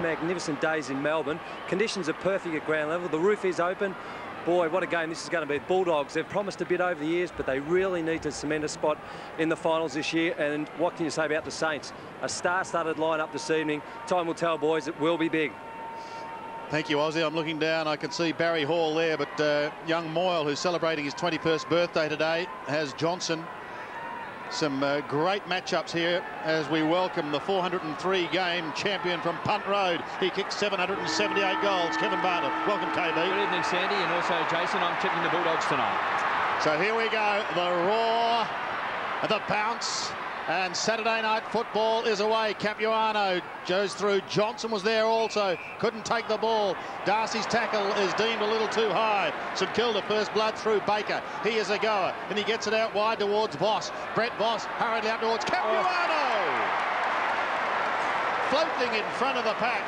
magnificent days in Melbourne. Conditions are perfect at ground level. The roof is open. Boy, what a game this is going to be. Bulldogs, they've promised a bit over the years, but they really need to cement a spot in the finals this year. And what can you say about the Saints? A star-studded lineup this evening. Time will tell, boys. It will be big. Thank you, Ozzy. I'm looking down. I can see Barry Hall there, but young Moyle, who's celebrating his 21st birthday today, has Johnson. Some great matchups here as we welcome the 403-game champion from Punt Road. He kicked 778 goals. Kevin Bartlett. Welcome, KB. Good evening, Sandy, and also Jason. I'm tipping the Bulldogs tonight. So here we go. The roar, the bounce, and Saturday night football is away. Capuano goes through. Johnson was there also. Couldn't take the ball. Darcy's tackle is deemed a little too high. St Kilda first blood through Baker. He is a goer, and he gets it out wide towards Voss. Brett Voss hurriedly out towards Capuano. Floating in front of the pack.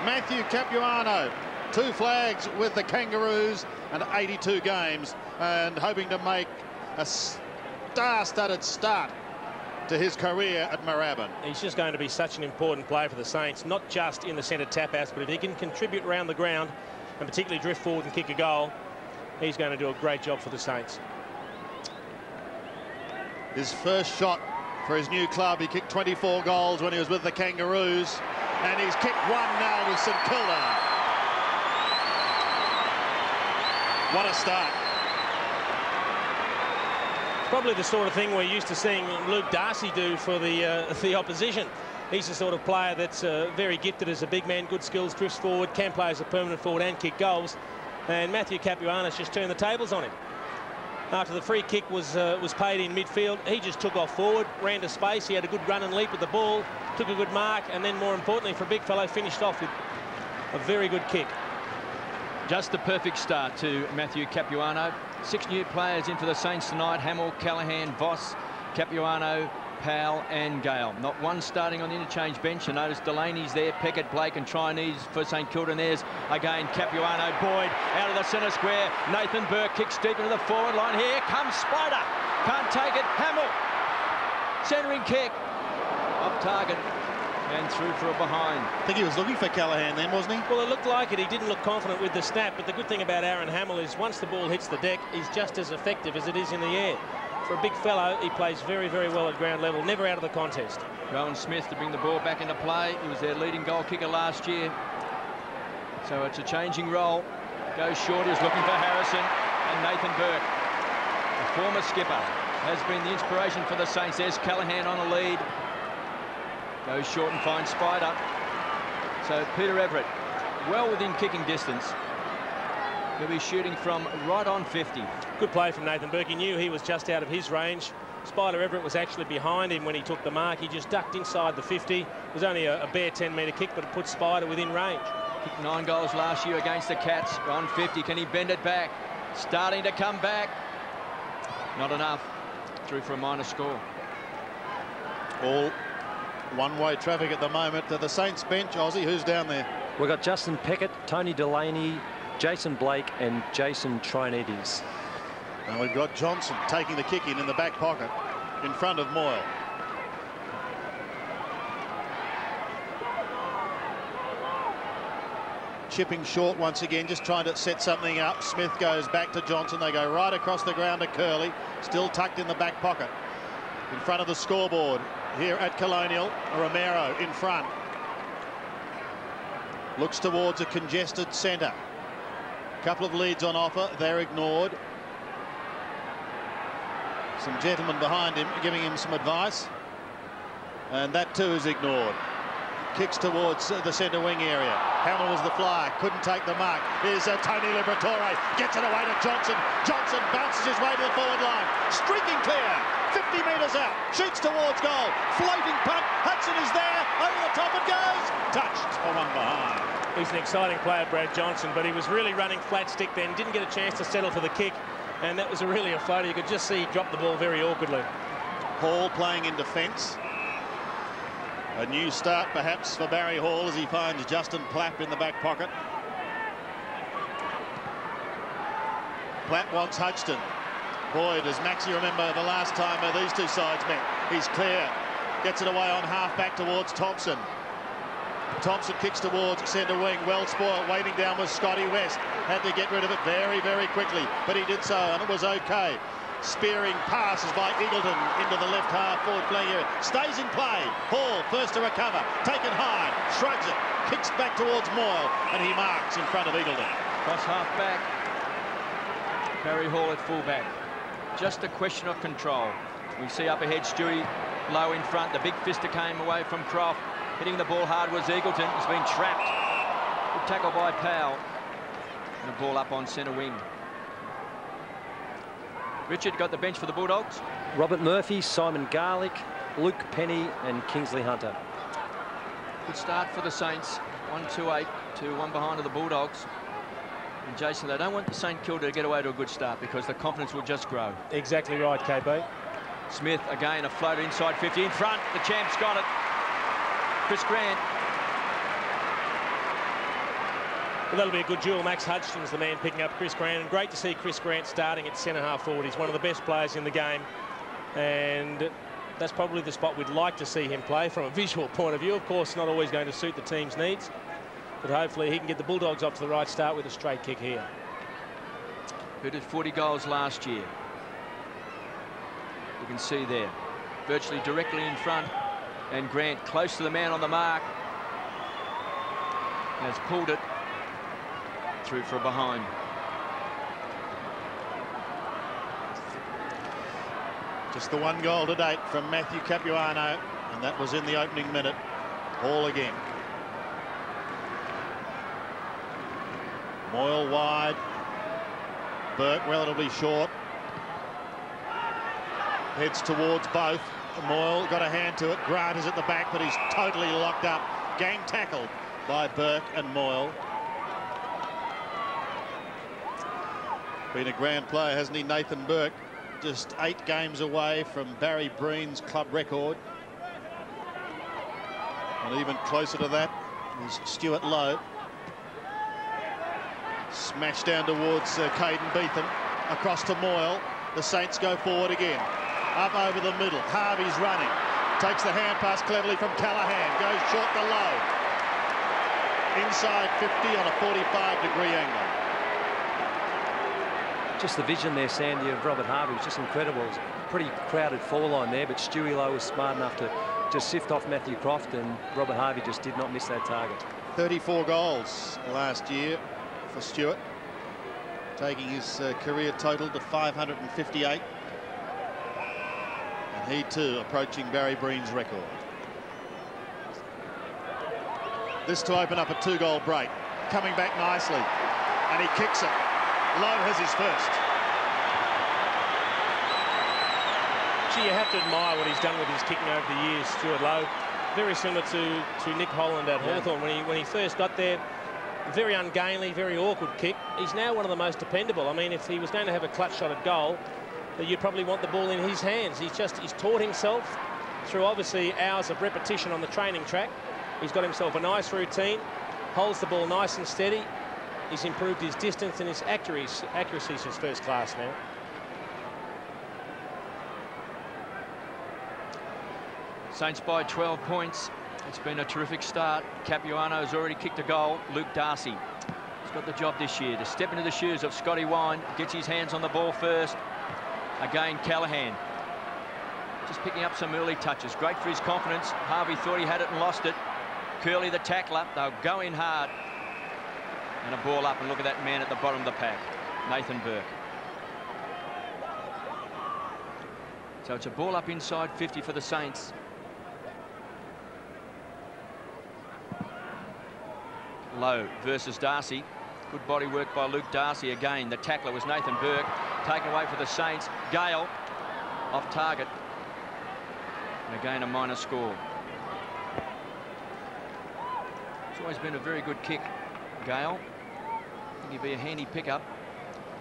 Matthew Capuano. 2 flags with the Kangaroos and 82 games, and hoping to make a star-studded start to his career at Moorabbin. He's just going to be such an important player for the Saints, not just in the centre tap-outs, but if he can contribute around the ground and particularly drift forward and kick a goal, he's going to do a great job for the Saints. His first shot for his new club. He kicked 24 goals when he was with the Kangaroos, and he's kicked 1 now with St Kilda. What a start. Probably the sort of thing we're used to seeing Luke Darcy do for the opposition. He's the sort of player that's very gifted as a big man, good skills, drifts forward, can play as a permanent forward and kick goals. And Matthew Capuano's just turned the tables on him. After the free kick was paid in midfield, he just took off forward, ran to space. He had a good run and leap with the ball, took a good mark, and then more importantly for a big fellow, finished off with a very good kick. Just the perfect start to Matthew Capuano. 6 new players into the Saints tonight. Hamill, Callaghan, Voss, Capuano, Powell and Gale. Not one starting on the interchange bench. You notice Delaney's there, Peckett, Blake and Chinese for St Kilda. And there's again Capuano. Boyd out of the centre square. Nathan Burke kicks deep into the forward line. Here comes Spider. Can't take it. Hamill. Centering kick. Off target. And through for a behind. I think he was looking for Callaghan then, wasn't he? Well, it looked like it. He didn't look confident with the snap, but the good thing about Aaron Hamill is once the ball hits the deck, he's just as effective as it is in the air. For a big fellow, he plays very, very well at ground level, never out of the contest. Rowan Smith to bring the ball back into play. He was their leading goal kicker last year. So it's a changing role. Goes short, he's looking for Harrison and Nathan Burke. The former skipper has been the inspiration for the Saints. There's Callaghan on a lead. Goes short and finds Spider. So Peter Everett, well within kicking distance. He'll be shooting from right on 50. Good play from Nathan Burke. He knew he was just out of his range. Spider Everett was actually behind him when he took the mark. He just ducked inside the 50. It was only a bare 10-metre kick, but it put Spider within range. Kicked 9 goals last year against the Cats. On 50, can he bend it back? Starting to come back. Not enough. Through for a minor score. All one-way traffic at the moment. To the Saints bench, Ozzy, who's down there? We've got Justin Peckett, Tony Delaney, Jason Blake and Jason Trinides. And we've got Johnson taking the kick in the back pocket in front of Moyle. Chipping short once again, just trying to set something up. Smith goes back to Johnson. They go right across the ground to Curley, still tucked in the back pocket. In front of the scoreboard here at Colonial, Romero in front. Looks towards a congested centre. Couple of leads on offer, they're ignored. Some gentlemen behind him giving him some advice. And that too is ignored. Kicks towards the centre wing area. Hamill was the flyer, couldn't take the mark. Here's Tony Liberatore, gets it away to Johnson. Johnson bounces his way to the forward line. Streaking clear, 50 metres out, shoots towards goal. Floating punt, Hudson is there, over the top it goes. Touched for one behind. He's an exciting player, Brad Johnson, but he was really running flat stick then, didn't get a chance to settle for the kick, and that was really a floater. You could just see he dropped the ball very awkwardly. Hall playing in defence. A new start perhaps for Barry Hall as he finds Justin Plapp in the back pocket. Plapp wants Hodgson. Boy, does Maxie remember the last time these two sides met. He's clear. Gets it away on half back towards Thompson. Thompson kicks towards centre wing. Well spoiled. Waiting down was Scotty West. Had to get rid of it very, very quickly, but he did so, and it was okay. Spearing passes by Eagleton into the left half forward playing area. Stays in play. Hall first to recover. Taken high. Shrugs it. Kicks back towards Moyle, and he marks in front of Eagleton. Cross half back. Barry Hall at fullback. Just a question of control. We see up ahead Stewie low in front. The big fister came away from Croft. Hitting the ball hard was Eagleton. He's been trapped. Good tackle by Powell. And a ball up on centre wing. Richard got the bench for the Bulldogs. Robert Murphy, Simon Garlick, Luke Penny and Kingsley Hunter. Good start for the Saints. 1-2-8 to one behind of the Bulldogs. And Jason, they don't want the St Kilda to get away to a good start because the confidence will just grow. Exactly right, KB. Smith again, a floater inside 50 in front. The champ's got it. Chris Grant. Well, that'll be a good duel. Max Hudgson's the man picking up Chris Grant, and great to see Chris Grant starting at centre half forward. He's one of the best players in the game, and that's probably the spot we'd like to see him play from a visual point of view. Of course, not always going to suit the team's needs, but hopefully he can get the Bulldogs off to the right start with a straight kick here. Who did 40 goals last year? You can see there, virtually directly in front, and Grant close to the man on the mark. Has pulled it through for a behind. Just the one goal to date from Matthew Capuano, and that was in the opening minute. Hall again. Moyle wide. Burke relatively short. Heads towards both. Moyle got a hand to it. Grant is at the back, but he's totally locked up. Gang tackled by Burke and Moyle. Been a grand player, hasn't he, Nathan Burke? Just 8 games away from Barry Breen's club record. And even closer to that is Stuart Lowe. Smashed down towards Caden Beetham. Across to Moyle. The Saints go forward again. Up over the middle. Harvey's running. Takes the hand pass cleverly from Callaghan. Goes short to Lowe. Inside 50 on a 45-degree angle. Just the vision there, Sandy, of Robert Harvey was just incredible. It was a pretty crowded four-line there, but Stewie Lowe was smart enough to just sift off Matthew Croft, and Robert Harvey just did not miss that target. 34 goals last year for Stewart, taking his career total to 558. And he too approaching Barry Breen's record. This to open up a 2-goal break. Coming back nicely, and he kicks it. Lowe has his first. Gee, you have to admire what he's done with his kicking over the years, Stuart Lowe. Very similar to Nick Holland at Hawthorn when he first got there. Very ungainly, very awkward kick. He's now one of the most dependable. I mean, if he was going to have a clutch shot at goal, you'd probably want the ball in his hands. He's taught himself through obviously hours of repetition on the training track. He's got himself a nice routine, holds the ball nice and steady. He's improved his distance, and his accuracy is first class now. Saints by 12 points. It's been a terrific start. Capuano has already kicked a goal. Luke Darcy has got the job this year to step into the shoes of Scotty Wine. Gets his hands on the ball first. Again, Callaghan just picking up some early touches. Great for his confidence. Harvey thought he had it and lost it. Curley, the tackler. They'll go in hard. And a ball up, and look at that man at the bottom of the pack, Nathan Burke. So it's a ball up inside 50 for the Saints. Lowe versus Darcy. Good body work by Luke Darcy again. The tackler was Nathan Burke. Taken away for the Saints. Gale off target. And again a minor score. It's always been a very good kick, Gale. I think he'd be a handy pickup.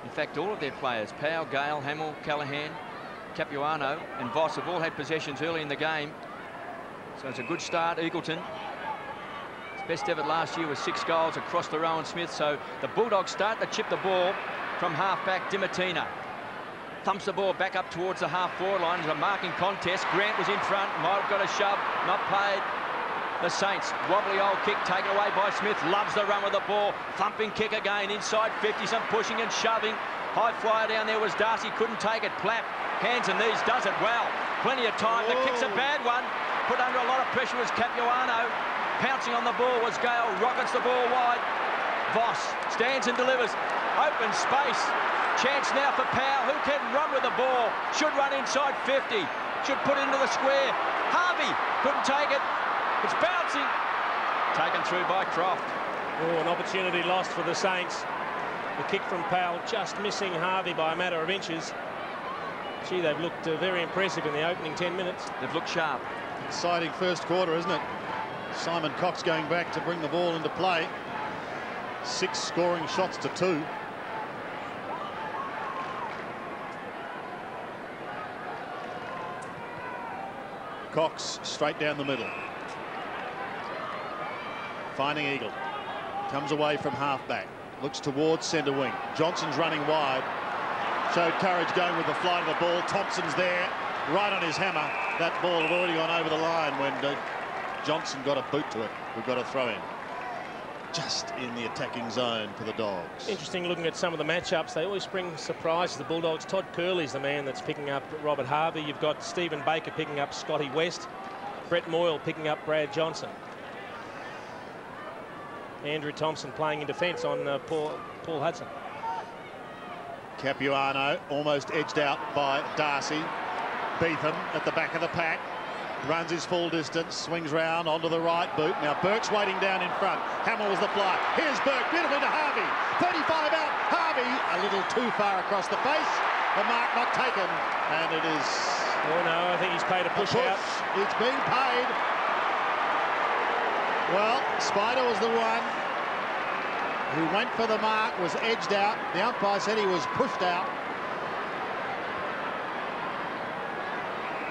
In fact, all of their players, Powell, Gale, Hamill, Callaghan, Capuano and Voss have all had possessions early in the game. So it's a good start. Eagleton, his best ever last year was 6 goals across the Rowan Smith. So the Bulldogs start to chip the ball from half-back. Dimatina thumps the ball back up towards the half-forward line. It's a marking contest. Grant was in front. Might have got a shove. Not played. The Saints, wobbly old kick taken away by Smith, loves the run with the ball, thumping kick again, inside 50, some pushing and shoving. High flyer down there was Darcy, couldn't take it, Platt, hands and knees, does it well. Plenty of time, the kick's a bad one, put under a lot of pressure was Capuano, pouncing on the ball was Gale, rockets the ball wide. Voss stands and delivers, open space, chance now for Powell, who can run with the ball, should run inside 50, should put it into the square. Harvey couldn't take it. It's bouncing. Taken through by Croft. Oh, an opportunity lost for the Saints. The kick from Powell just missing Harvey by a matter of inches. Gee, they've looked very impressive in the opening 10 minutes. They've looked sharp. Exciting first quarter, isn't it? Simon Cox going back to bring the ball into play. 6 scoring shots to 2. Cox straight down the middle. Finding Eagle. Comes away from half-back. Looks towards centre wing. Johnson's running wide. Showed courage going with the flight of the ball. Thompson's there, right on his hammer. That ball had already gone over the line when Johnson got a boot to it. We've got a throw in. Just in the attacking zone for the Dogs. Interesting looking at some of the matchups. They always bring surprises. The Bulldogs, Todd Curley's the man that's picking up Robert Harvey. You've got Stephen Baker picking up Scotty West. Brett Moyle picking up Brad Johnson. Andrew Thompson playing in defence on Paul Hudson. Capuano almost edged out by Darcy. Beetham at the back of the pack. Runs his full distance, swings round onto the right boot. Now Burke's waiting down in front. Hamill was the fly. Here's Burke, beautifully to Harvey. 35 out, Harvey a little too far across the face. The mark not taken, and it is... Oh no, I think he's paid a push out. It's been paid. Well, Spider was the one who went for the mark, was edged out. The umpire said he was pushed out.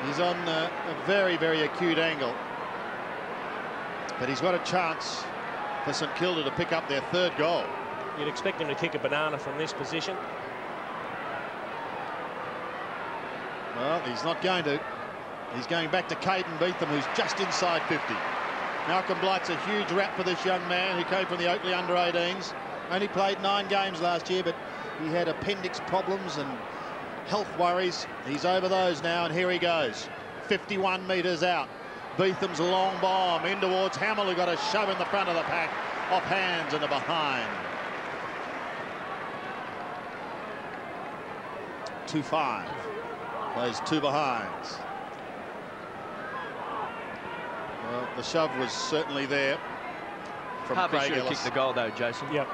He's on a very, very acute angle. But he's got a chance for St Kilda to pick up their 3rd goal. You'd expect him to kick a banana from this position. Well, he's not going to. He's going back to Caden Beetham, who's just inside 50. Malcolm Blight's a huge rap for this young man who came from the Oakley under-18s. Only played 9 games last year, but he had appendix problems and health worries. He's over those now, and here he goes. 51 metres out. Beetham's long bomb in towards Hamill, who got a shove in the front of the pack. Off hands and a behind. 2-5. Plays 2 behinds. Well, the shove was certainly there from Harvey Craig should have Ellis. kicked the goal though, Jason. Yep.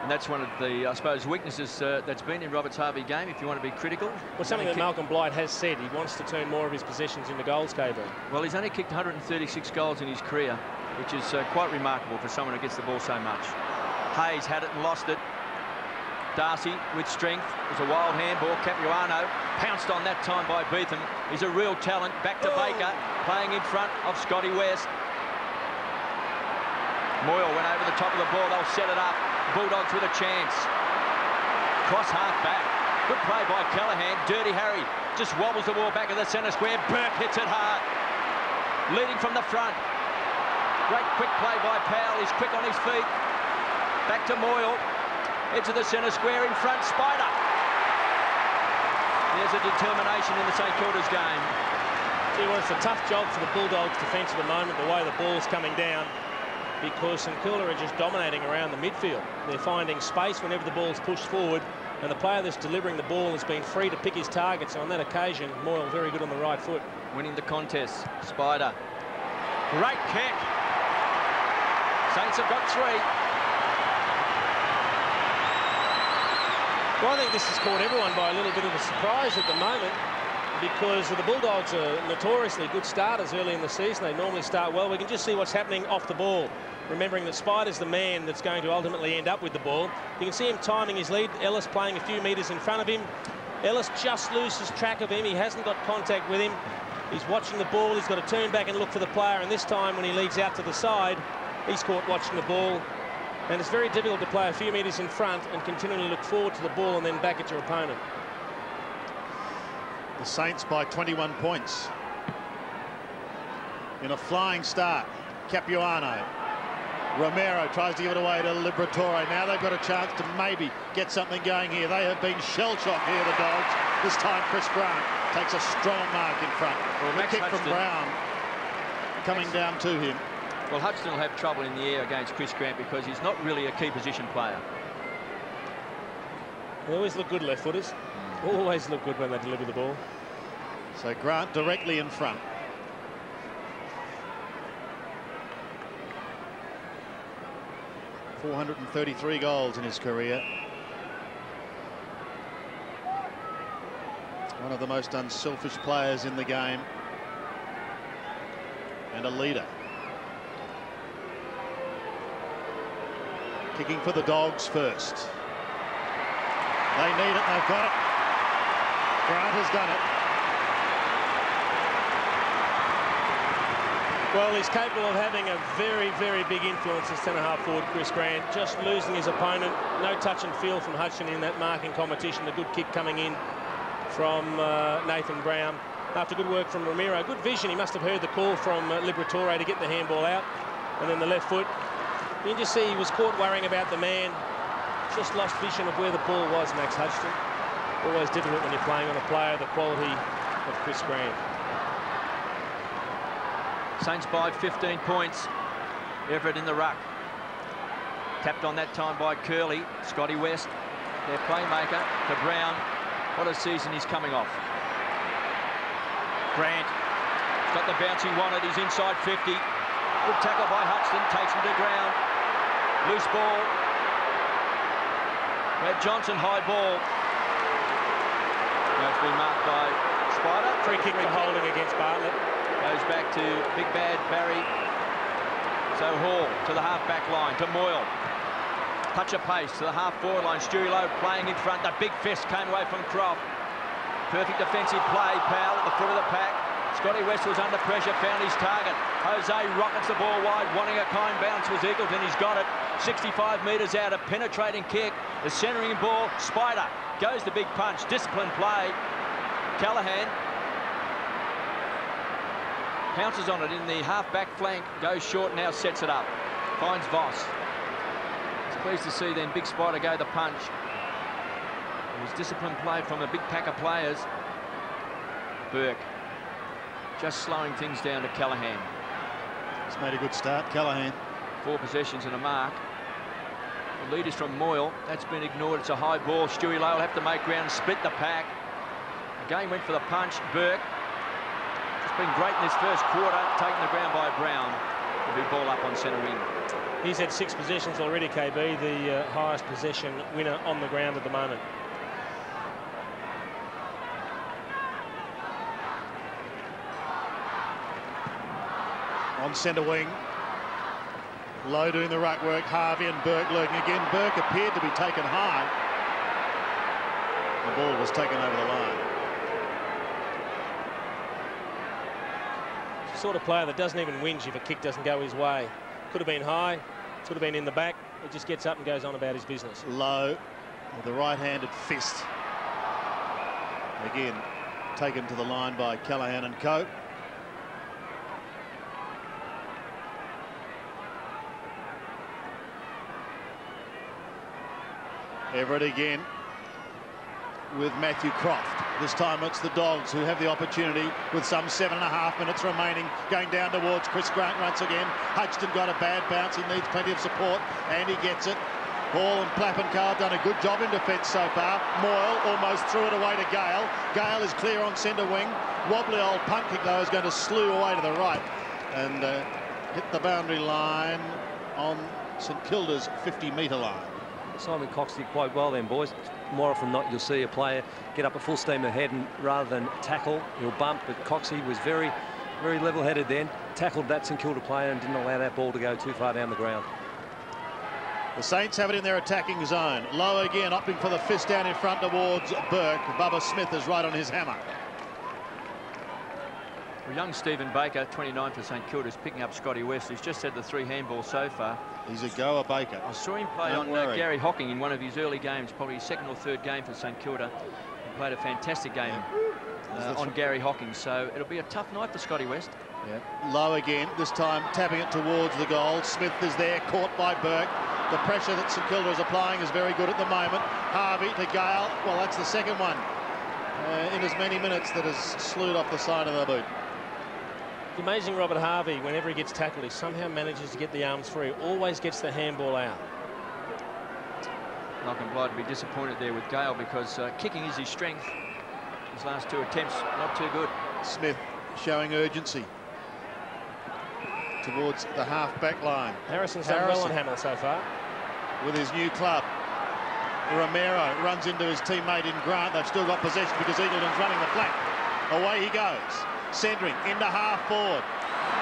And that's one of the, I suppose, weaknesses that's been in Robert's Harvey game, if you want to be critical. Well, something that Malcolm Blight has said, he wants to turn more of his possessions into goals, KB. Well, he's only kicked 136 goals in his career, which is quite remarkable for someone who gets the ball so much. Hayes had it and lost it. Darcy with strength. It was a wild handball. Capuano pounced on that time by Beetham. He's a real talent. Back to Baker, playing in front of Scotty West. Moyle went over the top of the ball. They'll set it up. Bulldogs with a chance. Cross half back. Good play by Callaghan. Dirty Harry just wobbles the ball back in the centre square. Burke hits it hard. Leading from the front. Great quick play by Powell. He's quick on his feet. Back to Moyle. Into the centre square in front. Spider. There's a determination in the St Kilda's game. Gee, well, it's a tough job for the Bulldogs defence at the moment, the way the ball's coming down, because St Kilda are just dominating around the midfield. They're finding space whenever the ball's pushed forward, and the player that's delivering the ball has been free to pick his targets. And on that occasion, Moyle very good on the right foot. Winning the contest. Spider. Great kick. Saints have got 3. Well, I think this has caught everyone by a little bit of a surprise at the moment, because the Bulldogs are notoriously good starters early in the season. They normally start well. We can just see what's happening off the ball, remembering that Spider's the man that's going to ultimately end up with the ball. You can see him timing his lead. Ellis playing a few metres in front of him. Ellis just loses track of him. He hasn't got contact with him. He's watching the ball. He's got to turn back and look for the player, and this time when he leads out to the side, he's caught watching the ball. And it's very difficult to play a few metres in front and continually look forward to the ball and then back at your opponent. The Saints by 21 points. In a flying start. Capuano. Romero tries to give it away to Liberatore. Now they've got a chance to maybe get something going here. They have been shell-shocked here, the Dogs. This time Chris Grant takes a strong mark in front. Well, the kick from Brown coming down to him. Well, Hudson will have trouble in the air against Chris Grant because he's not really a key position player. They always look good, left-footers. Always look good when they deliver the ball. So Grant directly in front. .433 goals in his career. One of the most unselfish players in the game. And a leader. Kicking for the Dogs first. They need it, they've got it. Grant has done it. Well, he's capable of having a very, very big influence as centre-half forward, Chris Grant. Just losing his opponent. No touch and feel from Hutchin in that marking competition. A good kick coming in from Nathan Brown. After good work from Romero. Good vision. He must have heard the call from Liberatore to get the handball out. And then the left foot. You can just see he was caught worrying about the man. Just lost vision of where the ball was, Max Hutchin. Always difficult when you're playing on a player the quality of Chris Grant. Saints by 15 points. Everett in the ruck. Tapped on that time by Curley. Scotty West, their playmaker, to Brown. What a season he's coming off. Grant got the bounce he wanted. He's inside 50. Good tackle by Hutchin. Takes him to ground. Loose ball. Brad Johnson, high ball. Now it's been marked by Spider. Free kick for holding against Bartlett. Goes back to Big Bad Barry. So Hall to the half-back line, to Moyle. Touch of pace to the half-forward line. Stewie Lowe playing in front. The big fist came away from Croft. Perfect defensive play. Powell at the foot of the pack. Scotty West was under pressure, found his target. Jose rockets the ball wide, wanting a kind bounce was Eagleton. He's got it. 65 metres out, a penetrating kick. The centering ball, Spider goes the big punch. Disciplined play. Callahan pounces on it in the half-back flank, goes short, now sets it up. Finds Voss. It's pleased to see then Big Spider go the punch. It was disciplined play from a big pack of players. Burke just slowing things down to Callahan. He's made a good start, Callahan. 4 possessions and a mark. The lead is from Moyle. That's been ignored. It's a high ball. Stewie Lowe will have to make ground, split the pack. Again went for the punch. Burke. It's been great in this first quarter. Taken the ground by Brown. The big ball up on centre wing. He's had 6 possessions already, KB. The highest possession winner on the ground at the moment. On centre wing. Lowe doing the ruck work. Harvey and Burke lurking again. Burke appeared to be taken high. The ball was taken over the line. It's the sort of player that doesn't even whinge if a kick doesn't go his way. Could have been high, could have been in the back. He just gets up and goes on about his business. Lowe with a right-handed fist. Again, taken to the line by Callahan and co. Everett again with Matthew Croft. This time it's the Dogs who have the opportunity with some 7.5 minutes remaining, going down towards Chris Grant once again. Hutchin got a bad bounce. He needs plenty of support, and he gets it. Hall and Plappencar have done a good job in defence so far. Moyle almost threw it away to Gale. Gale is clear on centre wing. Wobbly old punt kick, though, is going to slew away to the right and hit the boundary line on St Kilda's 50-metre line. Simon Cox did quite well then, boys. More often than not, you'll see a player get up at full steam ahead, and rather than tackle, he'll bump. But Coxie was very, very level-headed then. Tackled that St Kilda player and didn't allow that ball to go too far down the ground. The Saints have it in their attacking zone. Lowe again opting for the fist down in front towards Burke. Bubba Smith is right on his hammer. Well, young Stephen Baker, 29 for St Kilda, is picking up Scotty West, who's just had the 3 handballs so far. He's a goer, Baker. I saw him play on Gary Hocking in one of his early games, probably his 2nd or 3rd game for St Kilda. He played a fantastic game on Gary Hocking, so it'll be a tough night for Scotty West. Yeah. Low again, this time tapping it towards the goal. Smith is there, caught by Burke. The pressure that St Kilda is applying is very good at the moment. Harvey to Gale. Well, that's the second one in as many minutes that has slewed off the side of the boot. The amazing Robert Harvey, whenever he gets tackled, he somehow manages to get the arms free. Always gets the handball out. Malcolm Blight would be disappointed there with Gale because kicking is his strength. His last 2 attempts, not too good. Smith showing urgency towards the half-back line. Harrison's done well on Hamill so far. With his new club. Romero runs into his teammate in Grant. They've still got possession because Eagleton's running the flank. Away he goes. Centering into half-forward.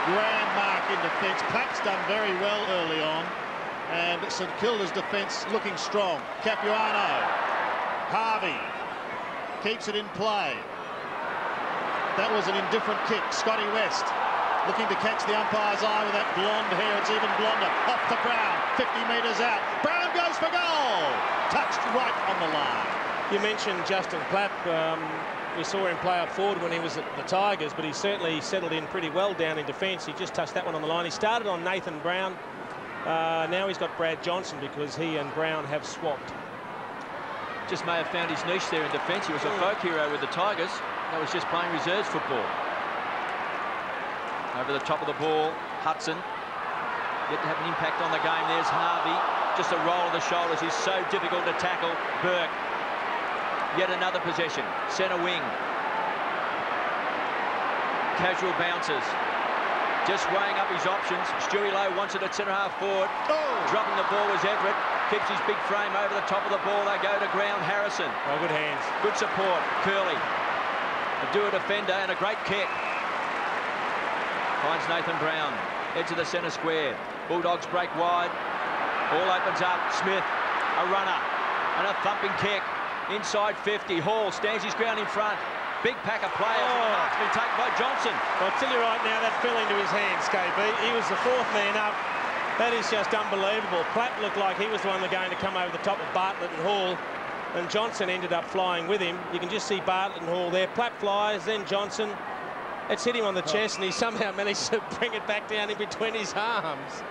Grand mark in defence. Platt's done very well early on. And St Kilda's defence looking strong. Capuano. Harvey keeps it in play. That was an indifferent kick. Scotty West looking to catch the umpire's eye with that blonde hair. It's even blonder. Off to Brown. 50 metres out. Brown goes for goal. Touched right on the line. You mentioned Justin Platt. We saw him play up forward when he was at the Tigers, but he certainly settled in pretty well down in defence. He just touched that one on the line. He started on Nathan Brown. Now he's got Brad Johnson because he and Brown have swapped. Just may have found his niche there in defence. He was a folk hero with the Tigers. That was just playing reserves football. Over the top of the ball, Hudson. Yet to have an impact on the game. There's Harvey. Just a roll of the shoulders is so difficult to tackle. Burke. Yet another possession. Centre wing. Casual bounces. Just weighing up his options. Stewie Lowe wants it at centre half forward. Dropping the ball was Everett. Keeps his big frame over the top of the ball. They go to ground. Harrison. Oh, good hands. Good support. Curley. A do a defender and a great kick. Finds Nathan Brown. Edge of the centre square. Bulldogs break wide. Ball opens up. Smith. A runner. And a thumping kick. Inside 50. Hall stands his ground in front. Big pack of players. Oh. It's been taken by Johnson. I'll tell you right now, that fell into his hands, KB. He was the 4th man up. That is just unbelievable. Platt looked like he was the one going to come over the top of Bartlett and Hall, and Johnson ended up flying with him. You can just see Bartlett and Hall there. Platt flies, then Johnson. It's hit him on the chest, and he somehow managed to bring it back down in between his arms.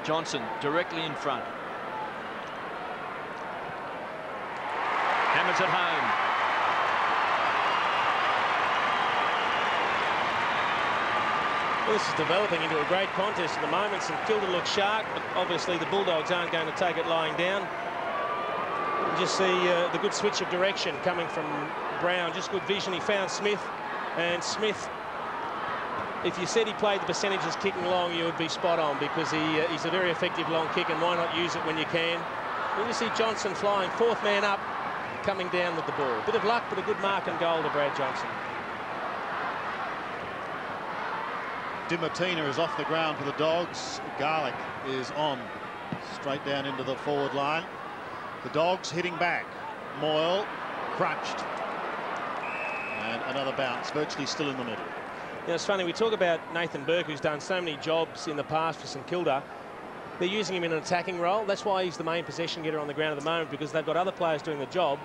Johnson directly in front. Hammers at home. Well, this is developing into a great contest at the moment. St Kilda looks sharp, but obviously the Bulldogs aren't going to take it lying down. You just see the good switch of direction coming from Brown. Just good vision. He found Smith, and Smith, if you said he played the percentages kicking long, you would be spot on, because he's a very effective long kick, and why not use it when you can? You just see Johnson flying, 4th man up, coming down with the ball. Bit of luck, but a good mark and goal to Brad Johnson. Dimartina is off the ground for the Dogs. Garlick is on, straight down into the forward line. The Dogs hitting back. Moyle crunched. And another bounce, virtually still in the middle. You know, it's funny, we talk about Nathan Burke, who's done so many jobs in the past for St Kilda. They're using him in an attacking role. That's why he's the main possession getter on the ground at the moment, because they've got other players doing the job,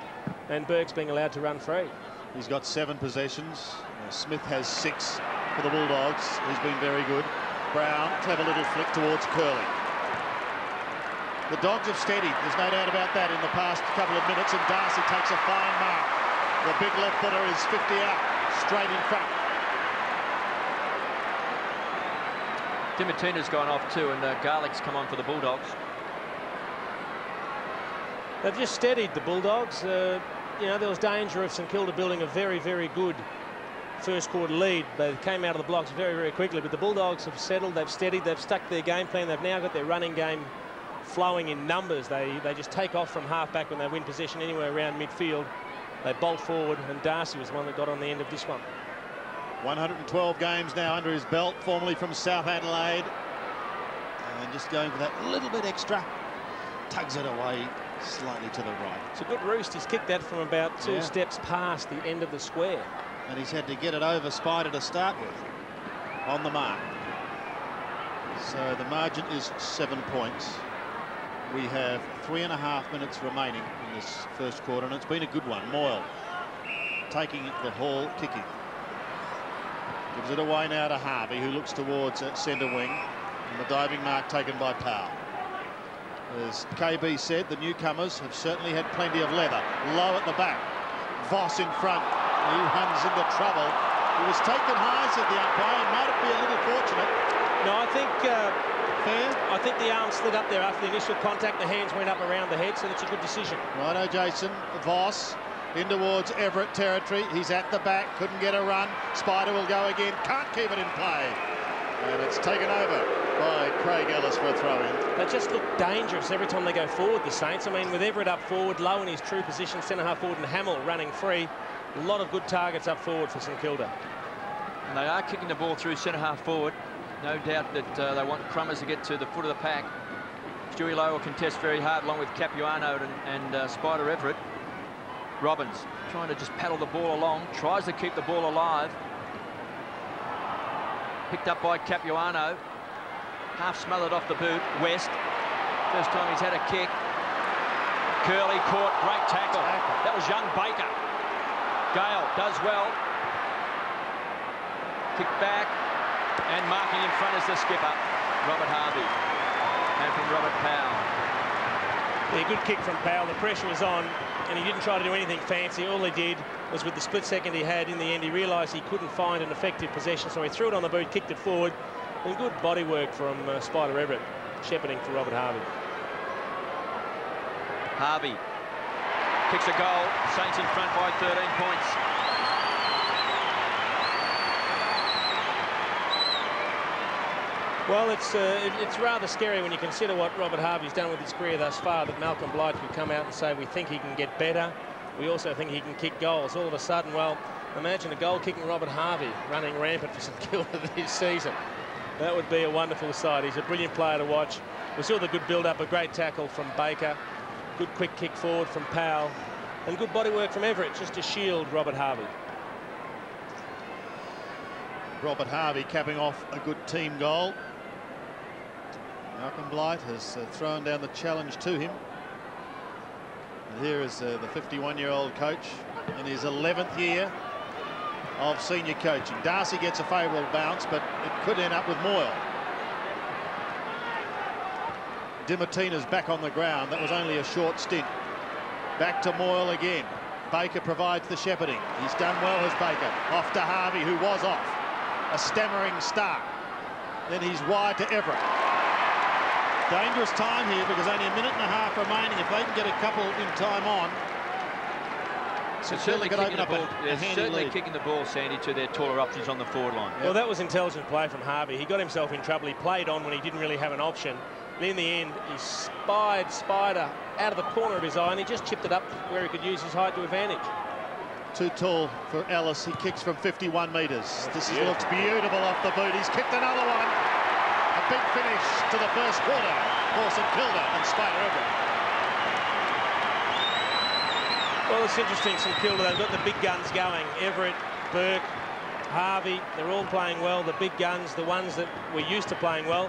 and Burke's being allowed to run free. He's got 7 possessions. Smith has 6 for the Bulldogs. He's been very good. Brown, clever little flick towards Curley. The Dogs have steadied, there's no doubt about that, in the past couple of minutes, and Darcy takes a fine mark. The big left footer is 50 out, straight in front. Dimartina's gone off too, and Garlick's come on for the Bulldogs. They've just steadied the Bulldogs. You know, there was danger of St Kilda building a very, very good first quarter lead. They came out of the blocks very, very quickly, but the Bulldogs have settled, they've steadied, they've stuck their game plan. They've now got their running game flowing in numbers. They just take off from half-back when they win possession anywhere around midfield. They bolt forward, and Darcy was the one that got on the end of this one. 112 games now under his belt, formerly from South Adelaide. And just going for that little bit extra. Tugs it away slightly to the right. It's a good roost. He's kicked that from about 2 steps past the end of the square. And he's had to get it over Spider to start with. On the mark. So the margin is 7 points. We have 3.5 minutes remaining in this first quarter, and it's been a good one. Moyle taking the haul, kicking. Gives it away now to Harvey, who looks towards centre wing. And the diving mark taken by Powell. As KB said, the newcomers have certainly had plenty of leather. Low at the back. Voss in front. He runs into trouble. He was taken high, said the umpire. He might be a little fortunate. No, I think fair. I think the arm slid up there after the initial contact. The hands went up around the head, so that's a good decision. Righto, Jason. Voss in towards Everett territory. He's at the back. Couldn't get a run. Spider will go again. Can't keep it in play. And it's taken over by Craig Ellis for a throw-in. They just look dangerous every time they go forward, the Saints. I mean, with Everett up forward, low in his true position, centre-half forward, and Hamill running free. A lot of good targets up forward for St Kilda. And they are kicking the ball through centre-half forward. No doubt that they want Crummers to get to the foot of the pack. Stewie Lowe will contest very hard, along with Capuano and Spider Everett. Robbins trying to just paddle the ball along, tries to keep the ball alive. Picked up by Capuano. Half smothered off the boot. West. First time he's had a kick. Curley caught. Great tackle. That was young Baker. Gale does well. Kick back. And marking in front is the skipper, Robert Harvey. And from Robert Powell. Yeah, good kick from Powell. The pressure was on, and he didn't try to do anything fancy. All he did was, with the split second he had, in the end, he realised he couldn't find an effective possession, so he threw it on the boot, kicked it forward, and good body work from Spider Everett, shepherding for Robert Harvey. Harvey kicks a goal. Saints in front by 13 points. Well, it's rather scary when you consider what Robert Harvey's done with his career thus far, that Malcolm Blight could come out and say, we think he can get better. We also think he can kick goals. All of a sudden, well, imagine a goal-kicking Robert Harvey running rampant for St Kilda this season. That would be a wonderful sight. He's a brilliant player to watch. We saw the good build-up, a great tackle from Baker, good quick kick forward from Powell, and good body work from Everett just to shield Robert Harvey. Robert Harvey capping off a good team goal. Malcolm Blight has thrown down the challenge to him. And here is the 51-year-old coach in his 11th year of senior coaching. Darcy gets a favourable bounce, but it could end up with Moyle. Dimartina's back on the ground. That was only a short stint. Back to Moyle again. Baker provides the shepherding. He's done well as Baker. Off to Harvey, who was off. A stammering start. Then he's wide to Everett. Dangerous time here because only a minute and a half remaining. If they can get a couple in time on, So certainly kicking the ball. They're certainly kicking the ball, Sandy, to their taller options on the forward line. Well, that was intelligent play from Harvey. He got himself in trouble. He played on when he didn't really have an option. But in the end, he spied Spider out of the corner of his eye, and he just chipped it up where he could use his height to advantage. Too tall for Ellis. He kicks from 51 metres. This looks beautiful off the boot. He's kicked another one. A big finish to the first quarter for St Kilda and Spider Everett. Well, it's interesting, St Kilda, they've got the big guns going. Everett, Burke, Harvey, they're all playing well. The big guns, the ones that we're used to playing well.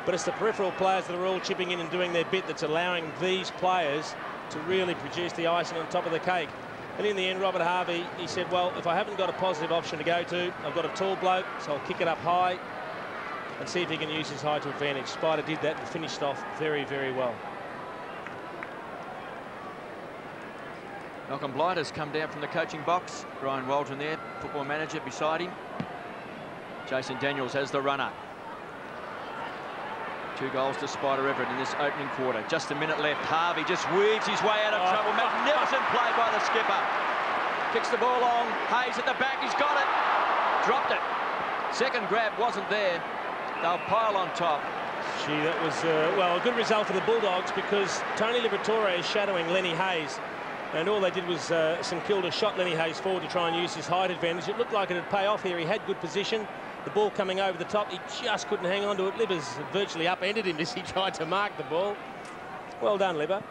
But it's the peripheral players that are all chipping in and doing their bit that's allowing these players to really produce the icing on top of the cake. And in the end, Robert Harvey, he said, well, if I haven't got a positive option to go to, I've got a tall bloke, so I'll kick it up high and see if he can use his height to advantage. Spider did that and finished off very, very well. Malcolm Blight has come down from the coaching box. Brian Waldron there, football manager, beside him. Jason Daniels has the runner. 2 goals to Spider Everett in this opening quarter. Just a minute left. Harvey just weaves his way out of trouble. Magnificent play by the skipper. Kicks the ball long. Hayes at the back. He's got it. Dropped it. Second grab wasn't there. They'll pile on top. Gee, that was, well, a good result for the Bulldogs because Tony Liberatore is shadowing Lenny Hayes. And all they did was St Kilda shot Lenny Hayes forward to try and use his height advantage. It looked like it'd pay off here. He had good position. The ball coming over the top, he just couldn't hang on to it. Libbers virtually upended him as he tried to mark the ball. Well done, Libber.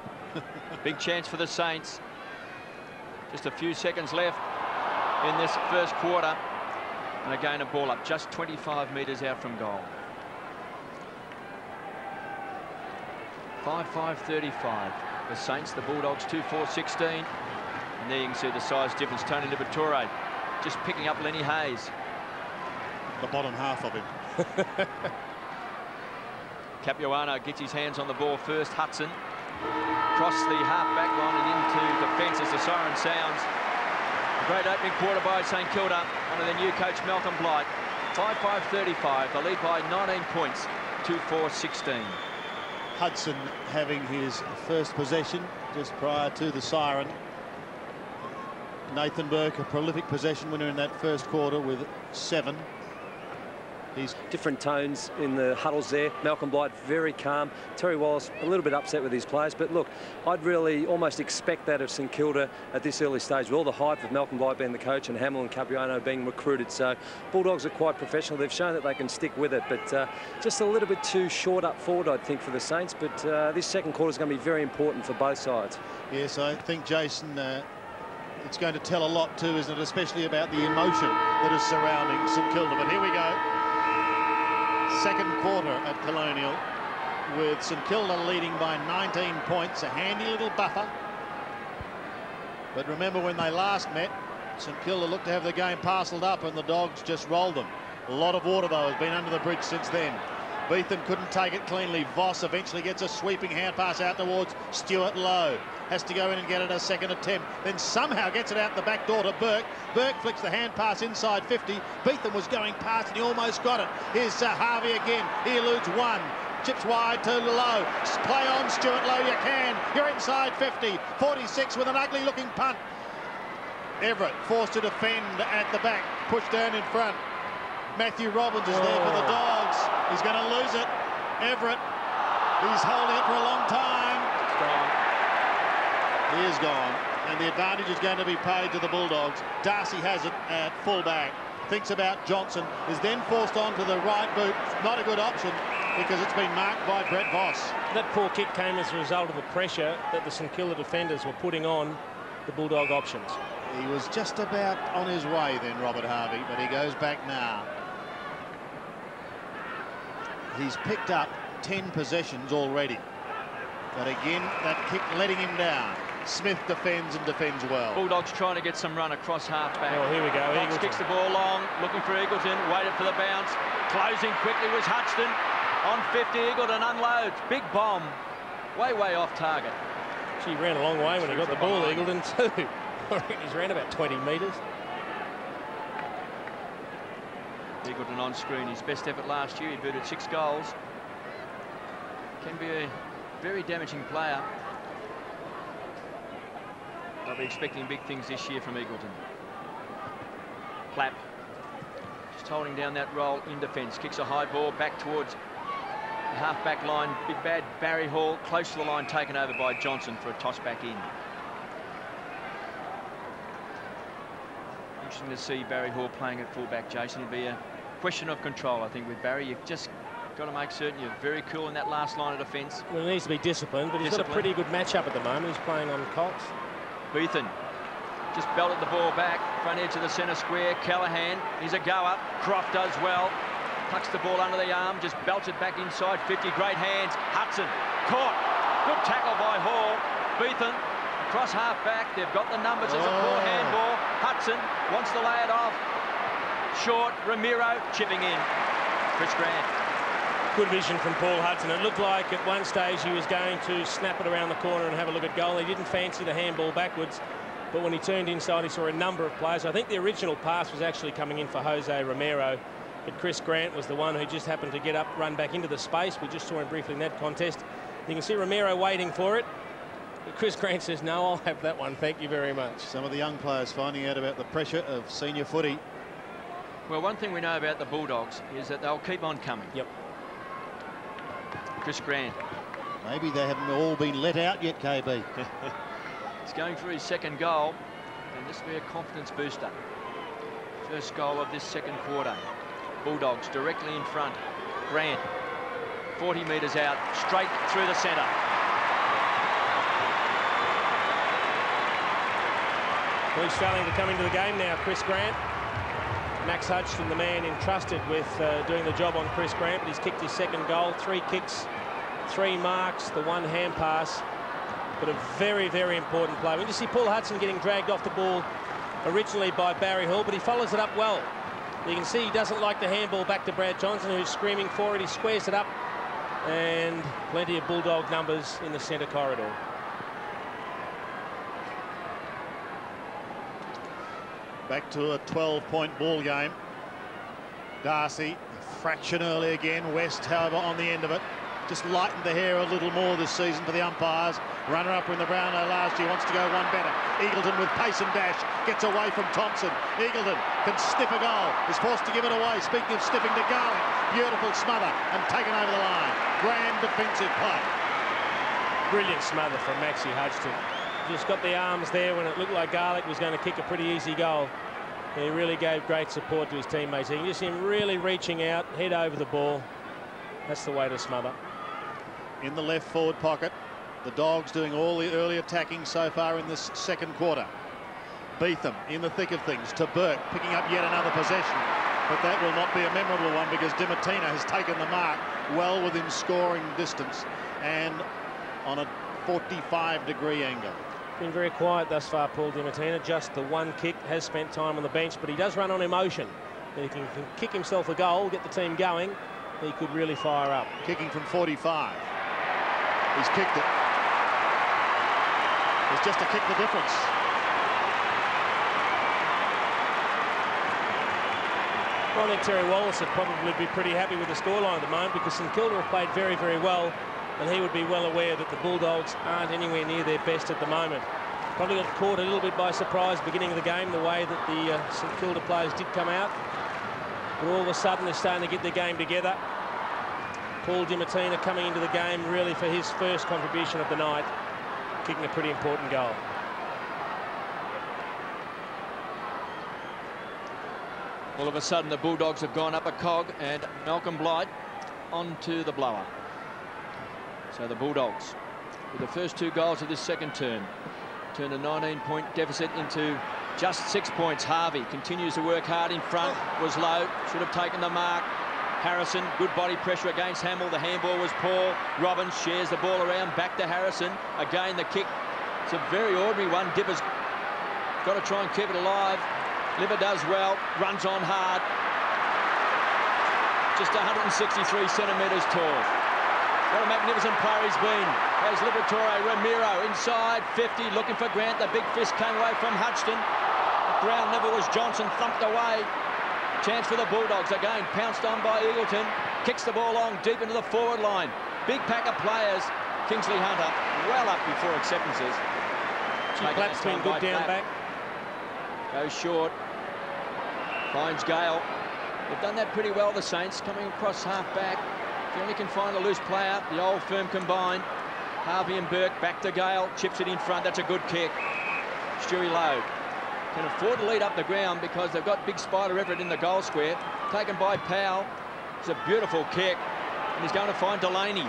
Big chance for the Saints. Just a few seconds left in this first quarter. And again, a ball up just 25 metres out from goal. 5-5-35. The Saints, the Bulldogs 2-4-16. And there you can see the size difference. Tony Liberatore just picking up Lenny Hayes. the bottom half of him. Capuano gets his hands on the ball first. Hudson across the half-back line and into defence as the siren sounds. A great opening quarter by St Kilda under their new coach Malcolm Blight. 5-5-35. They lead by 19 points. 2-4-16. Hudson having his first possession just prior to the siren. Nathan Burke, a prolific possession winner in that first quarter with 7. He's different tones in the huddles there. Malcolm Blight very calm. Terry Wallace a little bit upset with his players, but look, I'd really almost expect that of St Kilda at this early stage, with all the hype of Malcolm Blight being the coach and Hamill and Capuano being recruited. So Bulldogs are quite professional. They've shown that they can stick with it, but just a little bit too short up forward, I think, for the Saints. But this second quarter is going to be very important for both sides. Yes, I think, Jason, it's going to tell a lot too, isn't it? Especially about the emotion that is surrounding St Kilda. But here we go. Second quarter at Colonial, with St Kilda leading by 19 points, a handy little buffer. But remember, when they last met, St Kilda looked to have the game parcelled up and the Dogs just rolled them. A lot of water, though, has been under the bridge since then. Beetham couldn't take it cleanly. Voss eventually gets a sweeping hand pass out towards Stuart Lowe. Has to go in and get it a second attempt. Then somehow gets it out the back door to Burke. Burke flicks the hand pass inside 50. Beetham was going past and he almost got it. Here's Harvey again. He eludes one. Chips wide to Lowe. Play on, Stuart Lowe, you can. You're inside 50. 46 with an ugly looking punt. Everett forced to defend at the back. Pushed down in front. Matthew Robbins is there for the Dogs. He's going to lose it. Everett, he's holding it for a long time. It's gone. He is gone, and the advantage is going to be paid to the Bulldogs. Darcy has it at fullback. Thinks about Johnson, is then forced onto the right boot. Not a good option because it's been marked by Brett Voss. That poor kick came as a result of the pressure that the St Kilda defenders were putting on the Bulldog options. He was just about on his way then, Robert Harvey, but he goes back now. He's picked up 10 possessions already. But again, that kick letting him down. Smith defends and defends well. Bulldogs trying to get some run across half-back. Oh, here we go. Fox kicks the ball long, looking for Eagleton, waited for the bounce. Closing quickly was Hudson. On 50, Eagleton unloads. Big bomb. Way off target. She ran a long way when he got the ball, Eagleton, too. He's ran about 20 metres. Eagleton on screen. His best effort last year. He booted 6 goals. Can be a very damaging player. They'll be expecting big things this year from Eagleton. Clapp just holding down that role in defence. Kicks a high ball back towards the half-back line. Big bad Barry Hall close to the line, taken over by Johnson for a toss back in. Interesting to see Barry Hall playing at fullback, Jason. It'll be a question of control, I think, with Barry. You've just got to make certain you're very cool in that last line of defence. Well, he needs to be disciplined, but he's got a pretty good matchup at the moment. He's playing on Cox. Beethan just belted the ball back, front edge of the centre square. Callaghan, he's a goer. Croft does well. Tucks the ball under the arm, just belts it back inside 50. Great hands. Hudson caught. Good tackle by Hall. Beethan across half-back. They've got the numbers. It's a poor handball. Hudson wants to lay it off. Short. Ramiro chipping in. Chris Grant. Good vision from Paul Hudson. It looked like at one stage he was going to snap it around the corner and have a look at goal. He didn't fancy the handball backwards, but when he turned inside, he saw a number of players. I think the original pass was actually coming in for Jose Romero, but Chris Grant was the one who just happened to get up, run back into the space. We just saw him briefly in that contest. You can see Romero waiting for it. But Chris Grant says, no, I'll have that one. Thank you very much. Some of the young players finding out about the pressure of senior footy. Well, one thing we know about the Bulldogs is that they'll keep on coming. Yep. Chris Grant. Maybe they haven't all been let out yet, KB. He's going for his second goal, and this will be a confidence booster. First goal of this second quarter. Bulldogs directly in front. Grant, 40 metres out, straight through the centre. Well, he's failing to come into the game now, Chris Grant. Max Hudson, the man entrusted with doing the job on Chris Grant, but he's kicked his second goal. 3 kicks, 3 marks, the 1 hand pass. But a very important play. We just see Paul Hudson getting dragged off the ball originally by Barry Hall, but he follows it up well. You can see he doesn't like the handball back to Brad Johnson, who's screaming for it. He squares it up, and plenty of Bulldog numbers in the centre corridor. Back to a 12-point ball game. Darcy, a fraction early again. West, however, on the end of it. Just lightened the hair a little more this season for the umpires. Runner-up in the Brownlow last year, wants to go one better. Eagleton with pace and dash, gets away from Thompson. Eagleton can sniff a goal, is forced to give it away. Speaking of sniffing, to Garlick. Beautiful smother and taken over the line. Grand defensive play. Brilliant smother from Maxie Hudson. Just got the arms there when it looked like Garlick was going to kick a pretty easy goal. He really gave great support to his teammates. You can just see him really reaching out, head over the ball. That's the way to smother. In the left forward pocket, the Dogs doing all the early attacking so far in this second quarter. Beetham in the thick of things to Burke, picking up yet another possession. But that will not be a memorable one because Di Martina has taken the mark well within scoring distance and on a 45-degree angle. Been very quiet thus far, Paul Di Martina. Just the one kick, has spent time on the bench, but he does run on emotion. If he can kick himself a goal, get the team going, he could really fire up. Kicking from 45. He's kicked it. It's just to kick the difference. Well, I think Terry Wallace would probably be pretty happy with the scoreline at the moment because St Kilda have played very, very well, and he would be well aware that the Bulldogs aren't anywhere near their best at the moment. Probably got caught a little bit by surprise beginning of the game, the way that the St Kilda players did come out. But all of a sudden, they're starting to get their game together. Paul Di Martina coming into the game really for his first contribution of the night, kicking a pretty important goal. All of a sudden, the Bulldogs have gone up a cog, and Malcolm Blight onto the blower. So the Bulldogs, with the first 2 goals of this second term, turned a 19-point deficit into just 6 points. Harvey continues to work hard in front, was low, should have taken the mark. Harrison, good body pressure against Hamill. The handball was poor. Robbins shares the ball around, back to Harrison. Again, the kick. It's a very ordinary one. Dipper's got to try and keep it alive. Liver does well, runs on hard. Just 163 centimetres tall. What a magnificent player he's been. There's Liberatore, Ramiro inside 50, looking for Grant. The big fist came away from Hudson. At ground level was Johnson, thumped away. Chance for the Bulldogs again, pounced on by Eagleton. Kicks the ball long, deep into the forward line. Big pack of players. Kingsley Hunter, well up before acceptances. Platt's been good down back. Goes short. Finds Gale. They've done that pretty well, the Saints, coming across half-back. If you only can find a loose player, the old firm combined. Harvey and Burke back to Gale, chips it in front. That's a good kick. Stewie Lowe can afford to lead up the ground because they've got big Spider Everett in the goal square. Taken by Powell. It's a beautiful kick, and he's going to find Delaney.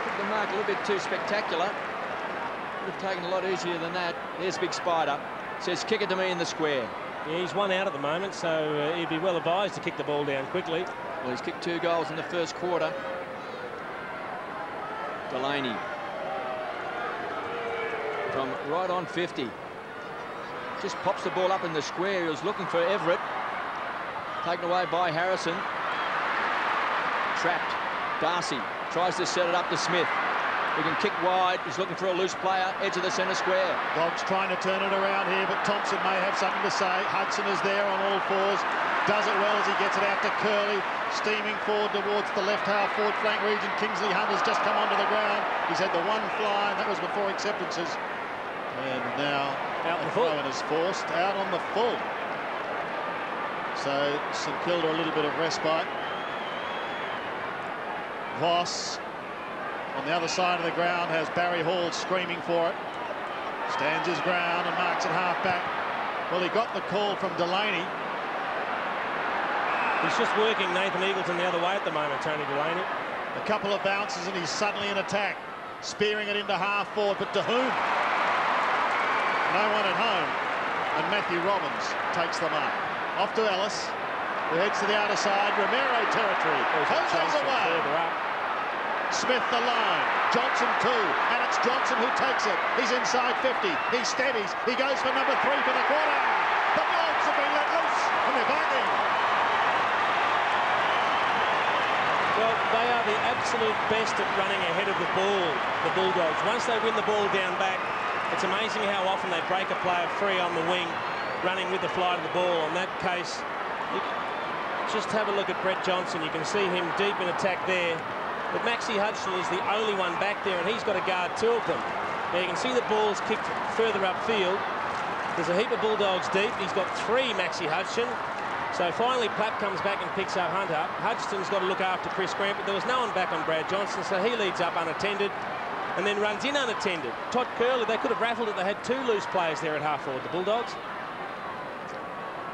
Took the mark a little bit too spectacular. Would have taken a lot easier than that. There's big Spider. Says, kick it to me in the square. Yeah, he's 1 out at the moment, so he'd be well advised to kick the ball down quickly. Well, he's kicked 2 goals in the first quarter. Delaney from right on 50. Just pops the ball up in the square. He was looking for Everett. Taken away by Harrison. Trapped. Darcy tries to set it up to Smith. He can kick wide. He's looking for a loose player. Edge of the centre square. Dogs trying to turn it around here, but Thompson may have something to say. Hudson is there on all fours. Does it well as he gets it out to Curley. Steaming forward towards the left half forward flank region. Kingsley Hunter's just come onto the ground. He's had the one fly, and that was before acceptances. And now out the throw-in is forced out on the full. So St Kilda a little bit of respite. Voss on the other side of the ground has Barry Hall screaming for it. Stands his ground and marks it half back. Well, he got the call from Delaney. He's just working Nathan Eagleton the other way at the moment, Tony Delaney. A couple of bounces and he's suddenly in attack. Spearing it into half forward, but to whom? No one at home. And Matthew Robbins takes the mark. Off to Ellis, who heads to the outer side. Ramiro territory. Hoses away. Smith alone. Johnson too. And it's Johnson who takes it. He's inside 50. He steadies. He goes for number 3 for the corner. The Dogs have been let loose and they're barking. Well, they are the absolute best at running ahead of the ball, the Bulldogs. Once they win the ball down back, it's amazing how often they break a player free on the wing, running with the flight of the ball. In that case, just have a look at Brett Johnson. You can see him deep in attack there. But Maxie Hudson is the only one back there, and he's got to guard two of them. Now, you can see the ball's kicked further upfield. There's a heap of Bulldogs deep. He's got three, Maxie Hudson. So finally, Plapp comes back and picks up Hunter. Hudgson's got to look after Chris Grant, but there was no one back on Brad Johnson, so he leads up unattended and then runs in unattended. Todd Curley, they could have raffled it. They had two loose players there at half forward, the Bulldogs.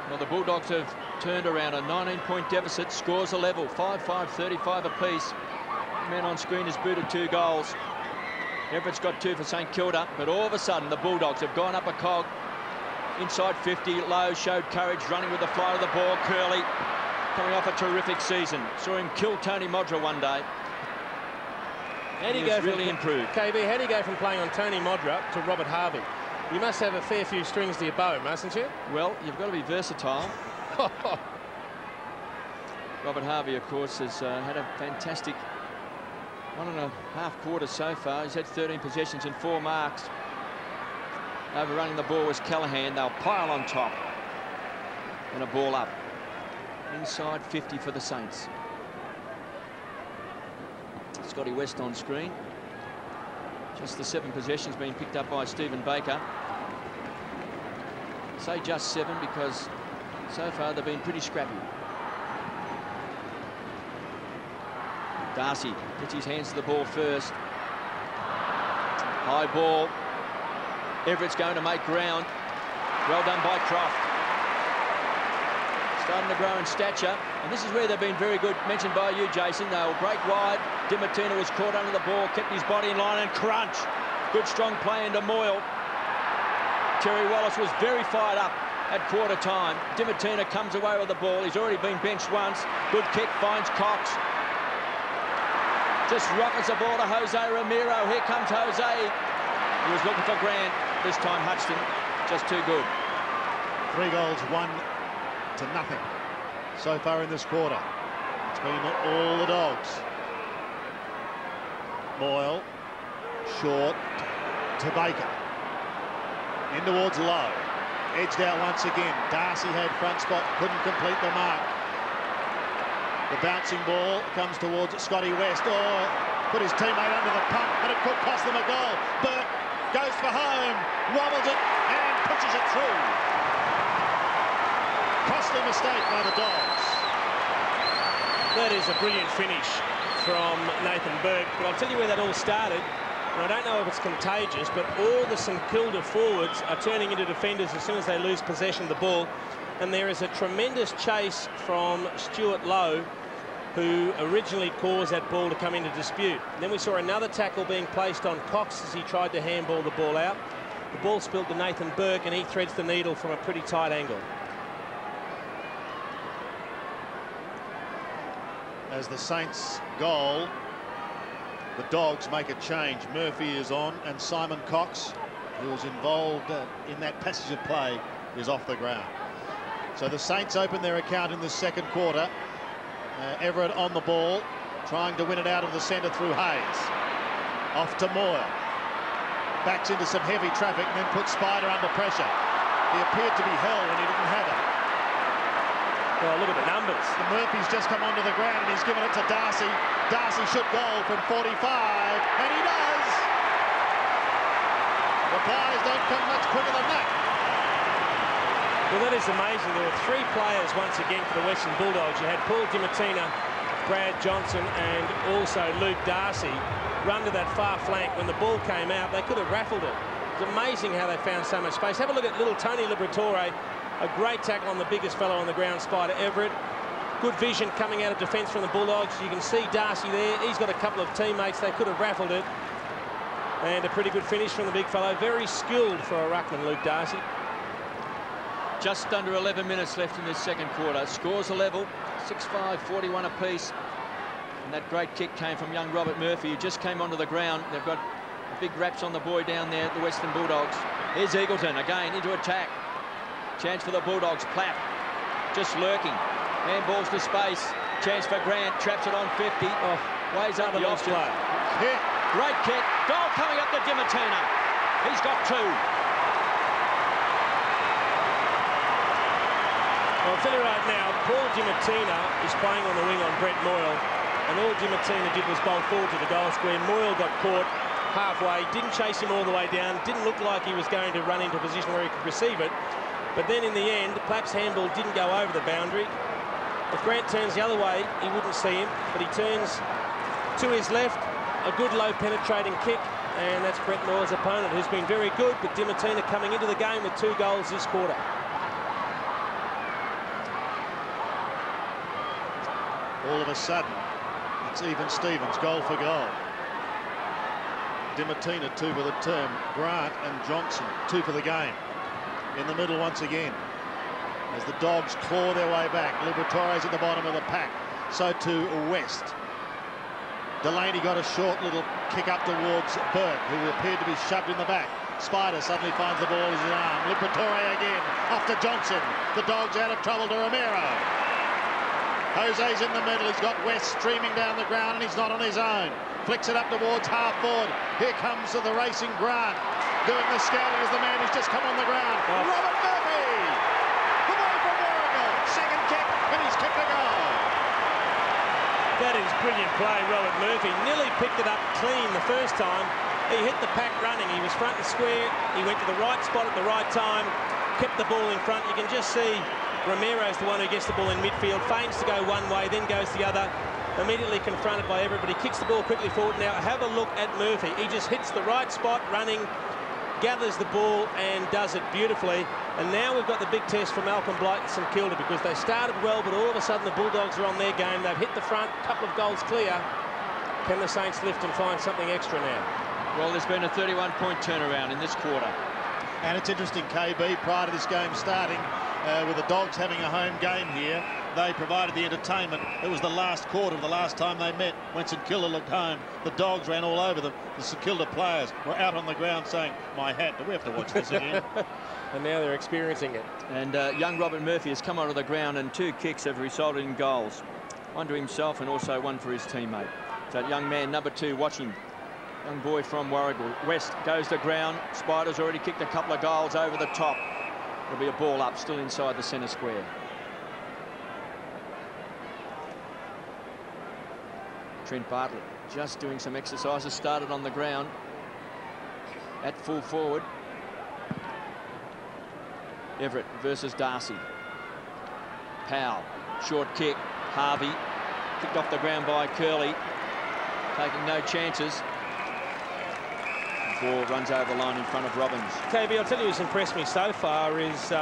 Well, the Bulldogs have turned around a 19-point deficit, scores a level, 5-5-35 apiece. The man on screen has booted 2 goals. Everett's got 2 for St Kilda, but all of a sudden the Bulldogs have gone up a cog. Inside 50, Lowe showed courage, running with the fly of the ball. Curley coming off a terrific season. Saw him kill Tony Modra one day. He has really improved. KB, how do you go from playing on Tony Modra to Robert Harvey? You must have a fair few strings to your bow, mustn't you? Well, you've got to be versatile. Robert Harvey, of course, has had a fantastic 1.5 quarters so far. He's had 13 possessions and 4 marks. Overrunning the ball was Callaghan. They'll pile on top. And a ball up. Inside 50 for the Saints. Scotty West on screen. Just the 7 possessions being picked up by Stephen Baker. I say just 7 because so far they've been pretty scrappy. Darcy gets his hands to the ball first. High ball. Everett's going to make ground. Well done by Croft. Starting to grow in stature. And this is where they've been very good, mentioned by you, Jason. They'll break wide. Di Martino was caught under the ball, kept his body in line and crunch. Good strong play into Moyle. Terry Wallace was very fired up at quarter time. Di Martino comes away with the ball. He's already been benched once. Good kick, finds Cox. Just rockets the ball to Jose Ramiro. Here comes Jose. He was looking for Grant. This time Hudson just too good. 3 goals, 1-0 so far in this quarter. It's been all the Dogs. Moyle, short to Baker. In towards Lowe. Edged out once again. Darcy had front spot, couldn't complete the mark. The bouncing ball comes towards Scotty West. Oh, put his teammate under the pump, and it could cost them a goal. Burke goes for home, wobbles it, and pushes it through. Costly mistake by the Dogs. That is a brilliant finish from Nathan Burke. But I'll tell you where that all started. And I don't know if it's contagious, but all the St Kilda forwards are turning into defenders as soon as they lose possession of the ball. And there is a tremendous chase from Stuart Lowe, who originally caused that ball to come into dispute. And then we saw another tackle being placed on Cox as he tried to handball the ball out. The ball spilled to Nathan Burke, and he threads the needle from a pretty tight angle. As the Saints goal, the Dogs make a change. Murphy is on, and Simon Cox, who was involved in that passage of play, is off the ground. So the Saints open their account in the second quarter. Everett on the ball, trying to win it out of the centre through Hayes. Off to Moyle. Backs into some heavy traffic and then puts Spider under pressure. He appeared to be held when he didn't have it. Well, look at the numbers. The Murphy's just come onto the ground and he's given it to Darcy. Darcy should goal from 45, and he does! The Pies don't come much quicker than that. Well, that is amazing. There were 3 players once again for the Western Bulldogs. You had Paul Di Martino, Brad Johnson, and also Luke Darcy run to that far flank. When the ball came out, they could have raffled it. It's amazing how they found so much space. Have a look at little Tony Liberatore. A great tackle on the biggest fellow on the ground, Spider Everett. Good vision coming out of defence from the Bulldogs. You can see Darcy there. He's got a couple of teammates. They could have raffled it. And a pretty good finish from the big fellow. Very skilled for a ruckman, Luke Darcy. Just under 11 minutes left in this second quarter. Scores a level, 6-5, 41 apiece. And that great kick came from young Robert Murphy, who just came onto the ground. They've got big raps on the boy down there at the Western Bulldogs. Here's Eagleton again into attack. Chance for the Bulldogs. Platt just lurking. Handballs to space. Chance for Grant. Traps it on 50. Oh, weighs up the option. Kick. Great kick. Goal coming up to Dimittina. He's got 2. Well, I'll tell you right now, Paul Dimittina is playing on the wing on Brett Moyle, and all Dimittina did was bowl forward to the goal square. Moyle got caught halfway, didn't chase him all the way down, didn't look like he was going to run into a position where he could receive it. But then in the end, Plapp's handball didn't go over the boundary. If Grant turns the other way, he wouldn't see him, but he turns to his left, a good low penetrating kick, and that's Brett Moyle's opponent, who's been very good, but Dimittina coming into the game with 2 goals this quarter. All of a sudden, it's even Stevens, goal for goal. Dimittina 2 for the term. Grant and Johnson 2 for the game. In the middle once again, as the Dogs claw their way back. Liberatore's at the bottom of the pack. So too West. Delaney got a short little kick up towards Burke, who appeared to be shoved in the back. Spider suddenly finds the ball in his arm. Liberatore again, off to Johnson. The Dogs out of trouble to Romero. Jose's in the middle. He's got West streaming down the ground, and he's not on his own. Flicks it up towards half forward. Here comes the racing Grant, doing the scouting as the man who's just come on the ground. Oh. Robert Murphy! The boy from Warragul. Second kick, and he's kicked a goal. That is brilliant play, Robert Murphy. Nearly picked it up clean the first time. He hit the pack running. He was front and square. He went to the right spot at the right time, kept the ball in front. You can just see Romero's the one who gets the ball in midfield, feigns to go one way, then goes the other, immediately confronted by everybody, kicks the ball quickly forward. Now have a look at Murphy. He just hits the right spot, running, gathers the ball and does it beautifully. And now we've got the big test for Malcolm Blight and St Kilda, because they started well, but all of a sudden the Bulldogs are on their game. They've hit the front, couple of goals clear. Can the Saints lift and find something extra now? Well, there's been a 31-point turnaround in this quarter. And it's interesting, KB, prior to this game starting, with the Dogs having a home game here, they provided the entertainment. It was the last quarter of the last time they met when St Kilda looked home. The Dogs ran all over them. The St Kilda players were out on the ground saying, my hat, do we have to watch this again? And now they're experiencing it. And young Robert Murphy has come onto the ground, and 2 kicks have resulted in goals. One to himself and also one for his teammate. So young man, number 2, watch him. Young boy from Warragul. West goes to ground. Spider's already kicked a couple of goals over the top. There'll be a ball up, still inside the centre square. Trent Bartlett just doing some exercises, started on the ground at full forward. Everett versus Darcy. Powell, short kick. Harvey, kicked off the ground by Curley, taking no chances. Ball runs over the line in front of Robbins. KB, I'll tell you who's impressed me so far is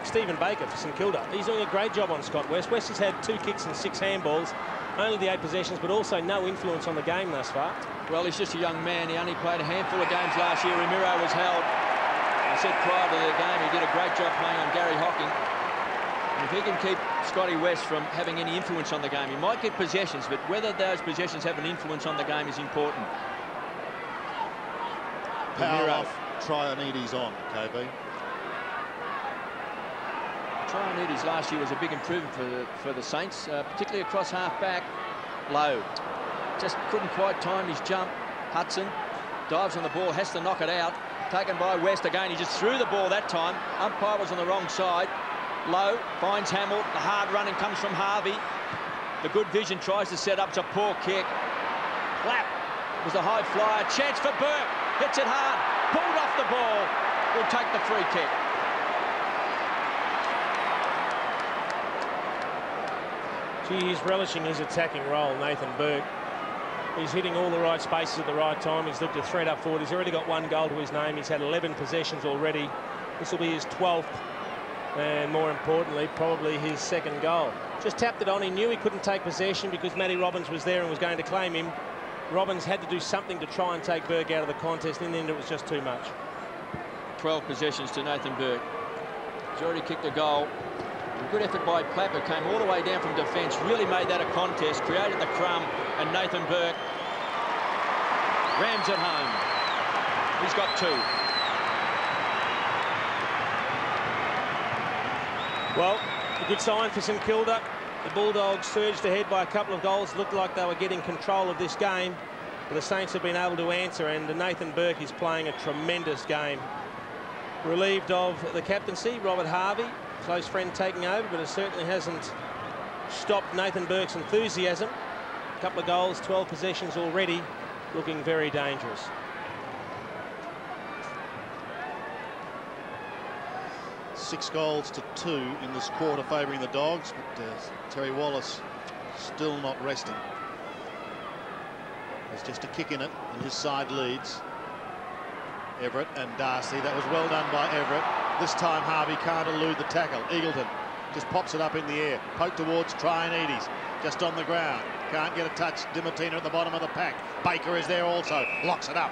Stephen Baker for St Kilda. He's doing a great job on Scott West. West has had 2 kicks and 6 handballs, only the 8 possessions, but also no influence on the game thus far. Well, he's just a young man. He only played a handful of games last year. Ramiro was held. I said prior to the game, he did a great job playing on Gary Hocking. And if he can keep Scotty West from having any influence on the game, he might get possessions, but whether those possessions have an influence on the game is important. Powell off, Trionides on, KB. Trionides last year was a big improvement for the Saints, particularly across half-back. Low. Just couldn't quite time his jump. Hudson dives on the ball, has to knock it out. Taken by West again. He just threw the ball that time. Umpire was on the wrong side. Low finds Hamill. The hard running comes from Harvey. The good vision tries to set up. It's a poor kick. Clapp was a high flyer. Chance for Burke. Hits it hard. Pulled off the ball. Will take the free kick. Gee, he's relishing his attacking role, Nathan Burke. He's hitting all the right spaces at the right time. He's looked to thread up forward. He's already got 1 goal to his name. He's had 11 possessions already. This will be his 12th. And more importantly, probably his 2nd goal. Just tapped it on. He knew he couldn't take possession because Matty Robbins was there and was going to claim him. Robbins had to do something to try and take Burke out of the contest. In the end, it was just too much. 12 possessions to Nathan Burke. He's already kicked a goal. A good effort by Clapper, came all the way down from defence, really made that a contest, created the crumb, and Nathan Burke rams it home. He's got 2. Well, a good sign for St Kilda. The Bulldogs surged ahead by a couple of goals. Looked like they were getting control of this game. But the Saints have been able to answer, and Nathan Burke is playing a tremendous game. Relieved of the captaincy, Robert Harvey, close friend taking over, but it certainly hasn't stopped Nathan Burke's enthusiasm. A couple of goals, 12 possessions already, looking very dangerous. Six goals to 2 in this quarter favouring the Dogs, but Terry Wallace still not resting. There's just a kick in it, and his side leads. Everett and Darcy. That was well done by Everett. This time Harvey can't elude the tackle. Eagleton just pops it up in the air. Poke towards Traianides. Just on the ground. Can't get a touch. Dimartina at the bottom of the pack. Baker is there also. Locks it up.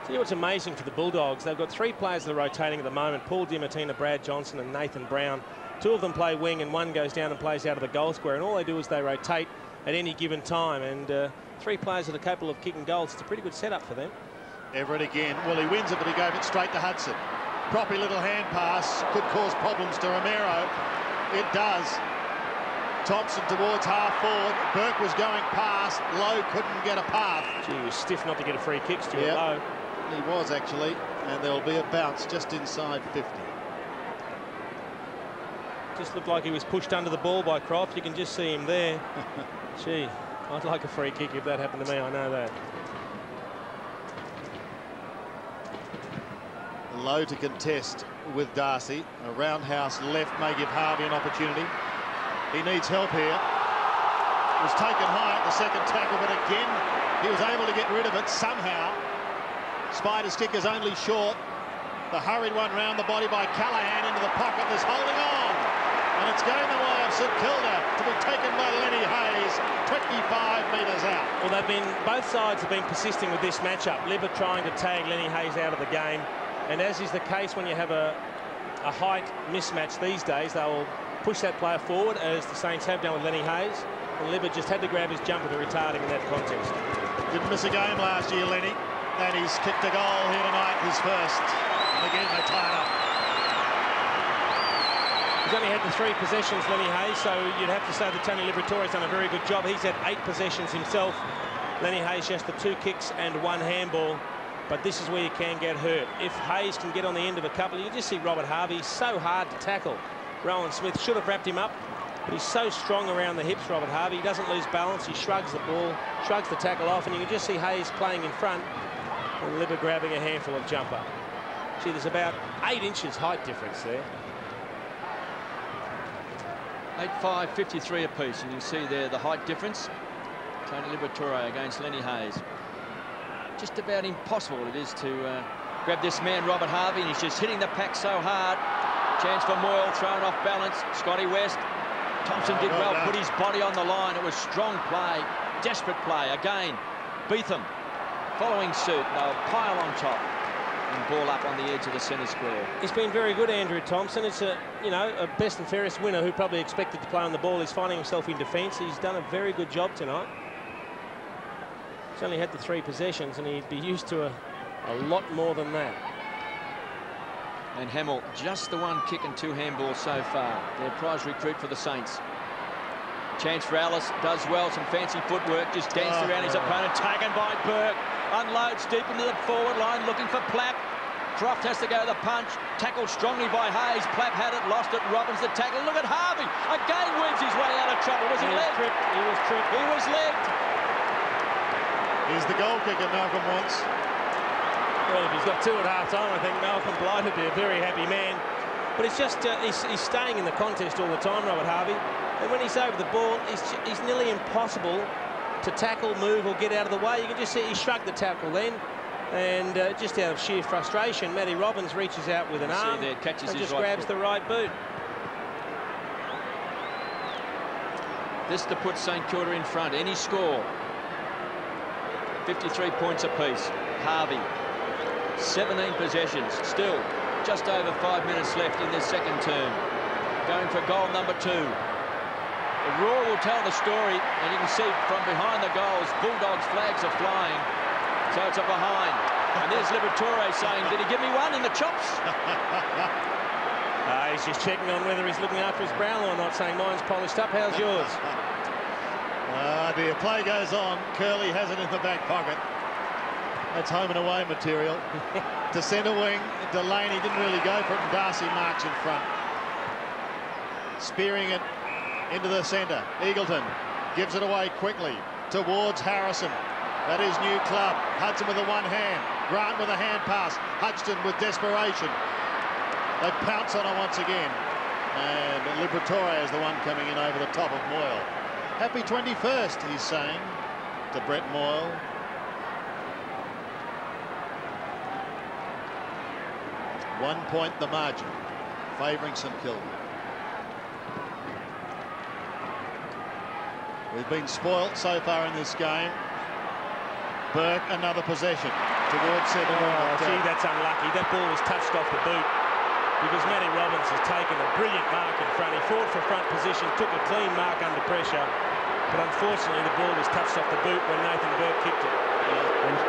See what's amazing for the Bulldogs, they've got 3 players that are rotating at the moment: Paul Dimartina, Brad Johnson and Nathan Brown. 2 of them play wing and 1 goes down and plays out of the goal square, and all they do is they rotate at any given time, and 3 players that are capable of kicking goals. It's a pretty good setup for them. Everett again. Well, he wins it, but he gave it straight to Hudson. Proppy little hand pass could cause problems to Romero. It does. Thompson towards half forward. Burke was going past. Lowe couldn't get a path. Gee, he was stiff not to get a free kick, Stuart Yep. Lowe. He was actually, and there'll be a bounce just inside 50. Just looked like he was pushed under the ball by Croft. You can just see him there. Gee, I'd like a free kick if that happened to me, I know that. Low to contest with Darcy. A roundhouse left may give Harvey an opportunity. He needs help here. It was taken high at the second tackle, but again, he was able to get rid of it somehow. Spider's kick is only short. The hurried one round the body by Callaghan into the pocket is holding on. And it's going the way of St Kilda to be taken by Lenny Hayes, 25 metres out. Well, both sides have been persisting with this matchup. Libba trying to tag Lenny Hayes out of the game. And as is the case when you have a height mismatch these days, they will push that player forward, as the Saints have done with Lenny Hayes. And Libba just had to grab his jumper to retard him in that contest. Didn't miss a game last year, Lenny. And he's kicked a goal here tonight, his first. And again, they tie it up. He's only had the 3 possessions, Lenny Hayes, so you'd have to say that Tony Liberatore's done a very good job. He's had 8 possessions himself. Lenny Hayes just the 2 kicks and 1 handball. But this is where you can get hurt. If Hayes can get on the end of a couple, you just see Robert Harvey so hard to tackle. Rowan Smith should have wrapped him up, but he's so strong around the hips, Robert Harvey. He doesn't lose balance. He shrugs the ball, shrugs the tackle off, and you can just see Hayes playing in front and Libba grabbing a handful of jumper. Gee, there's about 8 inches height difference there. 8'5", 53 apiece, and you can see there the height difference. Tony Liberatore against Lenny Hayes. Just about impossible it is to grab this man, Robert Harvey, and he's just hitting the pack so hard. Chance for Moyle, thrown off balance. Scotty West. Thompson did well, put his body on the line. It was strong play, desperate play. Again, Beetham following suit. They'll pile on top and ball up on the edge of the centre square. He's been very good, Andrew Thompson. It's a best and fairest winner who probably expected to play on the ball. He's finding himself in defence. He's done a very good job tonight. He's only had the 3 possessions, and he'd be used to a lot more than that. And Hamill, just the 1 kick and 2 handballs so far. Their prize recruit for the Saints. Chance for Alice, does well, some fancy footwork, just danced around his opponent, taken by Burke. Unloads deep into the forward line, looking for Plapp. Croft has to go the punch, tackled strongly by Hayes. Plapp had it, lost it, Robbins the tackle. Look at Harvey, again weaves his way out of trouble. Was he legged? He was tripped. He was legged. He's the goal kicker Malcolm wants. Well, if he's got 2 at half-time, I think Malcolm Blight would be a very happy man. But it's just, he's staying in the contest all the time, Robert Harvey. And when he's over the ball, he's nearly impossible to tackle, move, or get out of the way. You can just see he shrugged the tackle then. And just out of sheer frustration, Matty Robbins reaches out with an arm there, catches and his just right grabs foot. the right boot. This to put St Kilda in front. Any score. 53 points apiece. Harvey, 17 possessions. Still just over 5 minutes left in this second term. Going for goal number 2. The roar will tell the story, and you can see from behind the goals, Bulldogs flags are flying. So it's a behind. And there's Liberatore saying, did he give me one in the chops? He's just checking on whether he's looking after his Brownlow or not, saying mine's polished up. How's yours? Dear, play goes on. Curley has it in the back pocket. That's home and away material. To centre wing, Delaney didn't really go for it, and Darcy marks in front. Spearing it into the centre. Eagleton gives it away quickly towards Harrison. That is new club. Hudson with a one hand. Grant with a hand pass. Hudson with desperation. They pounce on it once again. And Liberatore is the one coming in over the top of Moyle. Happy 21st, he's saying to Brett Moyle. One point the margin, favouring St Kilda. We've been spoilt so far in this game. Burke, another possession towards centre. Oh, gee, that's unlucky. That ball was touched off the boot because Matty Robbins has taken a brilliant mark in front. He fought for front position, took a clean mark under pressure, but unfortunately the ball was touched off the boot when Nathan Burke kicked it.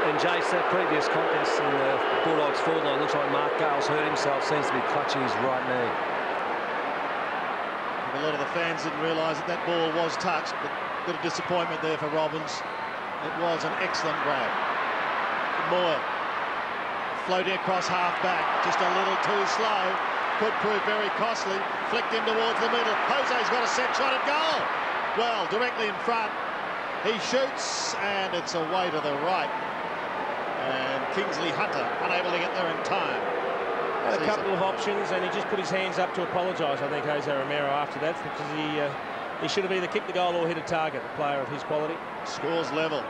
And Jace, that previous contest in the Bulldogs forward line, looks like Mark Gale's hurt himself, seems to be clutching his right knee. A lot of the fans didn't realise that that ball was touched, but a bit of disappointment there for Robbins. It was an excellent grab. Moore floating across half-back, just a little too slow. Could prove very costly. Flicked in towards the middle. Jose's got a set shot at goal. Well, directly in front. He shoots, and it's away to the right. And Kingsley Hunter unable to get there in time. Had a couple of options, and he just put his hands up to apologise, I think, Jose Romero, after that, because he should have either kicked the goal or hit a target, a player of his quality. Scores level.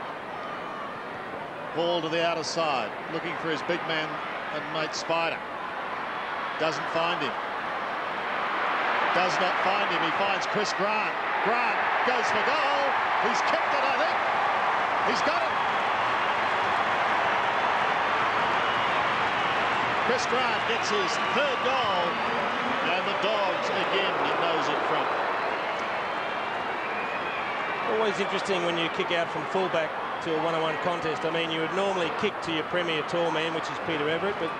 Ball to the outer side, looking for his big man and mate Spider. Doesn't find him. Does not find him. He finds Chris Grant. Grant goes for goal. He's kicked it, I think. He's got it. Chris Grant gets his third goal, and the Dogs again nose in front. Always interesting when you kick out from fullback to a one-on-one contest. I mean, you would normally kick to your premier tall man, which is Peter Everett, but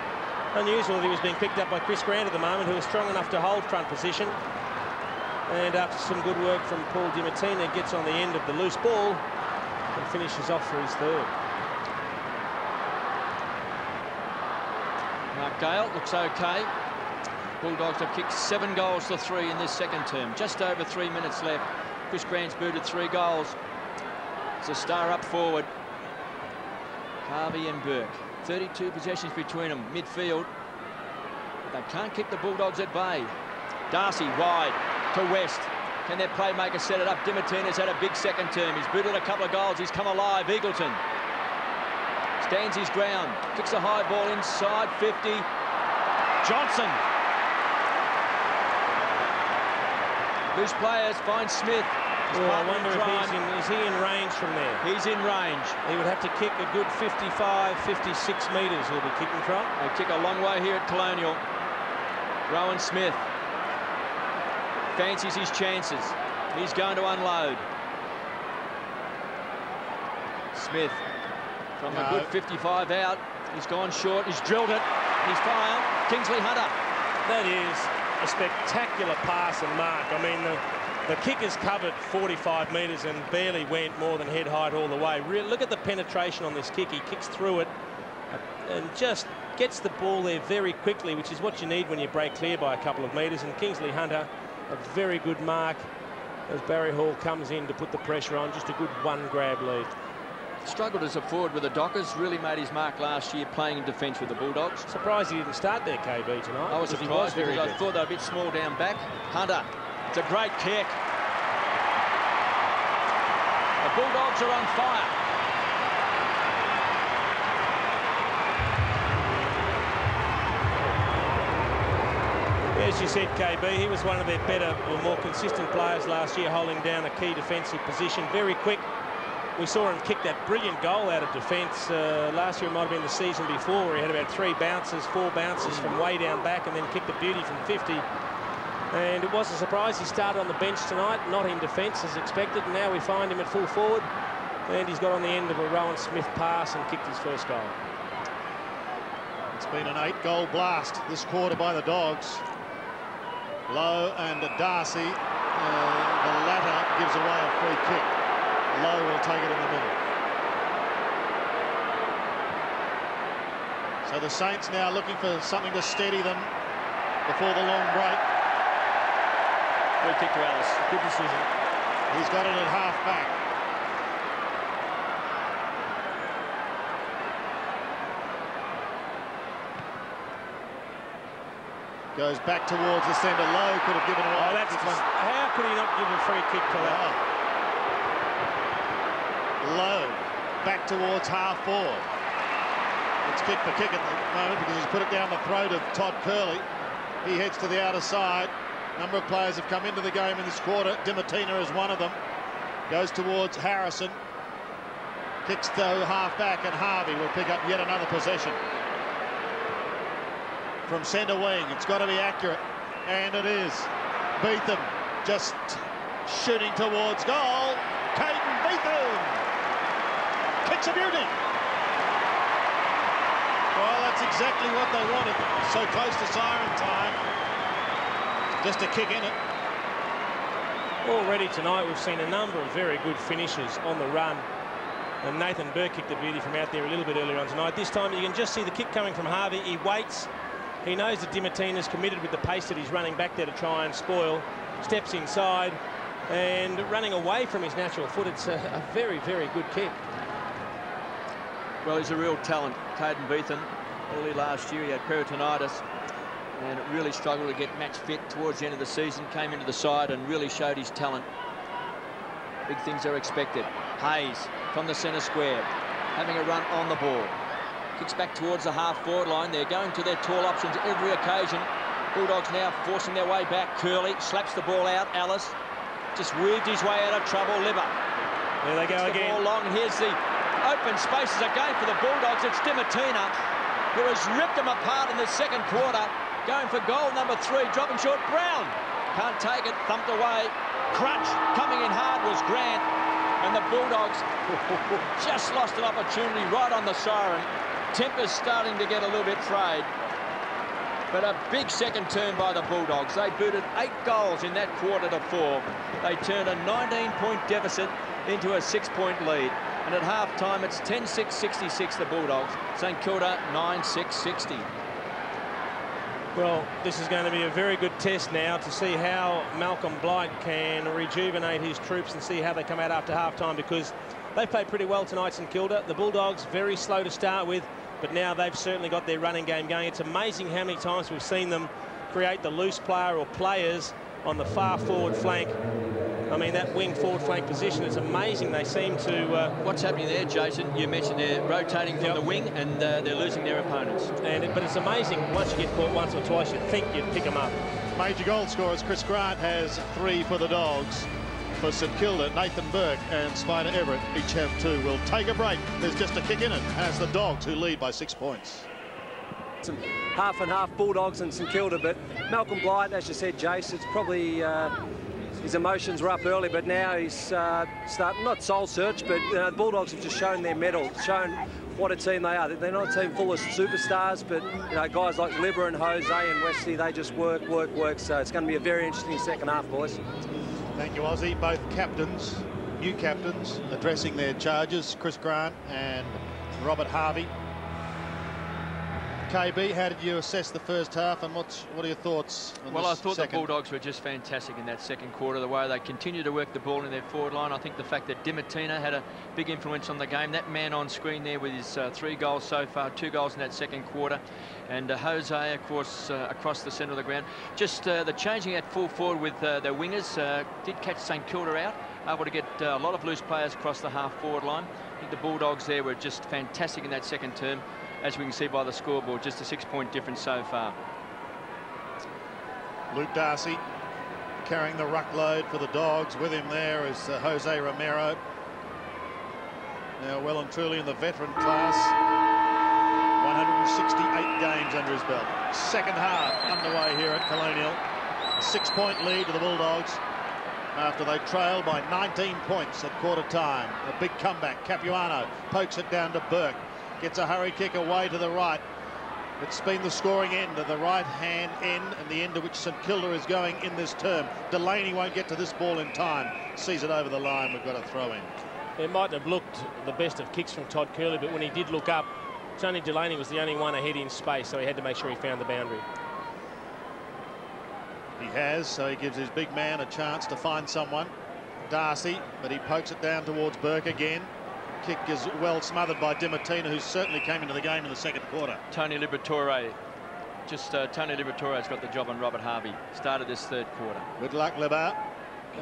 unusual that he was being picked up by Chris Grant at the moment, who was strong enough to hold front position. And after some good work from Paul DiMartino, gets on the end of the loose ball and finishes off for his third. Mark Gale looks okay. Bulldogs have kicked 7 goals to 3 in this second term. Just over 3 minutes left. Chris Grant's booted 3 goals. It's a star up forward. Harvey and Burke. 32 possessions between them. Midfield. But they can't keep the Bulldogs at bay. Darcy wide to West. Can their playmaker set it up? DiMartino's had a big second term. He's booted a couple of goals. He's come alive. Eagleton stands his ground. Kicks a high ball inside 50. Johnson. Loose players, finds Smith. Well, I wonder if is he in range from there? He's in range. He would have to kick a good 55, 56 metres he'll be kicking from. They kick a long way here at Colonial. Rowan Smith fancies his chances. He's going to unload. Smith from a good 55 out. He's gone short. He's drilled it. He's fired. Kingsley Hunter. That is a spectacular pass and mark. I mean, the kicker's covered 45 metres and barely went more than head height all the way. Look at the penetration on this kick. He kicks through it and just gets the ball there very quickly, which is what you need when you break clear by a couple of metres. And Kingsley Hunter, a very good mark as Barry Hall comes in to put the pressure on. Just a good one-grab lead. Struggled as a forward with the Dockers. Really made his mark last year playing in defence with the Bulldogs. Surprised he didn't start there, KB, tonight. I was surprised because I thought they were a bit small down back. Hunter. It's a great kick. The Bulldogs are on fire. As you said, KB, he was one of their better or more consistent players last year, holding down a key defensive position. Very quick. We saw him kick that brilliant goal out of defence. Last year it might have been the season before, where he had about 4 bounces from way down back and then kicked a beauty from 50. And it was a surprise he started on the bench tonight, not in defence as expected. And now we find him at full forward. And he's got on the end of a Rowan Smith pass and kicked his first goal. It's been an 8-goal blast this quarter by the Dogs. Lowe and Darcy, the latter gives away a free kick. Lowe will take it in the middle. So the Saints now looking for something to steady them before the long break. Free kick to Alice. Good decision. He's got it at half-back. Goes back towards the centre. Lowe could have given away. Oh, that's just, how could he not give a free kick to that? Lowe back towards half-forward. It's kick for kick at the moment because he's put it down the throat of Todd Curley. He heads to the outer side. A number of players have come into the game in this quarter. Dimatina is one of them. Goes towards Harrison. Kicks to half-back, and Harvey will pick up yet another possession. From centre wing, it's got to be accurate, and it is. Beetham just shooting towards goal. Caden Beetham kicks a beauty. Well, that's exactly what they wanted. So close to siren time. Just a kick in it. Already tonight we've seen a number of very good finishes on the run. And Nathan Burke kicked the beauty from out there a little bit earlier on tonight. This time you can just see the kick coming from Harvey. He waits. He knows that Dimatina's committed with the pace that he's running back there to try and spoil. Steps inside and running away from his natural foot. It's a very, very good kick. Well, he's a real talent, Caden Beetham. Early last year he had peritonitis and really struggled to get match fit towards the end of the season. Came into the side and really showed his talent. Big things are expected. Hayes from the centre square, having a run on the ball. Kicks back towards the half-forward line. They're going to their tall options every occasion. Bulldogs now forcing their way back. Curley slaps the ball out. Alice just weaved his way out of trouble. Libber. There they go again. The ball long. Here's the open spaces again for the Bulldogs. It's Dimatina, who has ripped them apart in the second quarter. Going for goal number 3. Dropping short. Brown can't take it. Thumped away. Crunch coming in hard was Grant. And the Bulldogs just lost an opportunity right on the siren. Temper's starting to get a little bit frayed. But a big second turn by the Bulldogs. They booted 8 goals in that quarter to 4. They turned a 19-point deficit into a 6-point lead. And at half-time, it's 10-6-66 the Bulldogs. St Kilda 9-6-60. Well, this is going to be a very good test now to see how Malcolm Blight can rejuvenate his troops and see how they come out after half-time, because they played pretty well tonight, St Kilda. The Bulldogs very slow to start with, but now they've certainly got their running game going. It's amazing how many times we've seen them create the loose player or players on the far forward flank. I mean, that wing forward flank position, it's amazing. They seem to... What's happening there, Jason? You mentioned they're rotating from the wing and they're losing their opponents. But it's amazing. Once you get caught once or twice, you'd think you'd pick them up. Major goal scorers. Chris Grant has 3 for the Dogs. For St Kilda, Nathan Burke and Spider Everett each have 2. We'll take a break. There's just a kick in it, and it's the Dogs who lead by 6 points. Some half and half Bulldogs and St Kilda, but Malcolm Blight, as you said, Jace, it's probably his emotions were up early, but now he's starting, not soul search, but the Bulldogs have just shown their mettle, shown what a team they are. They're not a team full of superstars, but guys like Libber and Jose and Wesley, they just work. So it's going to be a very interesting second half, boys. Thank you, Ozzy. Both captains, new captains, addressing their charges, Chris Grant and Robert Harvey. KB, how did you assess the first half, and what are your thoughts on Well, I thought second? the Bulldogs were just fantastic in that second quarter, the way they continued to work the ball in their forward line. I think the fact that Dimatina had a big influence on the game, that man on screen there with his 3 goals so far, 2 goals in that second quarter, and Jose, of course, across the centre of the ground. Just the changing that full forward with their wingers did catch St Kilda out, able to get a lot of loose players across the half-forward line. I think the Bulldogs there were just fantastic in that second term. As we can see by the scoreboard, just a 6-point difference so far. Luke Darcy carrying the ruck load for the Dogs. With him there is Jose Romero. Now well and truly in the veteran class. 168 games under his belt. Second half underway here at Colonial. A 6-point lead to the Bulldogs after they trailed by 19 points at quarter time. A big comeback. Capuano pokes it down to Burke. Gets a hurry kick away to the right. It's been the scoring end, the right-hand end, and the end to which St Kilda is going in this term. Delaney won't get to this ball in time. Sees it over the line. We've got a throw in. It mightn't have looked the best of kicks from Todd Curley, but when he did look up, Tony Delaney was the only one ahead in space, so he had to make sure he found the boundary. He has, so he gives his big man a chance to find someone. Darcy, but he pokes it down towards Burke again. Kick is well smothered by Dimartina, who certainly came into the game in the second quarter. Tony Liberatore's got the job on Robert Harvey. Started this third quarter. Good luck, Libar.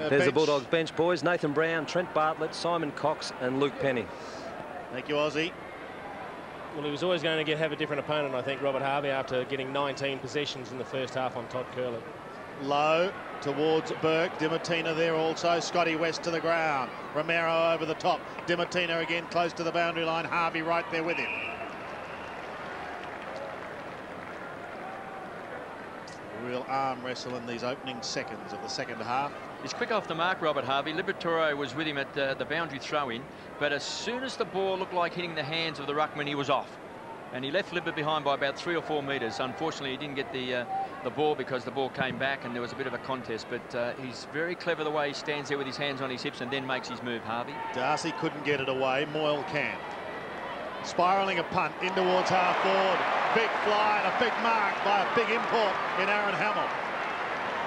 There's the Bulldogs bench, boys. Nathan Brown, Trent Bartlett, Simon Cox and Luke Penny. Thank you, Aussie. Well, he was always going to have a different opponent, I think, Robert Harvey, after getting 19 possessions in the first half on Todd Curley. Low towards Burke. Dimartina there also. Scotty West to the ground. Romero over the top. Dimartina again close to the boundary line. Harvey right there with him. A real arm wrestle in these opening seconds of the second half. He's quick off the mark, Robert Harvey. Liberatore was with him at the boundary throw-in, but as soon as the ball looked like hitting the hands of the ruckman, he was off. And he left Libba behind by about 3 or 4 metres. Unfortunately, he didn't get the ball because the ball came back and there was a bit of a contest. But he's very clever the way he stands there with his hands on his hips and then makes his move, Harvey. Darcy couldn't get it away. Moyle can. Spiralling a punt in towards half forward. Big fly and a big mark by a big import in Aaron Hamill.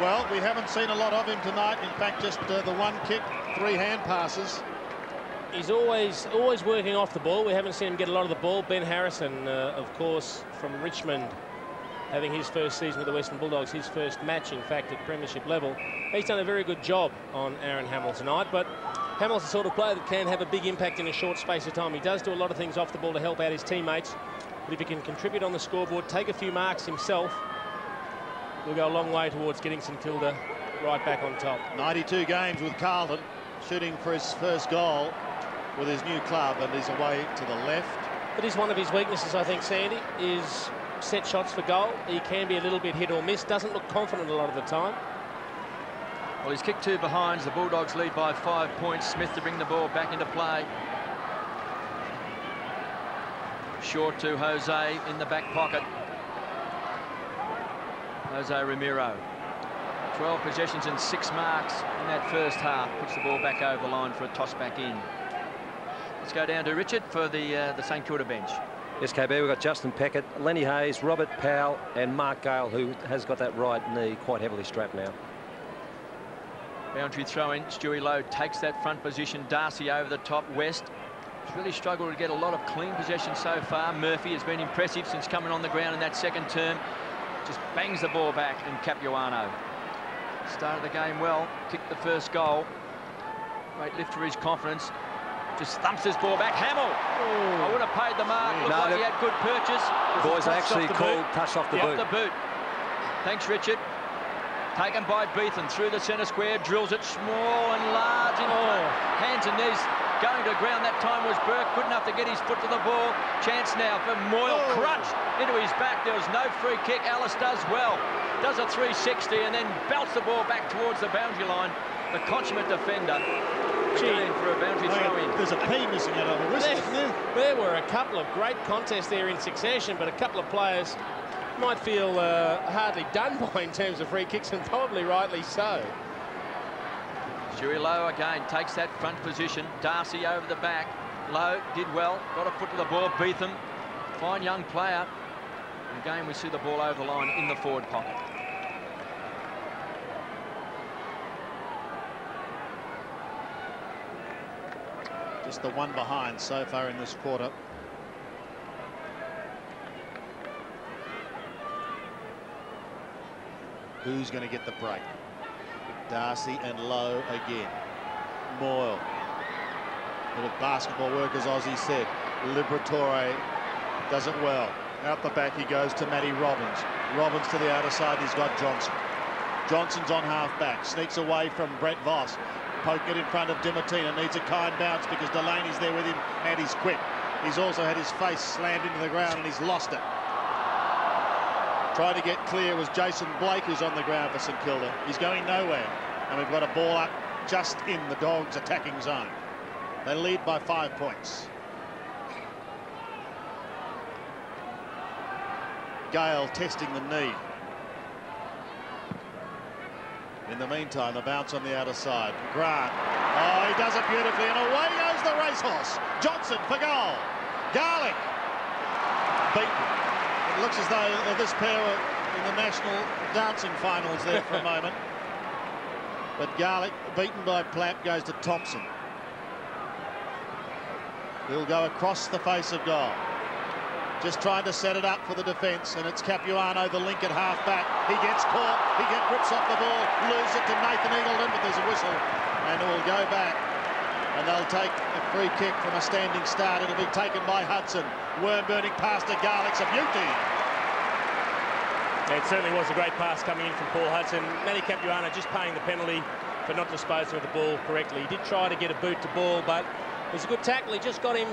Well, we haven't seen a lot of him tonight. In fact, just the one kick, 3 hand passes. He's always working off the ball. We haven't seen him get a lot of the ball. Ben Harrison, of course, from Richmond, having his first season with the Western Bulldogs, his first match, in fact, at premiership level. He's done a very good job on Aaron Hamill tonight, but Hamill's the sort of player that can have a big impact in a short space of time. He does do a lot of things off the ball to help out his teammates, but if he can contribute on the scoreboard, take a few marks himself, we'll go a long way towards getting St Kilda right back on top. 92 games with Carlton, shooting for his first goal with his new club, and he's away to the left. It is one of his weaknesses, I think, Sandy, is set shots for goal. He can be a little bit hit or miss, doesn't look confident a lot of the time. Well, he's kicked 2 behinds. The Bulldogs lead by 5 points. Smith to bring the ball back into play. Short to Jose in the back pocket. Jose Ramiro. 12 possessions and 6 marks in that first half. Puts the ball back over the line for a toss back in. Let's go down to Richard for the St Kilda bench. Yes, KB, we've got Justin Peckett, Lenny Hayes, Robert Powell and Mark Gale, who has got that right knee quite heavily strapped now. Boundary throw-in. Stewie Lowe takes that front position. Darcy over the top. West has really struggled to get a lot of clean possession so far. Murphy has been impressive since coming on the ground in that second term. Just bangs the ball back, and Capuano started the game well. Kicked the first goal. Great lift for his confidence. Just thumps this ball back. Hamill! Oh, I would have paid the mark. Looked like he had good purchase. Boys actually called touch off the boot. Off the boot. Thanks, Richard. Taken by Beetham through the centre square. Drills it small and large in front. Hands and knees. Going to ground that time was Burke. Good enough to get his foot to the ball. Chance now for Moyle. Crunched into his back. There was no free kick. Alice does well. Does a 360 and then belts the ball back towards the boundary line. The consummate defender. Going for a boundary throw-in. There's a P missing out of the whistle, isn't there? There were a couple of great contests there in succession, but a couple of players might feel hardly done by in terms of free kicks, and probably rightly so. Stewie Lowe again takes that front position. Darcy over the back. Lowe did well. Got a foot to the ball. Beetham, fine young player. And again, we see the ball over the line in the forward pocket. Just the one behind so far in this quarter. Who's going to get the break? Darcy and Lowe again. Moyle. Bit of basketball work, as Ozzy said. Liberatore does it well. Out the back he goes to Matty Robbins. Robbins to the outer side, he's got Johnson. Johnson's on half back. Sneaks away from Brett Voss. Poke it in front of Dimartina. Needs a kind bounce because Delaney's there with him and he's quick. He's also had his face slammed into the ground and he's lost it. Trying to get clear was Jason Blake, who's on the ground for St Kilda. He's going nowhere. And we've got a ball up just in the Dogs' attacking zone. They lead by 5 points. Gale testing the knee. In the meantime, the bounce on the outer side. Grant. Oh, he does it beautifully, and away goes the racehorse. Johnson for goal. Garlick. Beaten. It looks as though this pair were in the national dancing finals there for a moment. But Garlick, beaten by Platt, goes to Thompson. He'll go across the face of goal. Just trying to set it up for the defence, and it's Capuano, the link at half-back. He gets caught, he rips off the ball, loses it to Nathan Eagleton, but there's a whistle, and it will go back. And they'll take a free kick from a standing start. It'll be taken by Hudson. Worm-burning pass to Garlick's a beauty. Yeah, it certainly was a great pass coming in from Paul Hudson. Matty Capuano just paying the penalty for not disposing of the ball correctly. He did try to get a boot to ball, but it was a good tackle. He just got him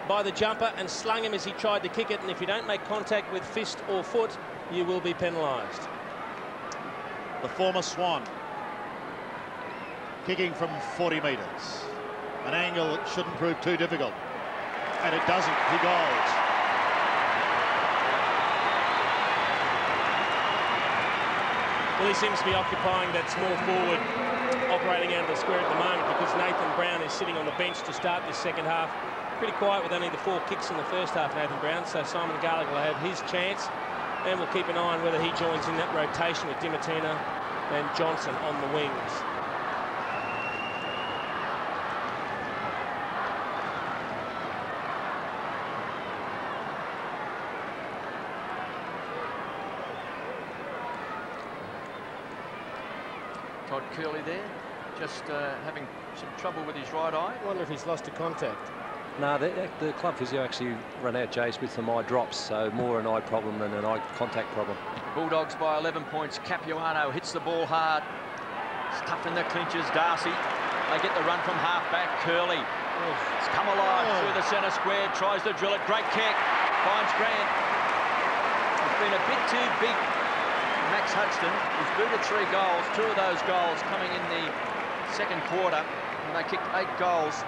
by the jumper and slung him as he tried to kick it, and if you don't make contact with fist or foot, you will be penalised. The former Swan kicking from 40 metres. An angle that shouldn't prove too difficult, and it doesn't. He goes. Well, he seems to be occupying that small forward operating out of the square at the moment, because Nathan Brown is sitting on the bench to start this second half. Pretty quiet with only the 4 kicks in the first half, Nathan Brown, so Simon Garlick will have his chance, and we'll keep an eye on whether he joins in that rotation with Dimatina and Johnson on the wings. Todd Curley there, just having some trouble with his right eye. I wonder if he's lost to contact. No, the club physio actually ran out Jace with some eye drops, so more an eye problem than an eye contact problem. Bulldogs by 11 points. Capuano hits the ball hard. It's tough in the clinches. Darcy. They get the run from half-back. Curley. It's come alive through the centre square. Tries to drill it. Great kick. Finds Grant. It's been a bit too big. Max Hudson has booted 3 goals. 2 of those goals coming in the second quarter. And they kicked 8 goals.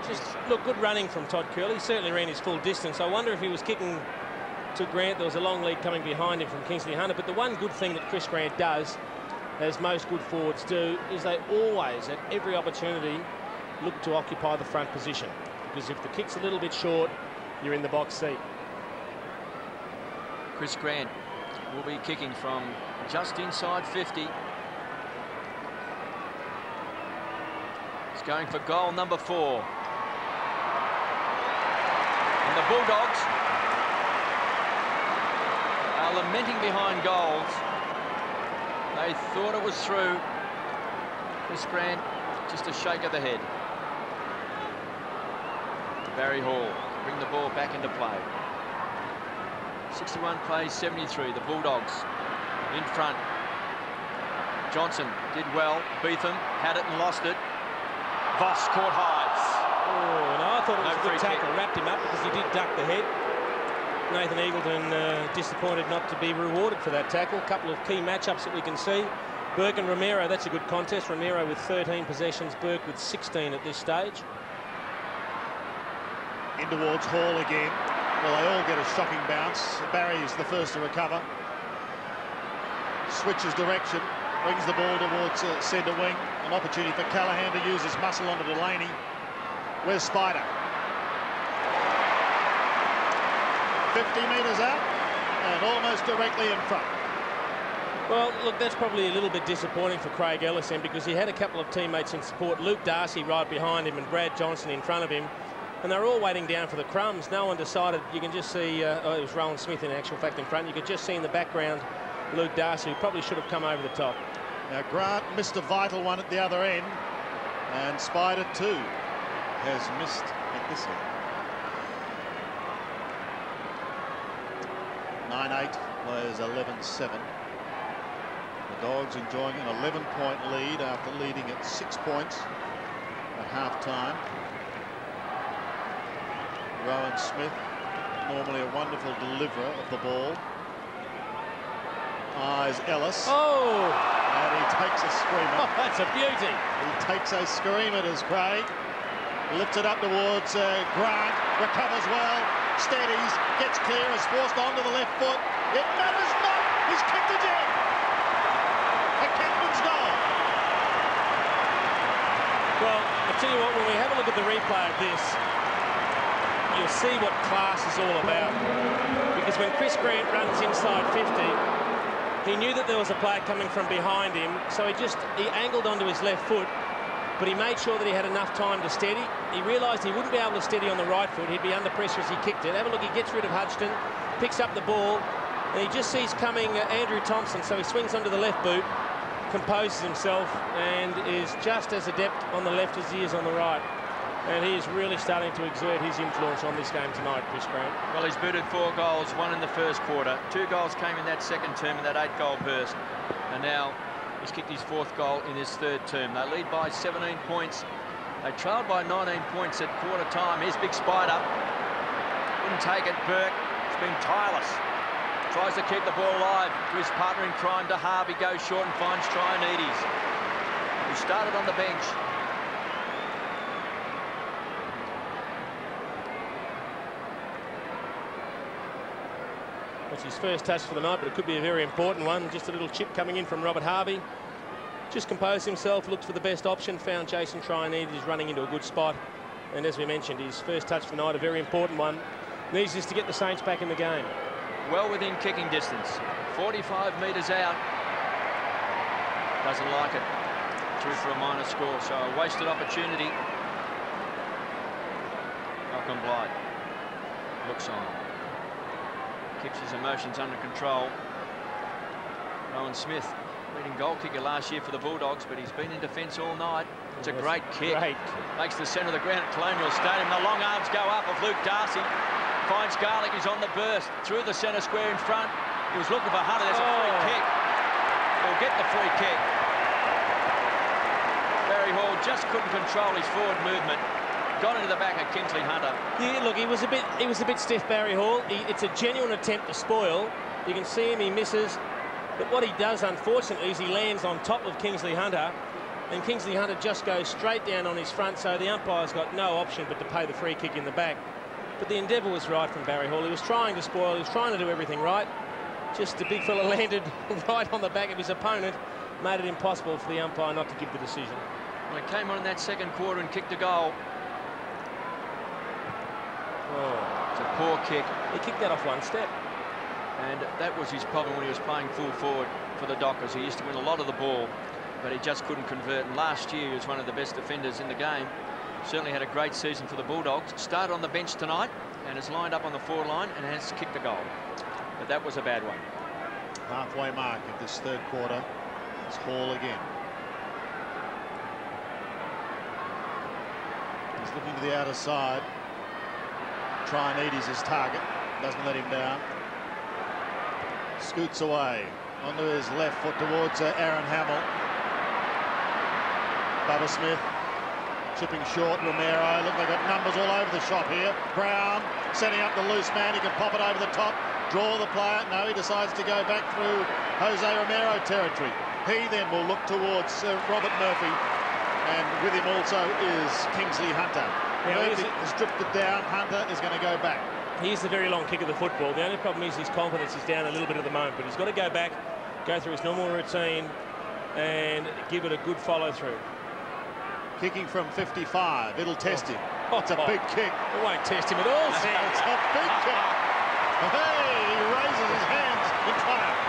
Just, look, good running from Todd Curley. He certainly ran his full distance. I wonder if he was kicking to Grant. There was a long lead coming behind him from Kingsley Hunter. But the one good thing that Chris Grant does, as most good forwards do, is they always, at every opportunity, look to occupy the front position. Because if the kick's a little bit short, you're in the box seat. Chris Grant will be kicking from just inside 50. He's going for goal number 4. And the Bulldogs are lamenting behind goals. They thought it was through. Chris Grant, just a shake of the head. Barry Hall bring the ball back into play. 61 plays 73. The Bulldogs in front. Johnson did well. Beetham had it and lost it. Voss caught Hives. Oh, no, I thought it was a good tackle. Wrapped him up because he did duck the head. Nathan Eagleton disappointed not to be rewarded for that tackle. A couple of key matchups that we can see. Burke and Romero, that's a good contest. Romero with 13 possessions, Burke with 16 at this stage. In towards Hall again. Well, they all get a shocking bounce. Barry is the first to recover. Switches direction. Brings the ball towards centre wing. An opportunity for Callaghan to use his muscle onto Delaney. Where's Spider? 50 metres out and almost directly in front. Well, look, that's probably a little bit disappointing for Craig Ellison because he had a couple of teammates in support. Luke Darcy right behind him and Brad Johnson in front of him. And they're all waiting down for the crumbs. No one decided. You can just see, it was Rowan Smith in actual fact in front. You could just see in the background Luke Darcy, who probably should have come over the top. Now, Grant missed a vital one at the other end. And Spider, too, has missed at this end. 9-8 was 11-7. The Dogs enjoying an 11-point lead after leading at 6 points at half-time. Rowan Smith, normally a wonderful deliverer of the ball. Eyes Ellis. Oh! And he takes a screamer. Oh, that's a beauty. He takes a screamer, does Craig. Lifts it up towards Grant. Recovers well. steadies, gets clear, is forced onto the left foot. It matters not. He's kicked it in. A captain's goal. Well, I'll tell you what, when we have a look at the replay of this, you'll see what class is all about. Because when Chris Grant runs inside 50, he knew that there was a player coming from behind him, so he angled onto his left foot, but he made sure that he had enough time to steady. He realised he wouldn't be able to steady on the right foot. He'd be under pressure as he kicked it. Have a look, he gets rid of Hudson, picks up the ball, and he just sees coming Andrew Thompson, so he swings onto the left boot, composes himself, and is just as adept on the left as he is on the right. And he is really starting to exert his influence on this game tonight, Chris Grant. Well, he's booted 4 goals, 1 in the first quarter. 2 goals came in that second term in that 8-goal burst. And now he's kicked his 4th goal in his 3rd term. They lead by 17 points. They trailed by 19 points at quarter time. Here's Big Spider. Wouldn't take it. Burke has been tireless. Tries to keep the ball alive to his partner in crime, to Harvey. Goes short and finds Trianides, who started on the bench. It's his first touch for the night, but it could be a very important one. Just a little chip coming in from Robert Harvey. Just composed himself, looked for the best option, found Jason Trianides running into a good spot. And as we mentioned, his first touch for the night, a very important one. Needs this to get the Saints back in the game. Well within kicking distance. 45 metres out. Doesn't like it. Through for a minor score, so a wasted opportunity. Malcolm Blight looks on. Keeps his emotions under control. Owen Smith, leading goal kicker last year for the Bulldogs, but he's been in defence all night. It's a great kick. Makes the centre of the ground at Colonial Stadium. The long arms go up of Luke Darcy. Finds Garlick, he's on the burst. Through the centre square in front. He was looking for Hunter. There's a free kick. He'll get the free kick. Barry Hall just couldn't control his forward movement. Got into the back of Kingsley Hunter. Yeah, look, he was a bit stiff, Barry Hall. It's a genuine attempt to spoil. You can see him, he misses. But what he does, unfortunately, is he lands on top of Kingsley Hunter, and Kingsley Hunter just goes straight down on his front, so the umpire's got no option but to pay the free kick in the back. But the endeavour was right from Barry Hall. He was trying to spoil, he was trying to do everything right. Just the big fella landed right on the back of his opponent, made it impossible for the umpire not to give the decision. Well, he came on in that second quarter and kicked a goal. Oh, it's a poor kick. He kicked that off one step. And that was his problem when he was playing full forward for the Dockers. He used to win a lot of the ball, but he just couldn't convert. And last year he was one of the best defenders in the game. Certainly had a great season for the Bulldogs. Started on the bench tonight and is lined up on the forward line and has kicked a goal. But that was a bad one. Halfway mark of this 3rd quarter. It's Hall again. He's looking to the outer side. Trianides his target. Doesn't let him down. Scoots away onto his left foot towards Aaron Hamill. Bubba Smith chipping short. Romero. Look, they've got numbers all over the shop here. Brown setting up the loose man. He can pop it over the top. Draw the player. No, he decides to go back through Jose Romero territory. He then will look towards Robert Murphy. And with him also is Kingsley Hunter. Yeah, Murphy has stripped it down. Hunter is going to go back. He's the very long kick of the football. The only problem is his confidence is down a little bit at the moment, but he's got to go back, go through his normal routine and give it a good follow through. Kicking from 55. It'll test him. It's a big kick. It won't test him at all, Sam. It's a big kick. Hey, he raises his hands in triumph.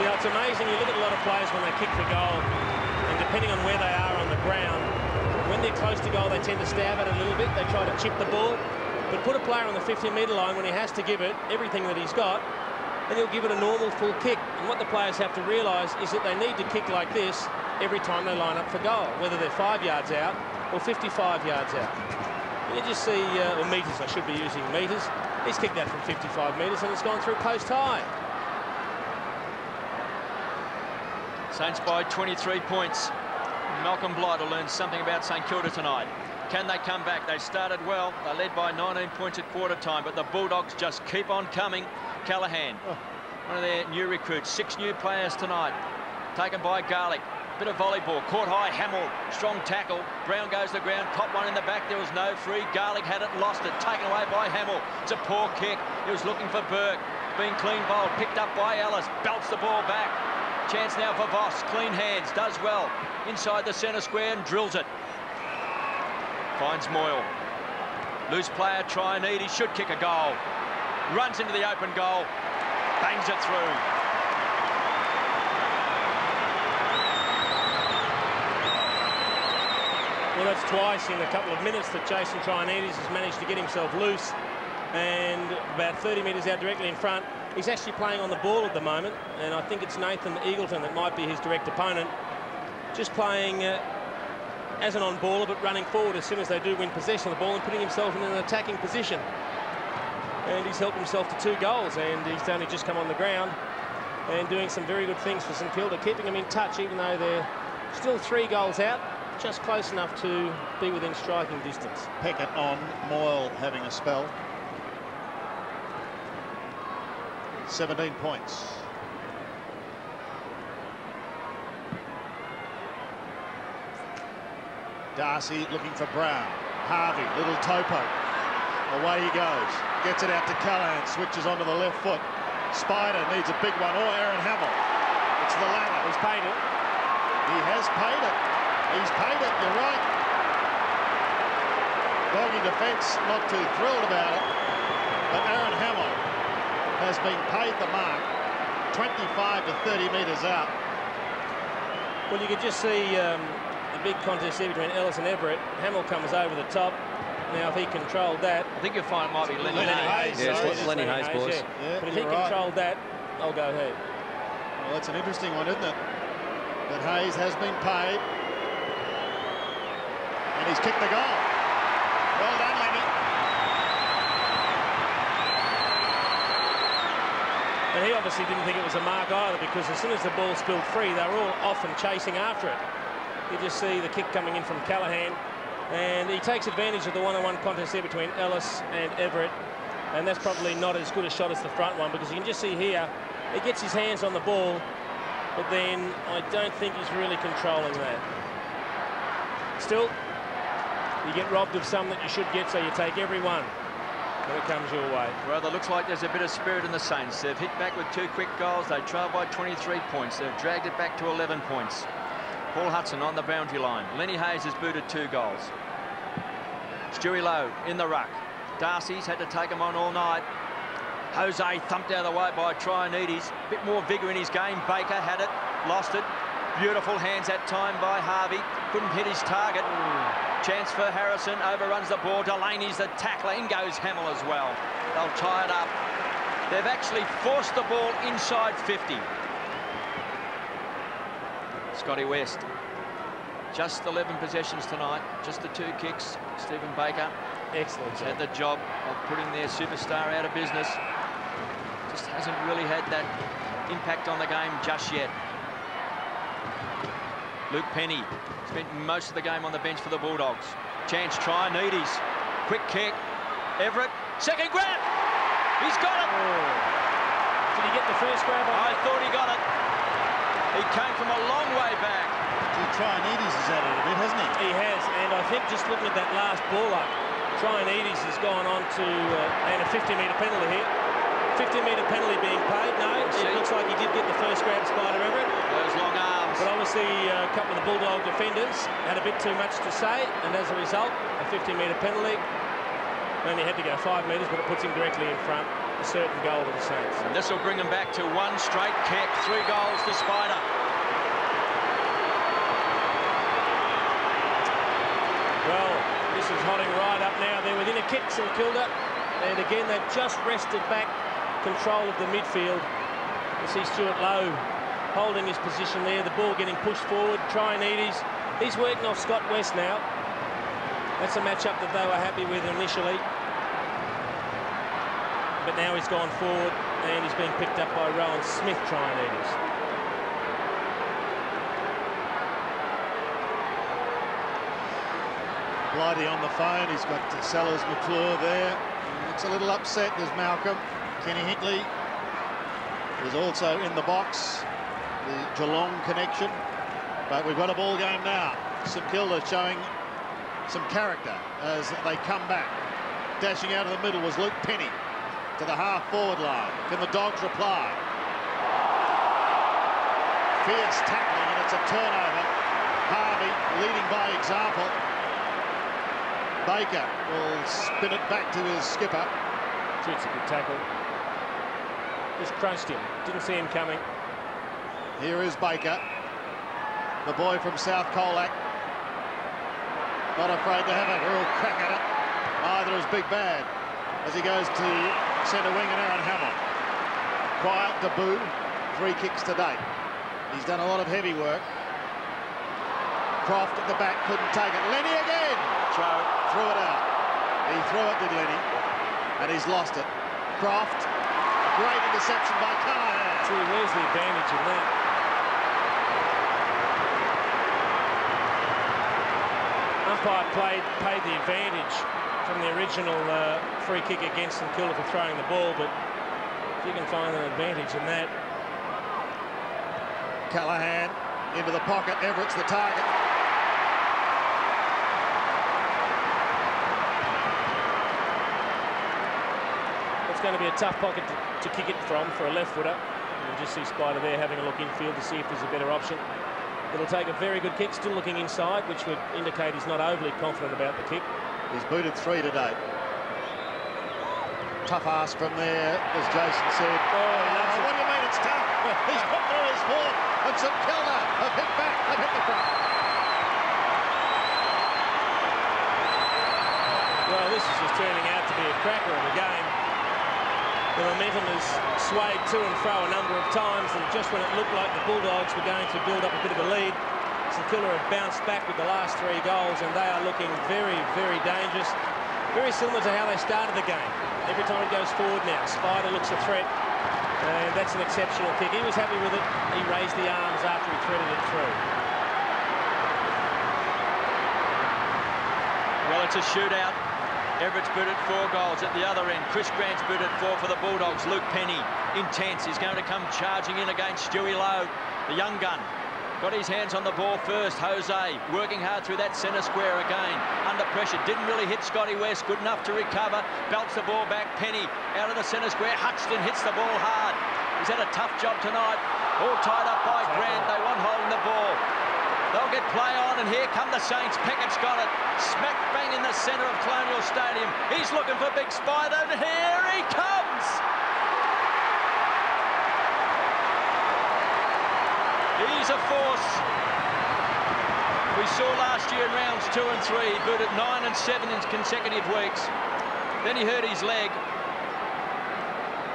You know, it's amazing. You look at a lot of players when they kick for goal, and depending on where they are on the ground, when they're close to goal, they tend to stab it a little bit. They try to chip the ball. But put a player on the 50-metre line when he has to give it everything that he's got, and he'll give it a normal full kick. And what the players have to realise is that they need to kick like this every time they line up for goal, whether they're 5 yards out or 55 yards out. You just see, or metres, I should be using metres. He's kicked that from 55 metres and it's gone through post high. Saints by 23 points. Malcolm Blight will learn something about St Kilda tonight. Can they come back? They started well. They led by 19 points at quarter time, but the Bulldogs just keep on coming. Callaghan, one of their new recruits. 6 new players tonight. Taken by Garlick. Bit of volleyball, caught high, Hamill, strong tackle. Brown goes to the ground, caught one in the back, there was no free. Garlick had it, lost it, taken away by Hamill. It's a poor kick, he was looking for Burke. Being clean bowled, picked up by Ellis, belts the ball back. Chance now for Voss, clean hands, does well. Inside the centre square and drills it. Finds Moyle. Loose player, Traianidis should kick a goal. Runs into the open goal, bangs it through. Well, that's twice in a couple of minutes that Jason Traianidis has managed to get himself loose, and about 30 metres out directly in front. He's actually playing on the ball at the moment, and I think it's Nathan Eagleton that might be his direct opponent. Just playing as an on-baller, but running forward as soon as they do win possession of the ball and putting himself in an attacking position. And he's helped himself to 2 goals, and he's only just come on the ground and doing some very good things for St Kilda, keeping them in touch even though they're still 3 goals out. Just close enough to be within striking distance. Peckett on, Moyle having a spell. 17 points. Darcy looking for Brown. Harvey, little topo. Away he goes. Gets it out to Callahan, switches onto the left foot. Spider needs a big one, or Aaron Hamill. It's the latter. He's paid it. He has paid it. He's paid it, you're right. Doggy defence, not too thrilled about it. But Aaron Hamill has been paid the mark, 25 to 30 metres out. Well, you could just see the big contest here between Ellis and Everett. Hamill comes over the top. Now, if he controlled that... I think you'll find it might be Lenny Hayes. Yeah, it's Lenny Hayes, boys. Yeah. But if he controlled that, I'll go ahead. Well, that's an interesting one, isn't it? But Hayes has been paid. And he's kicked the goal. Well done, Lenny. And he obviously didn't think it was a mark either, because as soon as the ball spilled free, they were all off and chasing after it. You just see the kick coming in from Callahan, and he takes advantage of the one-on-one contest there between Ellis and Everett, and that's probably not as good a shot as the front one, because you can just see here, he gets his hands on the ball, but then I don't think he's really controlling that. Still, you get robbed of some that you should get, so you take every one when it comes your way. Well, it looks like there's a bit of spirit in the Saints. They've hit back with 2 quick goals. They trail by 23 points. They've dragged it back to 11 points. Paul Hudson on the boundary line. Lenny Hayes has booted 2 goals. Stewie Lowe in the ruck. Darcy's had to take him on all night. Jose thumped out of the way by Traianidis. A bit more vigour in his game. Baker had it, lost it. Beautiful hands that time by Harvey. Couldn't hit his target. Chance for Harrison. Overruns the ball. Delaney's the tackler. In goes Hamill as well. They'll tie it up. They've actually forced the ball inside 50. Scotty West. Just 11 possessions tonight. Just the 2 kicks. Stephen Baker. Excellent. Had the job of putting their superstar out of business. Just hasn't really had that impact on the game just yet. Luke Penny spent most of the game on the bench for the Bulldogs. Chance, Traianidis. Quick kick. Everett. Second grab. He's got it. Oh. Did he get the first grab? I thought he got it. He came from a long way back. Traianidis has added a bit, hasn't he? He has, and I think just looking at that last ball up, Traianidis has gone on to and a 50-metre penalty here. 50-metre penalty being paid. No, it looks like he did get the first grab, Spider Everett. Those long arms. But obviously a couple of the Bulldog defenders had a bit too much to say, and as a result, a 50-metre penalty. Only had to go 5 metres, but it puts him directly in front. A certain goal to the Saints. And this will bring them back to 1 straight kick. 3 goals to Spider. Well, this is hotting right up now. They're within a kick, St Kilda. And again, they've just wrested back control of the midfield. You see Stuart Lowe holding his position there. The ball getting pushed forward. Traianidis. He's working off Scott West now. That's a matchup that they were happy with initially. But now he's gone forward and he's being picked up by Rowan Smith, Traianidis. Blighty on the phone. He's got Sellers McClure there. He looks a little upset. There's Malcolm. Kenny Hinkley is also in the box. The Geelong connection. But we've got a ball game now. St Kilda showing some character as they come back. Dashing out of the middle was Luke Penny to the half-forward line. Can the Dogs reply? Fierce tackling, and it's a turnover. Harvey leading by example. Baker will spin it back to his skipper. It's a good tackle. Just crunched him. Didn't see him coming. Here is Baker, the boy from South Colac. Not afraid to have a real crack at it. Neither is Big Bad as he goes to centre wing and Aaron Hamill. Quiet debut, 3 kicks to date. He's done a lot of heavy work. Croft at the back, couldn't take it. Lenny again! Threw it out. He threw it, did Lenny, and he's lost it. Croft, great interception by Callahan. Gee, where's the advantage in that? Umpire paid the advantage from the original free kick against St Kilda for throwing the ball, but if you can find an advantage in that. Callahan into the pocket, Everett's the target. It's going to be a tough pocket to kick it from for a left footer. You just see Spider there having a look infield to see if there's a better option. It'll take a very good kick, still looking inside, which would indicate he's not overly confident about the kick. He's booted 3 to date. Tough ask from there, as Jason said. What do you mean it's tough? He's put through his fourth, and St Kilda have hit back, they've hit the front. Well, this is just turning out to be a cracker of a game. The momentum has swayed to and fro a number of times, and just when it looked like the Bulldogs were going to build up a bit of a lead, St Kilda have bounced back with the last 3 goals, and they are looking very, very dangerous. Very similar to how they started the game. Every time it goes forward now, Spider looks a threat, and that's an exceptional kick. He was happy with it. He raised the arms after he threaded it through. Well, it's a shootout. Everett's booted 4 goals at the other end. Chris Grant's booted 4 for the Bulldogs. Luke Penny, intense. He's going to come charging in against Stewie Lowe, the young gun. Got his hands on the ball first. Jose working hard through that centre square again. Under pressure. Didn't really hit Scotty West. Good enough to recover. Belts the ball back. Penny out of the centre square. Huxton hits the ball hard. He's had a tough job tonight. All tied up by Grant. They want holding the ball. They'll get play on, and here come the Saints. Peckett's got it. Smack bang in the centre of Colonial Stadium. He's looking for Big Spider, and here he comes! He's a force. We saw last year in rounds 2 and 3, he booted 9 and 7 in consecutive weeks. Then he hurt his leg.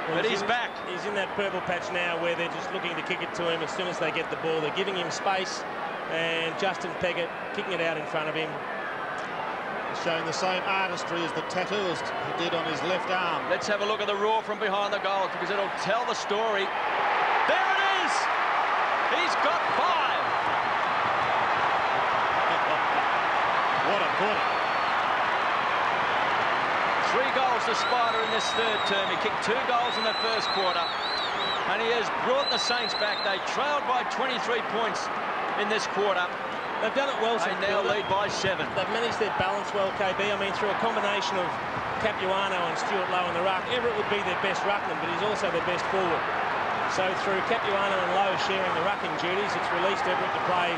But he's back. He's in that purple patch now where they're just looking to kick it to him as soon as they get the ball. They're giving him space. And Justin Peckett kicking it out in front of him. He's showing the same artistry as the tattooist who did on his left arm. Let's have a look at the roar from behind the goals because it'll tell the story. There it is! He's got 5! What a quarter. 3 goals to Spider in this 3rd term. He kicked 2 goals in the 1st quarter. And he has brought the Saints back. They trailed by 23 points in this quarter. They've done it well. They now lead by 7. They've managed their balance well, KB. I mean, through a combination of Capuano and Stuart Lowe in the ruck. Everett would be their best ruckman, but he's also their best forward. So through Capuano and Lowe sharing the rucking duties, it's released Everett to play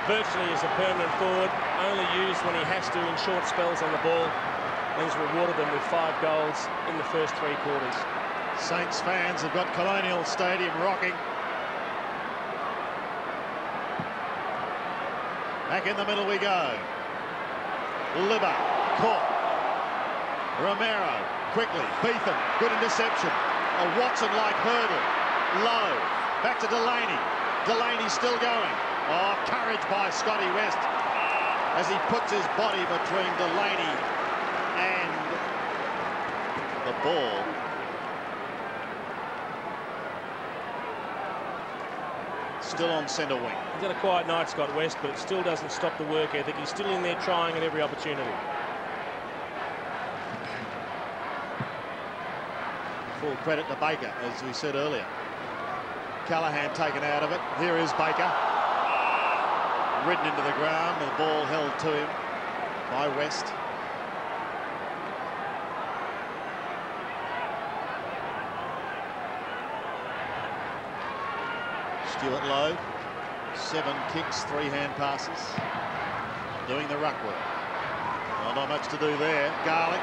virtually as a permanent forward, only used when he has to in short spells on the ball, and has rewarded them with 5 goals in the first 3 quarters. Saints fans have got Colonial Stadium rocking. Back in the middle we go. Libba, caught. Romero, quickly. Beetham, good interception. A Watson-like hurdle. Low, back to Delaney. Delaney still going. Oh, courage by Scotty West as he puts his body between Delaney and the ball. Still on centre wing. He's had a quiet night, Scott West, but it still doesn't stop the work ethic. He's still in there trying at every opportunity. Full credit to Baker, as we said earlier. Callahan taken out of it. Here is Baker. ridden into the ground, the ball held to him by West. Stuart Lowe, 7 kicks, 3 hand passes, doing the ruck work. Well, not much to do there. Garlick,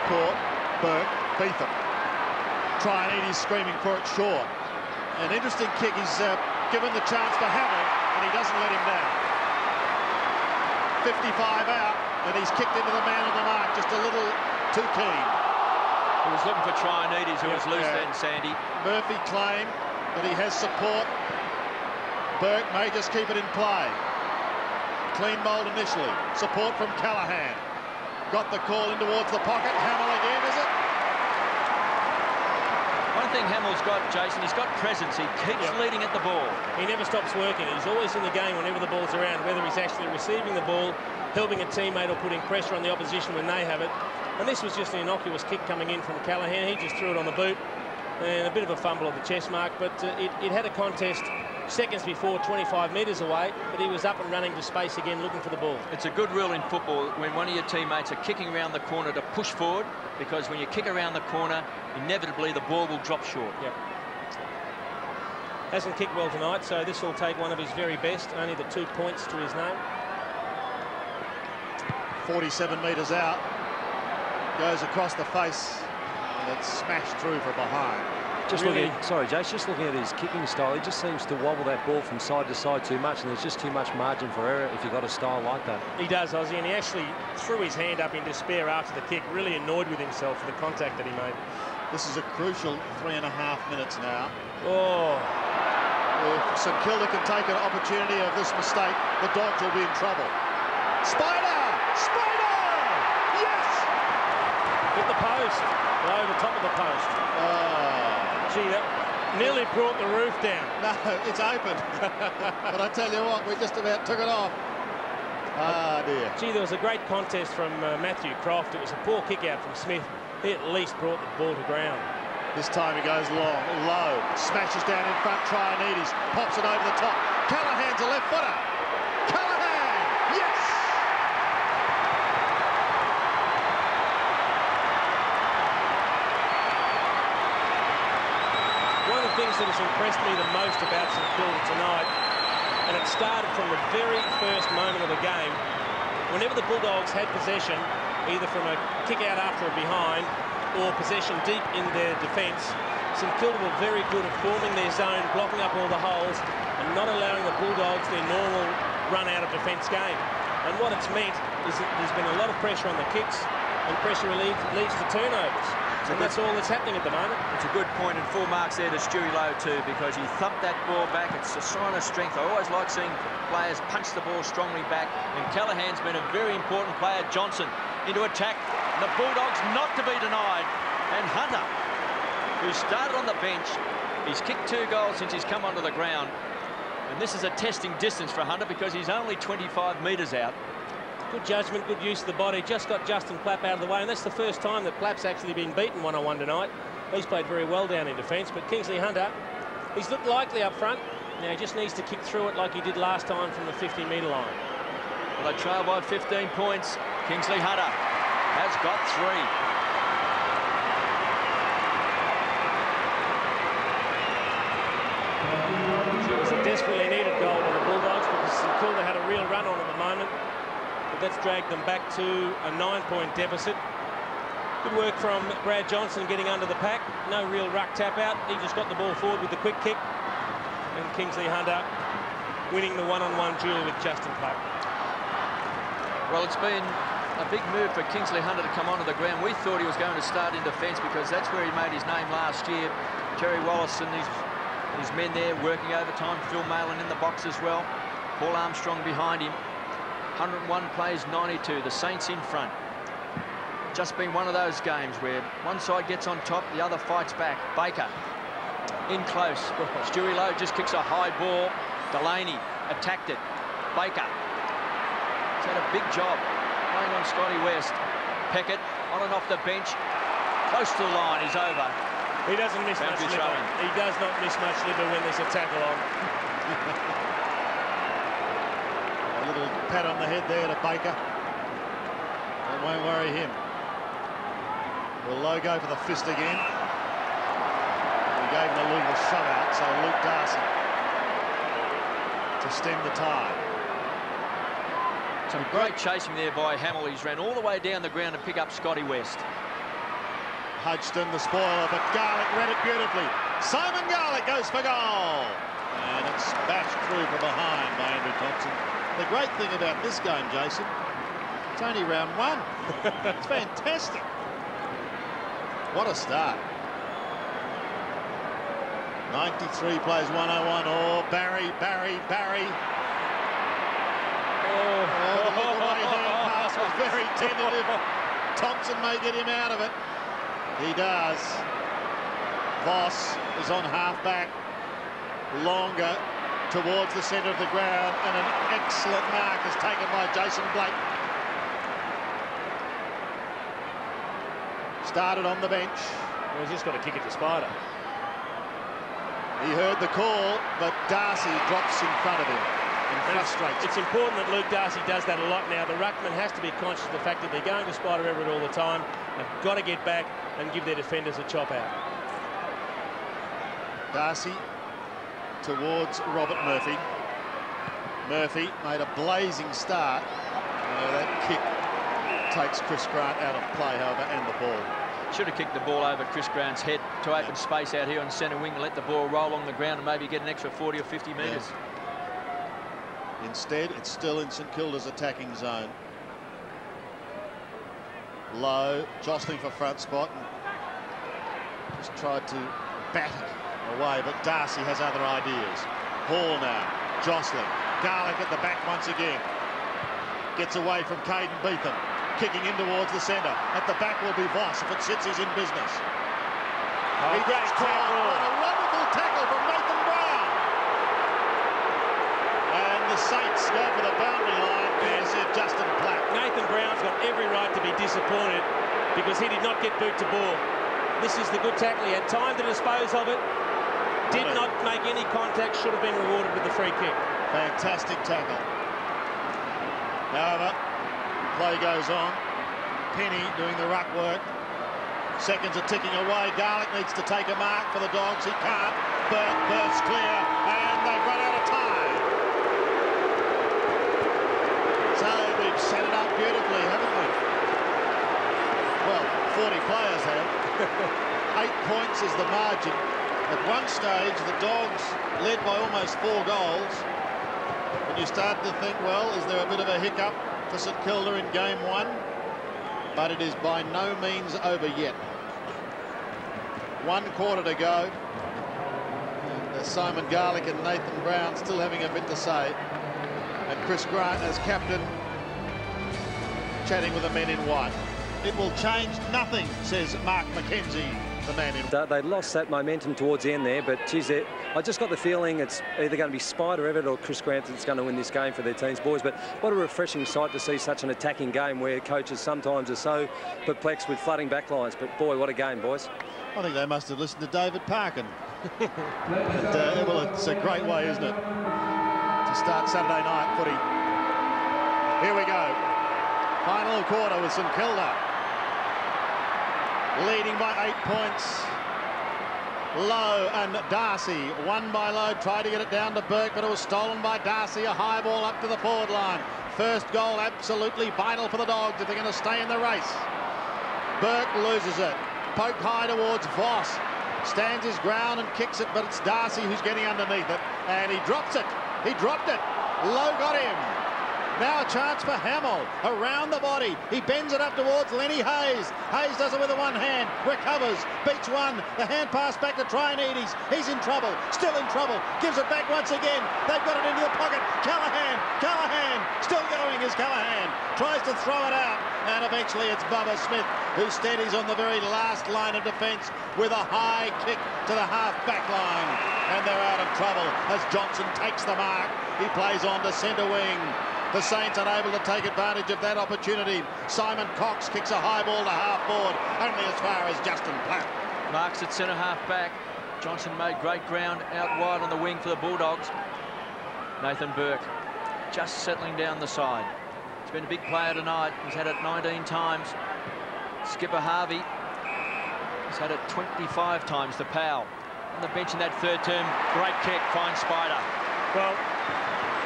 Court, Burke, Beetham. Trainees screaming for it short. An interesting kick. He's given the chance for Hamill, and he doesn't let him down. 55 out, and he's kicked into the man on the mark, just a little too keen. He was looking for Trainees, who was loose then, Sandy. Murphy claimed that he has support. Burke may just keep it in play. Clean mould initially. Support from Callaghan. Got the call in towards the pocket. Hamill again, is it? One thing Hamill's got, Jason, he's got presence. He keeps leading at the ball. He never stops working. He's always in the game whenever the ball's around, whether he's actually receiving the ball, helping a teammate, or putting pressure on the opposition when they have it. And this was just an innocuous kick coming in from Callaghan. He just threw it on the boot. And a bit of a fumble at the chest mark, but it had a contest seconds before, 25 metres away, but he was up and running to space again, looking for the ball. It's a good rule in football when one of your teammates are kicking around the corner to push forward, because when you kick around the corner, inevitably the ball will drop short. Yep. Hasn't kicked well tonight, so this will take one of his very best, only the 2 points to his name. 47 metres out, goes across the face, and it's smashed through from behind. Just looking, sorry, Jace, just looking at his kicking style, he just seems to wobble that ball from side to side too much, and there's just too much margin for error if you've got a style like that. He does, Ozzy, and he actually threw his hand up in despair after the kick, really annoyed with himself for the contact that he made. This is a crucial 3.5 minutes now. Oh. If St Kilda can take an opportunity of this mistake, the Dogs will be in trouble. Spider! Spider! Yes! Hit the post. Over the top of the post. Oh. Gee, that nearly brought the roof down. No, it's open. But I tell you what, we just about took it off. Ah, dear. Gee, there was a great contest from Matthew Croft. It was a poor kick out from Smith. He at least brought the ball to ground. This time he goes long, low, smashes down in front, Trainees, pops it over the top. Callaghan's a left footer. Callaghan, yes! One of the things that has impressed me the most about St Kilda tonight, and it started from the very first moment of the game, whenever the Bulldogs had possession, either from a kick out after or behind, or possession deep in their defence, St Kilda were very good at forming their zone, blocking up all the holes, and not allowing the Bulldogs their normal run out of defence game. And what it's meant is that there's been a lot of pressure on the kicks, and pressure leads to turnovers. And that's all that's happening at the moment. It's a good point, and full marks there to Stewie Lowe too, because he thumped that ball back. It's a sign of strength. I always like seeing players punch the ball strongly back, and Callaghan's been a very important player. Johnson into attack, and the Bulldogs not to be denied. And Hunter, who started on the bench, he's kicked 2 goals since he's come onto the ground, and this is a testing distance for Hunter because he's only 25 metres out. Good judgment, good use of the body. Just got Justin Plapp out of the way, and that's the first time that Plapp's actually been beaten one-on-one tonight. He's played very well down in defence, but Kingsley Hunter, he's looked likely up front. Now he just needs to kick through it like he did last time from the 50-metre line. Well, they trail by 15 points. Kingsley Hunter has got 3. It was a desperately needed goal by the Bulldogs because St Kilda had a real run on at the moment. But that's dragged them back to a 9-point deficit. Good work from Brad Johnson getting under the pack. No real ruck tap out. He just got the ball forward with the quick kick. And Kingsley Hunter winning the one-on-one duel with Justin Plapp. Well, it's been a big move for Kingsley Hunter to come onto the ground. We thought he was going to start in defence because that's where he made his name last year. Terry Wallace and his men there working overtime. Phil Malin in the box as well. Paul Armstrong behind him. 101 plays 92, the Saints in front. Just been one of those games where one side gets on top, the other fights back. Baker in close. Stewie Lowe just kicks a high ball. Delaney attacked it. Baker. He's had a big job playing on Scotty West. Peckett on and off the bench. Close to the line, he's over. He doesn't miss much liver. He does not miss much liver when there's a tackle on. little pat on the head there to Baker. That won't worry him. Will Lowe go for the fist again? He gave him a legal shove out, so Luke Darcy to stem the tide. Some great chasing there by Hamill. He's ran all the way down the ground to pick up Scotty West. Hodgson the spoiler, but Garlick read it beautifully. Simon Garlick goes for goal. And it's bashed through from behind by Andrew Thompson. The great thing about this game, Jason, it's only round one. It's fantastic. What a start. 93 plays 101. Oh, Barry. Oh, the little way hand pass was very tentative. Thompson may get him out of it. He does. Voss is on half-back. Longer towards the centre of the ground, and an excellent mark is taken by Jason Blight. Started on the bench. Well, he's just got to kick it to Spider. He heard the call, but Darcy drops in front of him and frustrates. It's important that Luke Darcy does that a lot now. The ruckman has to be conscious of the fact that they're going to Spider Everett all the time. They've got to get back and give their defenders a chop out. Darcy towards Robert Murphy. Murphy made a blazing start. That kick takes Chris Grant out of play, however, and the ball. Should have kicked the ball over Chris Grant's head to open space out here on centre wing and let the ball roll along the ground and maybe get an extra 40 or 50 metres. Instead, it's still in St Kilda's attacking zone. Lowe jostling for front spot and just tried to bat it away, but Darcy has other ideas. Hall now, jostling. Garlick at the back once again. Gets away from Caden Beetham. Kicking in towards the centre. At the back will be Voss. If it sits, he's in business. He gets caught. What a wonderful tackle from Nathan Brown. And the Saints go for the boundary line. There's Justin Platt. Nathan Brown's got every right to be disappointed because he did not get boot to ball. This is the good tackle. He had time to dispose of it. Did not make any contact. Should have been rewarded with the free kick. Fantastic tackle. However, play goes on. Penny doing the ruck work. Seconds are ticking away. Garlick needs to take a mark for the Dogs. He can't. Bursts clear, and they've run out of time. So we've set it up beautifully, haven't we? Well, 40 players have. 8 points is the margin. At one stage, the Dogs led by almost 4 goals. And you start to think, well, is there a bit of a hiccup for St Kilda in game 1? But it is by no means over yet. 1 quarter to go. And Simon Garlick and Nathan Brown still having a bit to say. And Chris Grant as captain, chatting with the men in white. It will change nothing, says Mark McKenzie, the man in white. They lost that momentum towards the end there, but geez, I just got the feeling it's either going to be Spider Everett or Chris Grant that's going to win this game for their teams, boys. But what a refreshing sight to see such an attacking game where coaches sometimes are so perplexed with flooding backlines. But boy, what a game, boys. I think they must have listened to David Parkin. Well, it's a great way, isn't it, to start Saturday night footy. Here we go. Final quarter with St Kilda leading by 8 points. Lowe and Darcy, won by Lowe, tried to get it down to Burke, but it was stolen by Darcy. A high ball up to the forward line. First goal absolutely vital for the Dogs if they're going to stay in the race. Burke loses it. Poked high towards Voss. Stands his ground and kicks it, but it's Darcy who's getting underneath it. And he drops it. He dropped it. Lowe got him. Now a chance for Hamill, around the body. He bends it up towards Lenny Hayes. Hayes does it with a one hand, recovers, beats one. The hand pass back to Trainedes. He's in trouble, still in trouble. Gives it back once again. They've got it into the pocket. Callahan, still going is Callahan. Tries to throw it out, and eventually it's Bubba Smith who steadies on the very last line of defence with a high kick to the half-back line. And they're out of trouble as Johnson takes the mark. He plays on to centre wing. The Saints unable to take advantage of that opportunity. Simon Cox kicks a high ball to half forward, only as far as Justin Platt. Marks at centre half back. Johnson made great ground out wide on the wing for the Bulldogs. Nathan Burke just settling down the side. He's been a big player tonight. He's had it 19 times. Skipper Harvey has had it 25 times. The Powell on the bench in that third term. Great kick, fine spider. Well,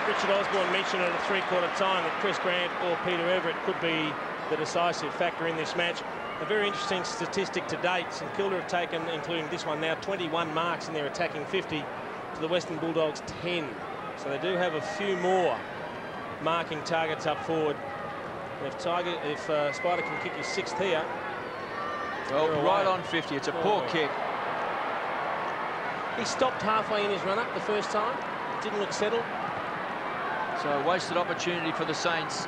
Richard Osborne mentioned at a three-quarter time that Chris Grant or Peter Everett could be the decisive factor in this match. A very interesting statistic to date. St Kilda have taken, including this one now, 21 marks in their attacking 50 to the Western Bulldogs 10. So they do have a few more marking targets up forward. If Spider can kick his 6th here. Well, right on 50. It's a poor kick. He stopped halfway in his run-up the first time. Didn't look settled. So a wasted opportunity for the Saints.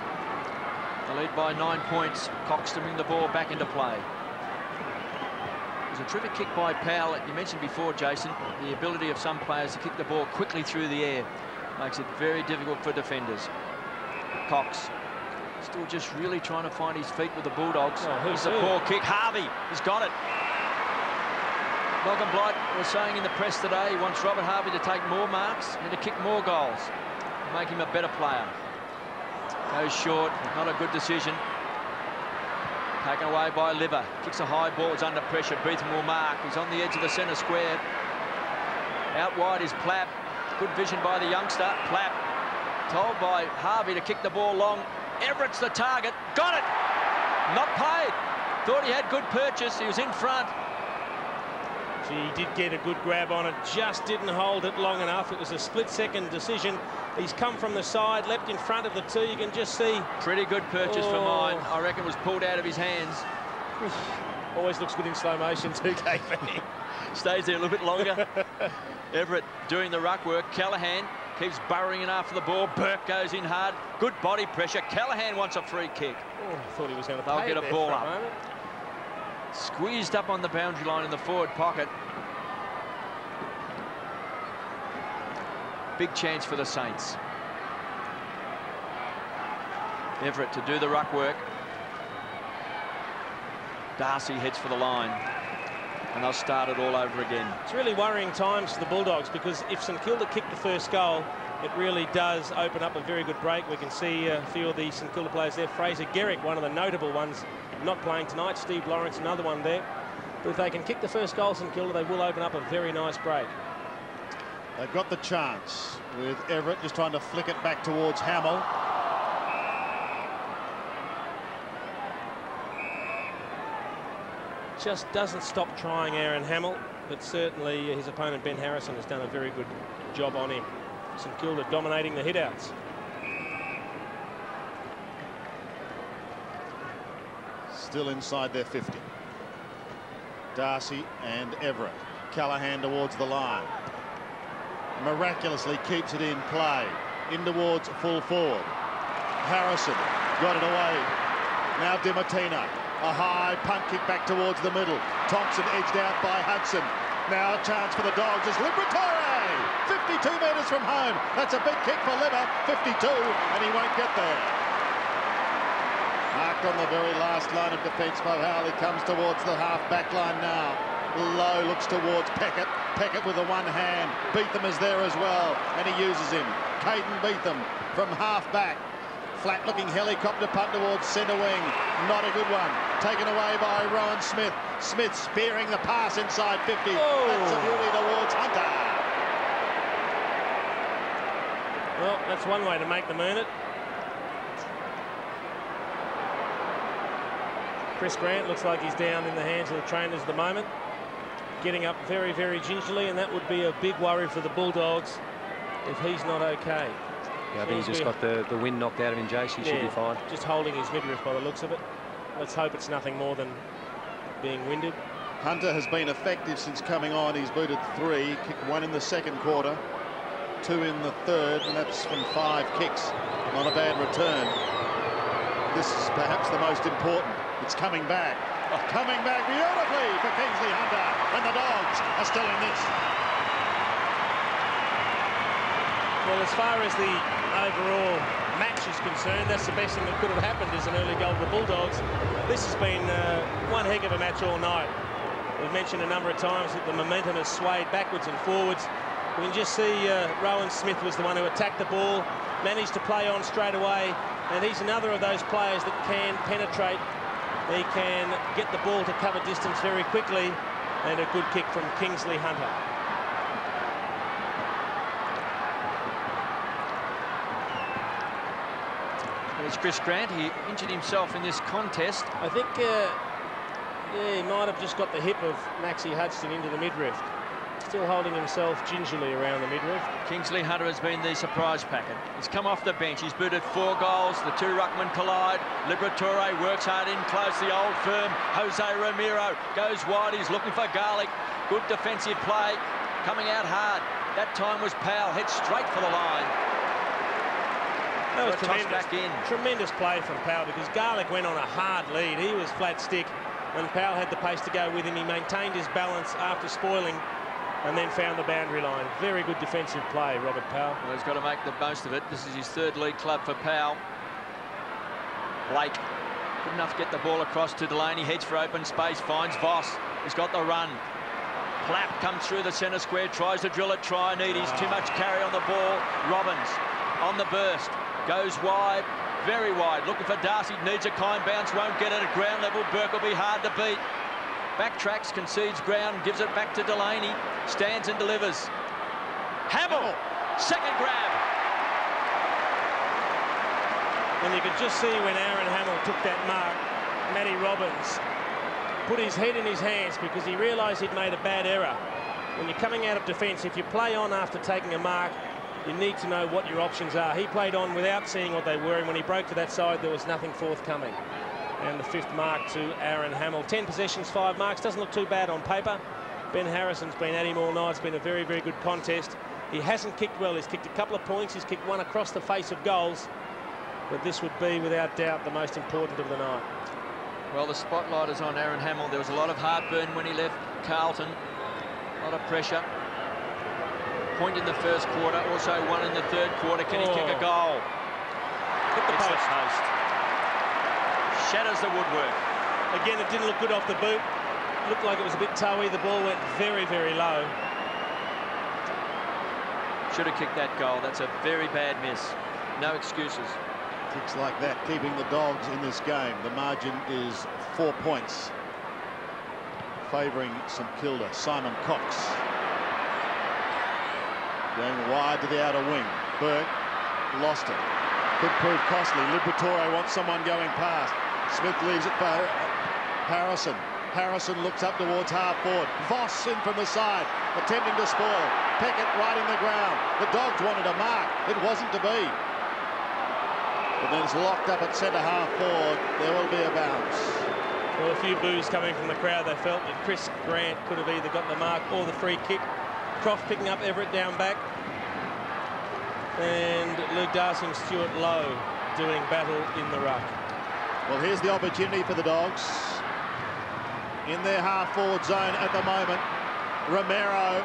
They lead by 9 points. Cox to bring the ball back into play. It was a terrific kick by Powell. You mentioned before, Jason, the ability of some players to kick the ball quickly through the air makes it very difficult for defenders. Cox still just really trying to find his feet with the Bulldogs. It's a poor kick. Harvey, he's got it. Malcolm Blight was saying in the press today he wants Robert Harvey to take more marks and to kick more goals, make him a better player. Goes short, not a good decision. Taken away by Liver. Kicks a high ball, it's under pressure. Beetham will mark. He's on the edge of the centre square. Out wide is Plapp. Good vision by the youngster. Plapp told by Harvey to kick the ball long. Everett's the target. Got it! Not paid. Thought he had good purchase. He was in front. He did get a good grab on it, just didn't hold it long enough. It was a split-second decision. He's come from the side, leapt in front of the two. You can just see. Pretty good purchase for mine. I reckon it was pulled out of his hands. Always looks good in slow motion too, KP. Stays there a little bit longer. Everett doing the ruck work. Callaghan keeps burrowing in after the ball. Burke goes in hard. Good body pressure. Callaghan wants a free kick. Oh, I thought he was going to They'll pay get it a ball for up. moment. Squeezed up on the boundary line in the forward pocket. Big chance for the Saints. Everett to do the ruck work. Darcy heads for the line. And they'll start it all over again. It's really worrying times for the Bulldogs, because if St Kilda kick the first goal, it really does open up a very good break. We can see a few of the St Kilda players there. Fraser Garrick, one of the notable ones, not playing tonight. Steve Lawrence, another one there. But if they can kick the first goal, St Kilda, they will open up a very nice break. They've got the chance with Everett just trying to flick it back towards Hamill. Just doesn't stop trying, Aaron Hamill, but certainly his opponent Ben Harrison has done a very good job on him. St Kilda dominating the hitouts. Still inside their 50. Darcy and Everett. Callaghan towards the line. Miraculously keeps it in play. In towards full forward. Harrison got it away. Now Dimartino. A high punt kick back towards the middle. Thompson edged out by Hudson. Now a chance for the Dogs as Liberatore. 52 metres from home. That's a big kick for Liver. 52, and he won't get there. Marked on the very last line of defence by Howell. He comes towards the half-back line now. Low looks towards Peckett. Peckett with the one hand. Beetham is there as well, and he uses him. Caden Beetham from half-back. Flat-looking helicopter punt towards centre wing. Not a good one. Taken away by Rowan Smith. Smith spearing the pass inside 50. Oh. That's a beauty towards Hunter. Well, that's one way to make them earn it. Chris Grant looks like he's down in the hands of the trainers at the moment. Getting up very, very gingerly, and that would be a big worry for the Bulldogs if he's not okay. Yeah, I think he's just got the wind knocked out of him, Jace. He should be fine. Just holding his midriff by the looks of it. Let's hope it's nothing more than being winded. Hunter has been effective since coming on. He's booted 3, kicked 1 in the second quarter, 2 in the third, and that's from 5 kicks. Not a bad return. This is perhaps the most important. It's coming back. Coming back beautifully for Kingsley Hunter, and the Dogs are still in this. Well, as far as the overall match is concerned, that's the best thing that could have happened, is an early goal for the Bulldogs. This has been one heck of a match all night. We've mentioned a number of times that the momentum has swayed backwards and forwards. You can just see Rowan Smith was the one who attacked the ball, managed to play on straight away, and he's another of those players that can penetrate. He can get the ball to cover distance very quickly, and a good kick from Kingsley Hunter. There's Chris Grant. He injured himself in this contest. I think, yeah, he might have just got the hip of Maxie Hudson into the midriff. Still holding himself gingerly around the midriff. Kingsley Hunter has been the surprise packet. He's come off the bench. He's booted 4 goals. The 2 ruckmen collide. Liberatore works hard in close. The old firm, Jose Romero, goes wide. He's looking for Garlick. Good defensive play. Coming out hard. That time was Powell. Head straight for the line. That was tremendous play from Powell, because Garlick went on a hard lead. He was flat stick, and Powell had the pace to go with him. He maintained his balance after spoiling and then found the boundary line. Very good defensive play, Robert Powell. Well, he's got to make the most of it. This is his 3rd league club for Powell. Blight, good enough to get the ball across to Delaney. Heads for open space, finds Voss. He's got the run. Plapp comes through the centre square, tries to drill it, try and eat. He's too much carry on the ball. Robbins on the burst. Goes wide, very wide, looking for Darcy, needs a kind bounce, won't get it at ground level. Burke will be hard to beat. Backtracks, concedes ground, gives it back to Delaney, stands and delivers. Hamill, second grab. And you could just see when Aaron Hamill took that mark, Matty Robbins put his head in his hands, because he realised he'd made a bad error. When you're coming out of defence, if you play on after taking a mark, you need to know what your options are. He played on without seeing what they were, and when he broke to that side, there was nothing forthcoming. And the 5th mark to Aaron Hamill. 10 possessions, 5 marks. Doesn't look too bad on paper. Ben Harrison's been at him all night. It's been a very, very good contest. He hasn't kicked well. He's kicked a couple of points. He's kicked one across the face of goals. But this would be, without doubt, the most important of the night. Well, the spotlight is on Aaron Hamill. There was a lot of heartburn when he left Carlton. A lot of pressure. Point in the 1st quarter, also 1 in the 3rd quarter. Can he kick a goal? Hit the post. Shatters the woodwork. Again, it didn't look good off the boot. Looked like it was a bit toey. The ball went very, very low. Should have kicked that goal. That's a very bad miss. No excuses. Kicks like that keeping the Dogs in this game. The margin is 4 points, favouring St Kilda. Simon Cox going wide to the outer wing. Burke lost it. Could prove costly. Liberatore wants someone going past. Smith leaves it for Harrison. Harrison looks up towards half forward. Voss in from the side, attempting to spoil. Peckett riding the ground. The Dogs wanted a mark. It wasn't to be. But then it's locked up at centre half forward. There will be a bounce. Well, a few boos coming from the crowd. They felt that Chris Grant could have either got the mark or the free kick. Croft picking up Everett down back. And Luke Darcy and Stuart Lowe doing battle in the ruck. Well, here's the opportunity for the Dogs. In their half-forward zone at the moment. Romero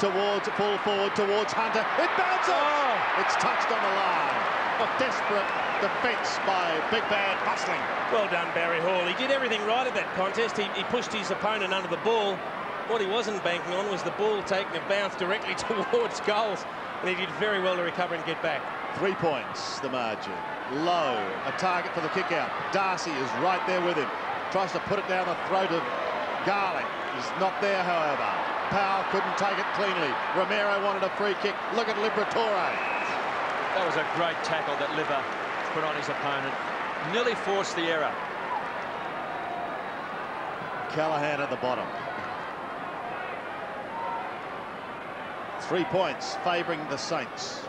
towards full forward, towards Hunter. It bounces! Oh. It's touched on the line. A desperate defence by Big Bad Hustling. Well done, Barry Hall. He did everything right at that contest. He pushed his opponent under the ball. What he wasn't banking on was the ball taking a bounce directly towards goals. And he did very well to recover and get back. 3 points, the margin. Low, a target for the kick-out. Darcy is right there with him. Tries to put it down the throat of Garlick. He's not there, however. Powell couldn't take it cleanly. Romero wanted a free kick. Look at Liberatore. That was a great tackle that Liver put on his opponent. Nearly forced the error. Callaghan at the bottom. 3 points favouring the Saints.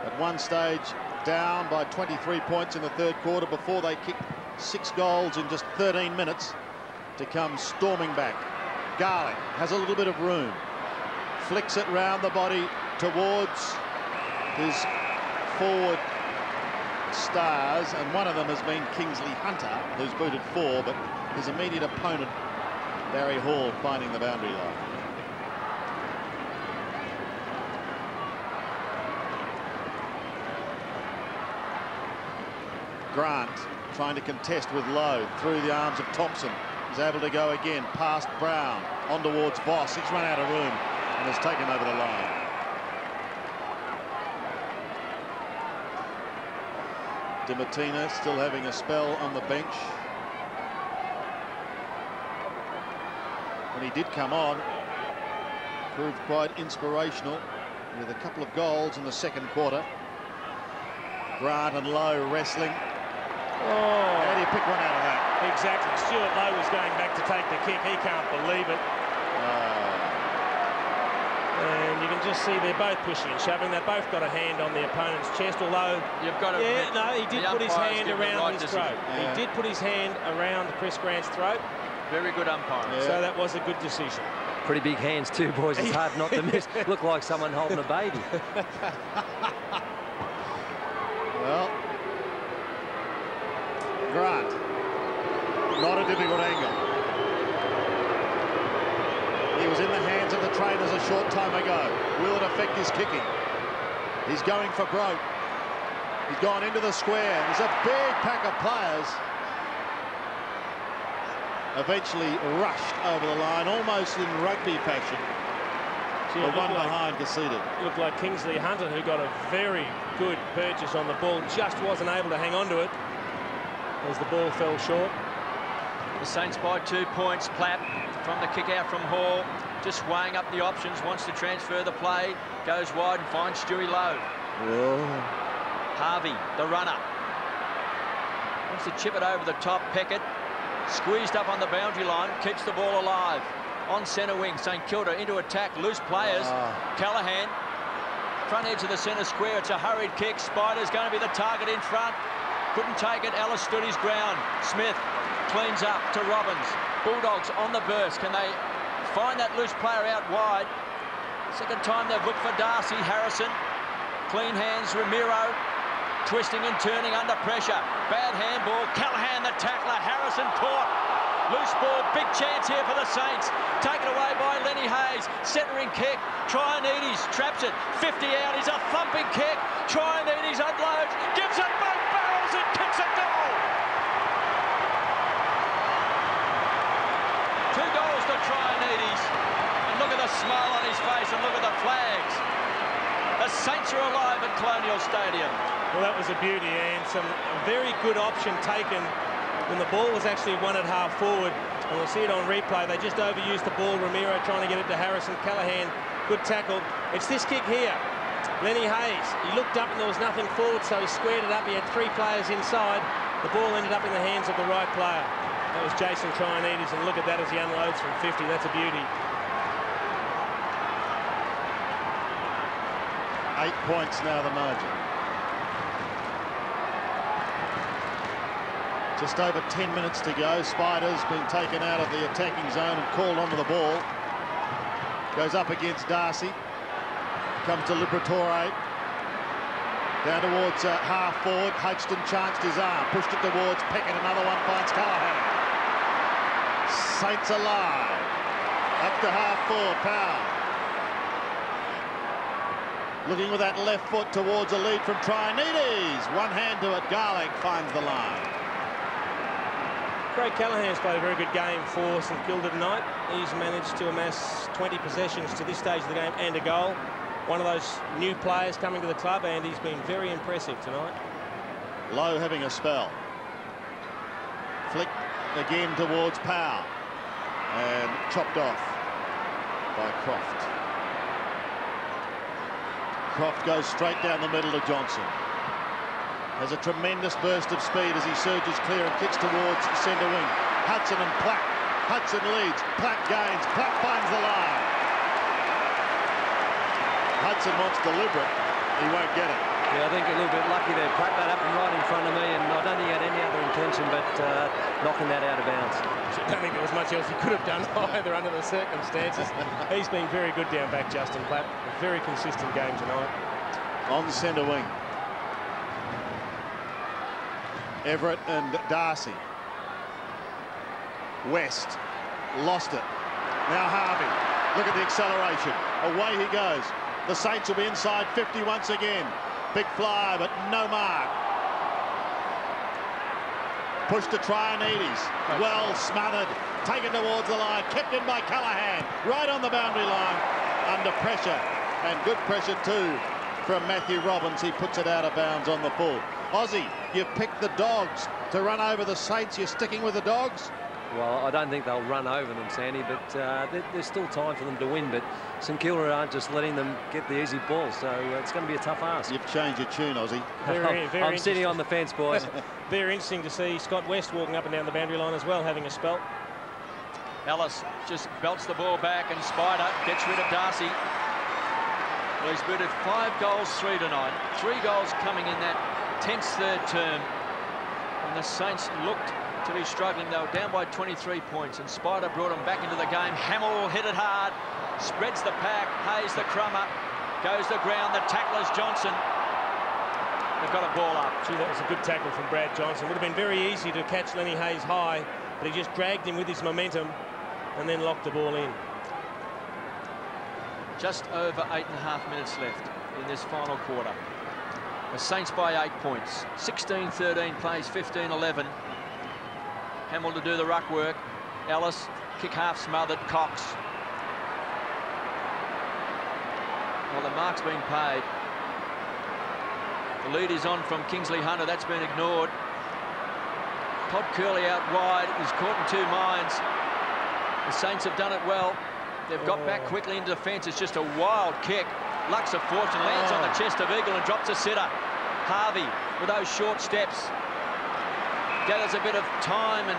At one stage down by 23 points in the 3rd quarter before they kicked 6 goals in just 13 minutes to come storming back. Garlick has a little bit of room. Flicks it round the body towards his forward stars, and one of them has been Kingsley Hunter, who's booted 4, but his immediate opponent, Barry Hall, finding the boundary line. Grant trying to contest with Lowe through the arms of Thompson. He's able to go again past Brown on towards Voss. He's run out of room. and has taken over the line. DiMartina still having a spell on the bench. When he did come on, proved quite inspirational with a couple of goals in the second quarter. Grant and Lowe wrestling. Oh. How do you pick one out of that? Exactly. Stuart Lowe was going back to take the kick. He can't believe it. And you can just see they're both pushing and shoving. They've both got a hand on the opponent's chest, although... You've got to... Yeah, no, he did put his hand around his throat. Yeah. He did put his hand around Chris Grant's throat. Very good umpiring. Yeah. So that was a good decision. Pretty big hands too, boys. It's hard not to miss. Look like someone holding a baby. Well, Grant, not a difficult angle. He was in the hands of the trainers a short time ago. Will it affect his kicking? He's going for broke. He's gone into the square. There's a big pack of players. Eventually rushed over the line, almost in rugby fashion. See, the one like, behind conceded. Looked like Kingsley Hunter, who got a very good purchase on the ball, just wasn't able to hang on to it as the ball fell short. The Saints by 2 points. Platt from the kick out from Hall, just weighing up the options, wants to transfer the play, goes wide and finds Stewie Lowe. Whoa. Harvey, the runner, wants to chip it over the top. Peckett squeezed up on the boundary line, keeps the ball alive. On centre wing, St Kilda into attack, loose players. Callahan, front edge of the centre square. It's a hurried kick. Spider's going to be the target in front. Couldn't take it. Ellis stood his ground. Smith cleans up to Robbins. Bulldogs on the burst. Can they find that loose player out wide? Second time they've looked for Darcy. Harrison, clean hands. Ramiro twisting and turning under pressure. Bad handball. Callahan the tackler. Harrison caught. Loose ball, big chance here for the Saints. Taken away by Lenny Hayes. Centering kick. Trianides traps it. 50 out. He's a thumping kick. Trianides unloads. Gives it both barrels and kicks a goal. 2 goals to Trianides. And look at the smile on his face and look at the flags. The Saints are alive at Colonial Stadium. Well, that was a beauty, and some very good option taken when the ball was actually won at half forward. And we'll see it on replay. They just overused the ball. Ramiro trying to get it to Harrison. Callahan, good tackle. It's this kick here. Lenny Hayes, he looked up and there was nothing forward, so he squared it up. He had 3 players inside. The ball ended up in the hands of the right player. That was Jason Trianides, and look at that as he unloads from 50. That's a beauty. 8 points now the margin. Just over 10 minutes to go. Spider's been taken out of the attacking zone and called onto the ball. Goes up against Darcy. Comes to Liberatore. Down towards half forward. Hodgson chanced his arm. Pushed it towards Peckett. Another one finds Callahan. Saints alive. Up to half forward. Powell. Looking with that left foot towards a lead from Trianides. One hand to it. Garlick finds the line. Craig Callahan's played a very good game for St Kilda tonight. He's managed to amass 20 possessions to this stage of the game and a goal. One of those new players coming to the club, and he's been very impressive tonight. Lowe having a spell. Flick again towards Powell. And chopped off by Croft. Croft goes straight down the middle to Johnson. Has a tremendous burst of speed as he surges clear and kicks towards centre wing. Hudson and Platt. Hudson leads. Platt gains. Platt finds the line. Hudson wants deliberate. He won't get it. Yeah, I think a little bit lucky there. Platt that up and right in front of me, and I don't think he had any other intention but knocking that out of bounds. I don't think there was much else he could have done either under the circumstances. He's been very good down back, Justin Platt. A very consistent game tonight. On centre wing. Everett and Darcy. West lost it. Now Harvey. Look at the acceleration. Away he goes. The Saints will be inside 50 once again. Big fly, but no mark. Push to Trianides. Well smothered. Taken towards the line. Kept in by Callahan. Right on the boundary line. under pressure, and good pressure too from Matthew Robbins. He puts it out of bounds on the full. Aussie, you've picked the Dogs to run over the Saints. You're sticking with the Dogs? Well, I don't think they'll run over them, Sandy, but there's still time for them to win. But St Kilda aren't just letting them get the easy ball, so it's going to be a tough ask. You've changed your tune, Aussie. Very I'm sitting on the fence, boys. Very interesting to see Scott West walking up and down the boundary line as well, having a spell. Ellis just belts the ball back, and Spider gets rid of Darcy. Well, he's booted 5 goals, 3 tonight. 3 goals coming in that tense third term. And the Saints looked to be struggling. They were down by 23 points, and Spider brought them back into the game. Hamill hit it hard, spreads the pack. Hayes, the crummer, goes to the ground. The tackler's Johnson. They've got a ball up. Gee, that was a good tackle from Brad Johnson. Would have been very easy to catch Lenny Hayes high, but he just dragged him with his momentum and then locked the ball in. Just over 8.5 minutes left in this final quarter. The Saints by 8 points. 16-13 plays 15-11. Hamill to do the ruck work. Ellis, kick half smothered. Cox. Well, the mark's been paid. The lead is on from Kingsley Hunter. That's been ignored. Todd Curley out wide. He's caught in 2 minds. The Saints have done it well. They've got back quickly into defence. It's just a wild kick. Lucks of fortune, lands on the chest of Eagle and drops a sitter. Harvey with those short steps gathers a bit of time, and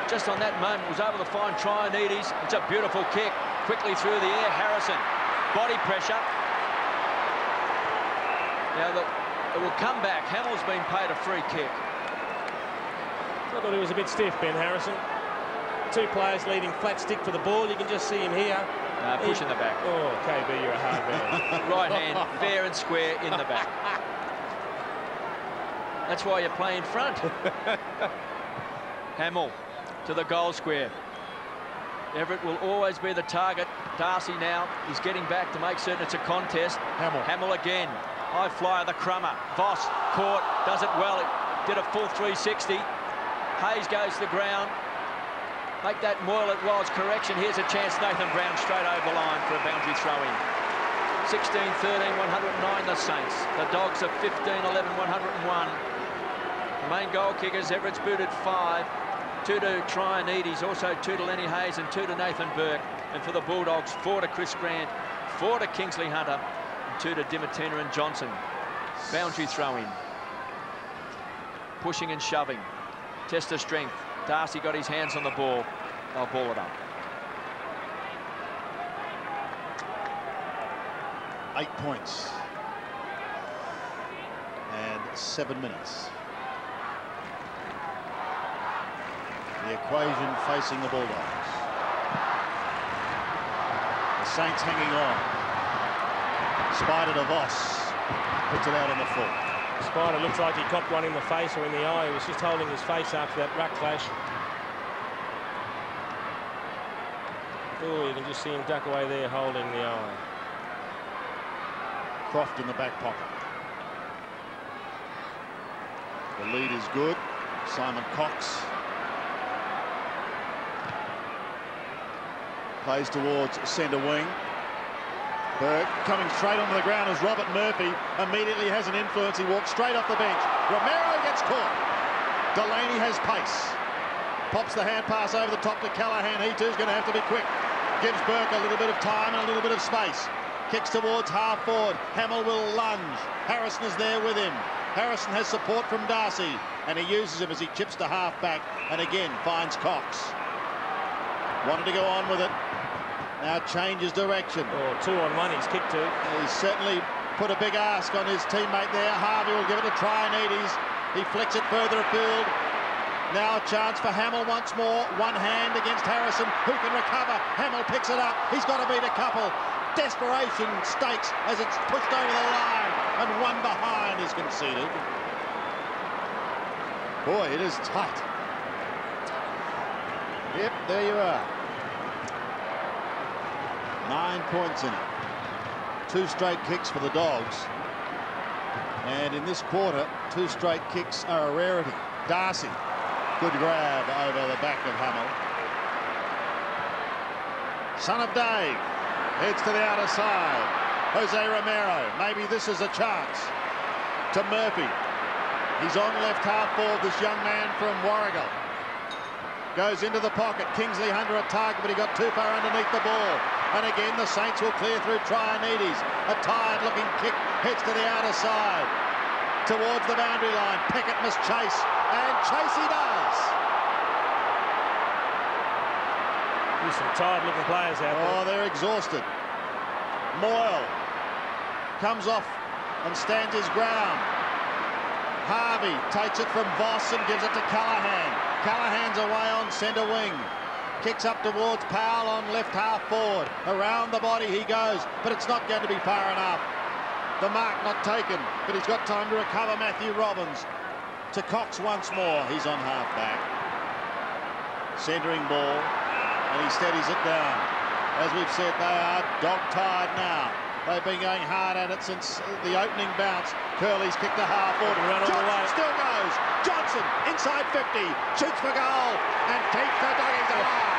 just on that moment was able to find Traianides. It's a beautiful kick, quickly through the air. Harrison, body pressure. Now it will come back. Hamill's been paid a free kick. I thought he was a bit stiff, Ben Harrison. 2 players leading flat stick for the ball. You can just see him here. Pushing the back. Oh, KB, you're a hard man. Right hand, fair and square in the back. That's why you play in front. Hamill to the goal square. Everett will always be the target. Darcy now is getting back to make certain it's a contest. Hamill again. High flyer, the crummer. Voss caught, does it well. It did a full 360. Hayes goes to the ground. Make that Moyle at Wild's correction. Here's a chance. Nathan Brown straight over the line for a boundary throw in. 16-13, 109 the Saints. The Dogs are 15-11, 101. The main goal kickers, Everett's booted 5. 2 to Traianides, also 2 to Lenny Hayes and 2 to Nathan Burke. And for the Bulldogs, 4 to Chris Grant, 4 to Kingsley Hunter, and 2 to Dimatina and Johnson. Boundary throw in. Pushing and shoving. Test of strength. Darcy got his hands on the ball. They'll ball it up. 8 points. And 7 minutes. The equation facing the Bulldogs. The Saints hanging on. Spider to Voss. Puts it out on the full. Spider looks like he copped one in the face or in the eye. He was just holding his face after that ruck clash. Oh, you can just see him duck away there holding the eye. Croft in the back pocket. The lead is good. Simon Cox plays towards centre wing. Burke coming straight onto the ground as Robert Murphy immediately has an influence. He walks straight off the bench. Romero gets caught. Delaney has pace. Pops the hand pass over the top to Callaghan. He too is going to have to be quick. Gives Burke a little bit of time and a little bit of space. Kicks towards half forward. Hamill will lunge. Harrison is there with him. Harrison has support from Darcy, and he uses him as he chips to half back and again finds Cox. Wanted to go on with it. Now changes direction. Oh, 2 on 1 he's kicked to. He's certainly put a big ask on his teammate there. Harvey will give it to Traianides. He flicks it further afield. Now a chance for Hamill once more. One hand against Harrison, who can recover. Hamill picks it up. He's got to beat a couple. Desperation stakes as it's pushed over the line, and one behind is conceded. Boy, it is tight. Yep, there you are. 9 points in it. 2 straight kicks for the Dogs. And in this quarter, 2 straight kicks are a rarity. Darcy, good grab over the back of Hamill. Son of Dave Heads to the outer side. Jose Romero. Maybe this is a chance. To Murphy. He's on left half forward, this young man from Warragul. Goes into the pocket. Kingsley Hunter a target, but he got too far underneath the ball. And again, the Saints will clear through Trianides. A tired-looking kick. Heads to the outer side. Towards the boundary line. Peckett must chase. And chase he does. There's some tired-looking players out there. Oh, they're exhausted. Moyle comes off and stands his ground. Harvey takes it from Voss and gives it to Callaghan. Callaghan's away on centre wing. Kicks up towards Powell on left half forward. Around the body he goes, but it's not going to be far enough. The mark not taken, but he's got time to recover. Matthew Robbins to Cox once more. He's on half back. Centering ball, and he steadies it down. As we've said, they are dog-tired now. They've been going hard at it since the opening bounce. Curley's kicked a half forward. Johnson still goes. Johnson inside 50, shoots for goal and keeps the Doggies alive.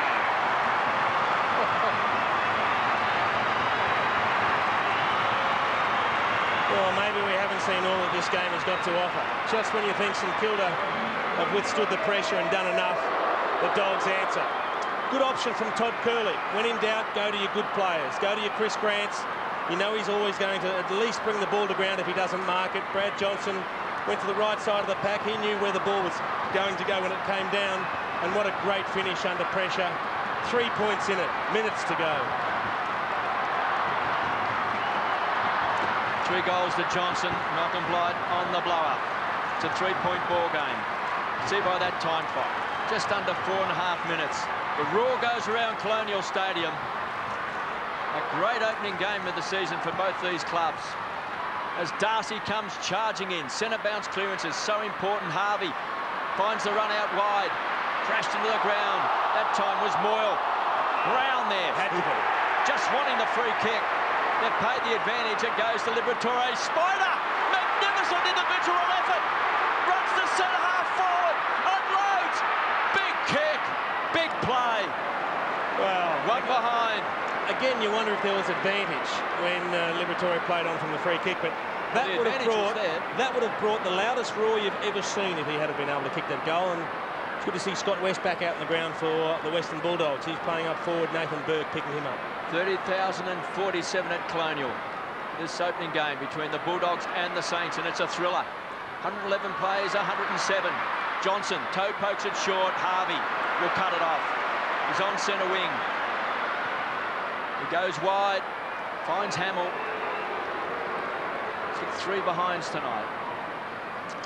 Well, maybe we haven't seen all that this game has got to offer. Just when you think St Kilda have withstood the pressure and done enough, the Dogs answer. Good option from Todd Curley. When in doubt, go to your good players. Go to your Chris Grants. You know he's always going to at least bring the ball to ground if he doesn't mark it. Brad Johnson went to the right side of the pack. He knew where the ball was going to go when it came down. And what a great finish under pressure. 3 points in it. Minutes to go. 3 goals to Johnson. Malcolm Blight on the blower. It's a 3-point ball game. See by that time clock. Just under 4.5 minutes. The roar goes around Colonial Stadium. A great opening game of the season for both these clubs. As Darcy comes charging in, centre bounce clearance is so important. Harvey finds the run out wide, crashed into the ground. That time was Moyle. Brown there, just wanting the free kick. They've paid the advantage. It goes to Liberatore. Spider, magnificent individual effort. Runs to centre half forward, unloads. Big kick, big play. Well, one behind. Again, you wonder if there was advantage when Liberatore played on from the free kick, but that would have brought the loudest roar you've ever seen if he had been able to kick that goal. And it's good to see Scott West back out on the ground for the Western Bulldogs. He's playing up forward. Nathan Burke picking him up. 30,047 at Colonial. This opening game between the Bulldogs and the Saints, and it's a thriller. 111 plays, 107. Johnson toe pokes it short. Harvey will cut it off. He's on centre wing. He goes wide, finds Hamill. He's hit 3 behinds tonight.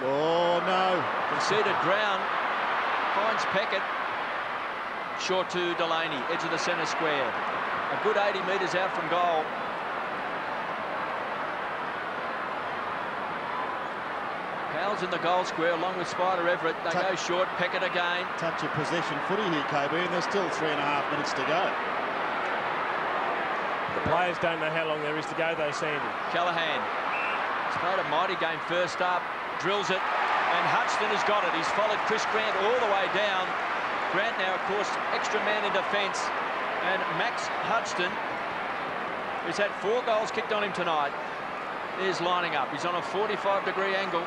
Oh, no. Conceded ground, finds Peckett. Short to Delaney, edge of the centre square. A good 80 metres out from goal. Powell's in the goal square along with Spider Everett. They go short, Peckett again. Touch of possession footy here, KB, and there's still 3.5 minutes to go. The players don't know how long there is to go, though, Sandy. Callaghan. He's played a mighty game first up. Drills it. And Hudson has got it. He's followed Chris Grant all the way down. Grant now, of course, extra man in defence. And Max Hudson has had 4 goals kicked on him tonight. Is lining up. He's on a 45-degree angle.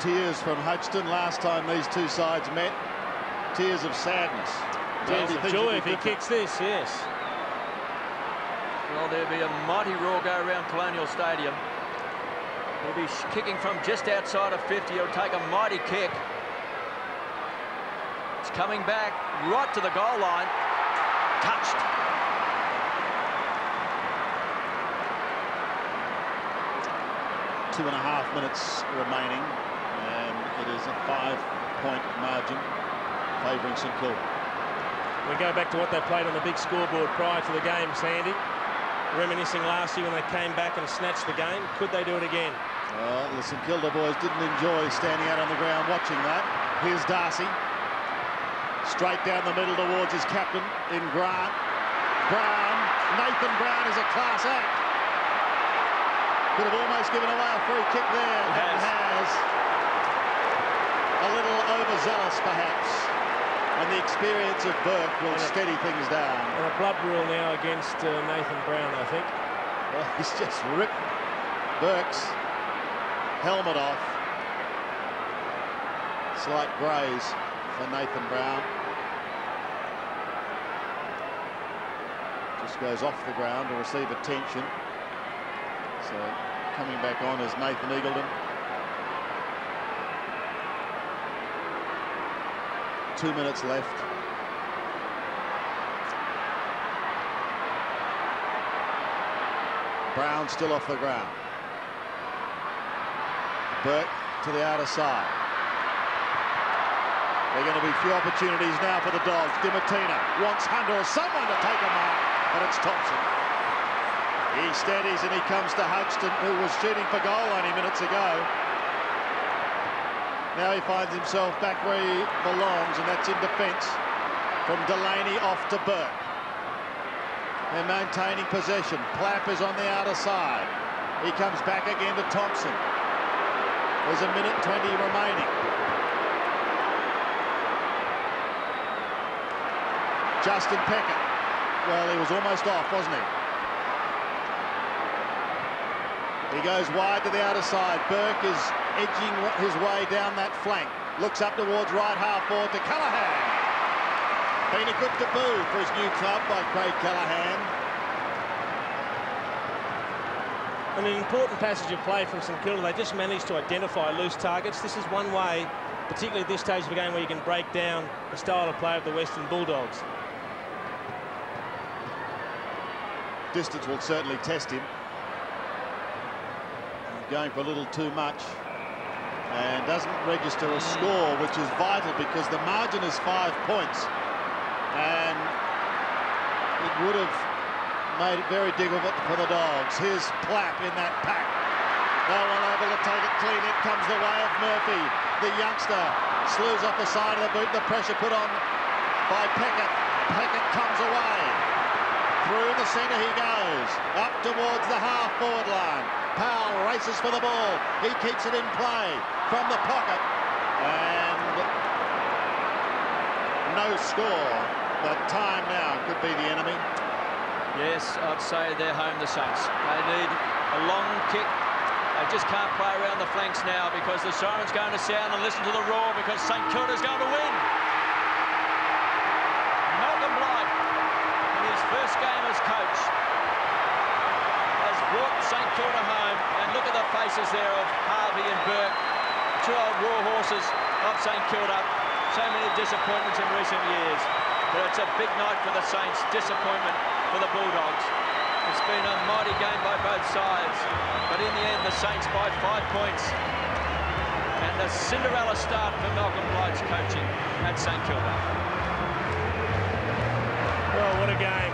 Tears from Hudson last time these two sides met. Tears of sadness. Tears of joy if he kicks this, yes. Well, there'll be a mighty roar go around Colonial Stadium. He'll be kicking from just outside of 50. He'll take a mighty kick. It's coming back right to the goal line. Touched. Two and a half minutes remaining, and it is a 5-point margin favouring St Kilda. We go back to what they played on the big scoreboard prior to the game, Sandy. Reminiscing last year when they came back and snatched the game. Could they do it again? Well, the St Kilda boys didn't enjoy standing out on the ground watching that. Here's Darcy. Straight down the middle towards his captain in Grant. Brown. Nathan Brown is a class act. Could have almost given away a free kick there. Has. A little overzealous, perhaps. And the experience of Burke will steady things down. And a blood rule now against Nathan Brown, I think. Well, he's just ripped Burke's helmet off. Slight graze for Nathan Brown. Just goes off the ground to receive attention. So coming back on is Nathan Eagleton. 2 minutes left. Brown still off the ground. Burke to the outer side. There are going to be few opportunities now for the Dogs. Dimatina wants Hunter or someone to take a mark, but it's Thompson. He steadies and he comes to Hodgson, who was shooting for goal only minutes ago. Now he finds himself back where he belongs, and that's in defence. From Delaney off to Burke. They're maintaining possession. Plapp is on the outer side. He comes back again to Thompson. There's a minute 20 remaining. Justin Peckett. Well, he was almost off, wasn't he? He goes wide to the outer side. Burke is edging his way down that flank. Looks up towards right half forward to Callaghan. Been a good debut for his new club by Craig Callaghan. And an important passage of play from St Kilda. They just managed to identify loose targets. This is one way, particularly at this stage of the game, where you can break down the style of play of the Western Bulldogs. Distance will certainly test him. Going for a little too much and doesn't register a score, which is vital because the margin is 5 points, and it would have made it very difficult for the Dogs. Here's Plapp in that pack. No one able to take it clean. It comes the way of Murphy. The youngster slews off the side of the boot. The pressure put on by Peckett. Peckett comes away. Through the centre he goes. Up towards the half-forward line. Powell races for the ball. He keeps it in play from the pocket. And no score. But time now could be the enemy. Yes, I'd say they're home, the Saints. They need a long kick. They just can't play around the flanks now because the siren's going to sound, and listen to the roar because St Kilda's going to win. Malcolm Blight, in his first game as coach, has brought St Kilda home, and look at the faces there of Harvey and Burke, two old war horses of St Kilda. So many disappointments in recent years, but it's a big night for the Saints, disappointment for the Bulldogs. It's been a mighty game by both sides, but in the end the Saints by 5 points, and a Cinderella start for Malcolm Blight's coaching at St Kilda. Well, what a game.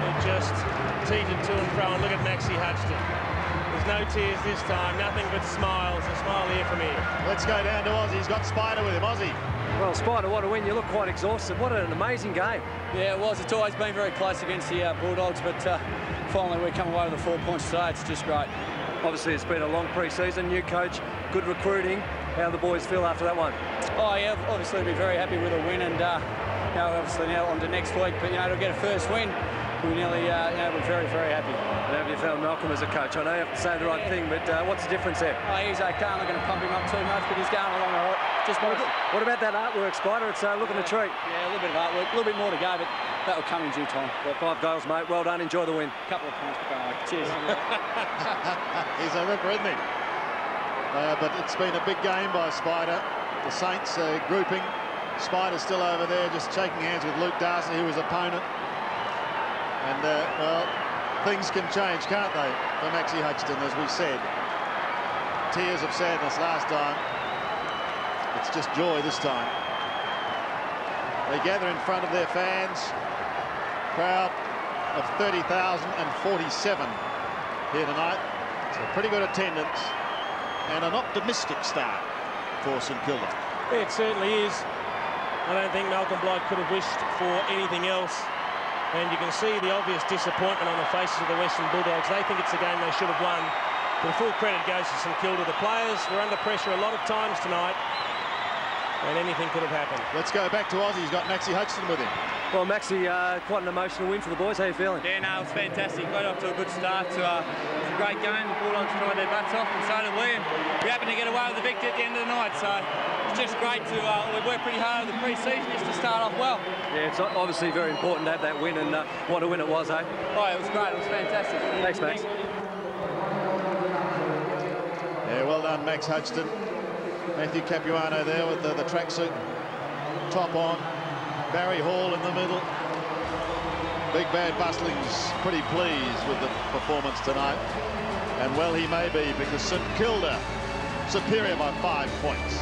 It just teetered to and fro, and look at Maxie Hodgson. There's no tears this time, nothing but smiles. A smile here from here. Let's go down to Ozzy. He's got Spider with him. Ozzy. Well, Spider, what a win. You look quite exhausted. What an amazing game. Yeah, it was. It's always been very close against the Bulldogs, but finally we come away with the 4 points today. It's just great. Obviously, it's been a long pre-season. New coach, good recruiting. How do the boys feel after that one? Oh, yeah, obviously we'll be very happy with a win, and you know, obviously now on to next week. But, you know, to get a first win, we nearly, you know, we're very, very happy. And how have you found Malcolm as a coach? I know you have to say the right thing, but what's the difference there? Oh, he's okay. I'm not going to pump him up too much, but he's going along all right. Just what about that artwork, Spider? It's looking a treat. Yeah, a little bit of artwork, a little bit more to go, but that will come in due time. Well, 5 goals, mate. Well done. Enjoy the win. A couple of points to go. Cheers. He's a ripper, isn't he? But it's been a big game by Spider. The Saints grouping. Spider's still over there, just shaking hands with Luke Darcy, who was opponent. And, well, things can change, can't they, for Maxie Hodgson, as we said. Tears of sadness last time. It's just joy this time. They gather in front of their fans. Crowd of 30,047 here tonight. It's a pretty good attendance and an optimistic start for St Kilda. Yeah, it certainly is. I don't think Malcolm Blight could have wished for anything else. And you can see the obvious disappointment on the faces of the Western Bulldogs. They think it's a game they should have won. But full credit goes to St Kilda. The players were under pressure a lot of times tonight. and anything could have happened. Let's go back to Aussie. He's got Maxie Hutchinson with him. Well, Maxie, quite an emotional win for the boys. How are you feeling? Yeah, no, it was fantastic. Got off to a good start. It was a great game. The Bulldogs tried their butts off, and so did we. And we happened to get away with the victory at the end of the night. So it's just great to. We worked pretty hard over the pre-season just to start off well. Yeah, it's obviously very important to have that win, and what a win it was, eh? Oh, it was great. It was fantastic. Thanks, Max. Yeah, well done, Max Hutchinson. Matthew Capuano there with the tracksuit top on. Barry Hall in the middle. Big Bad Bustling's pretty pleased with the performance tonight. And well, he may be, because St Kilda superior by 5 points.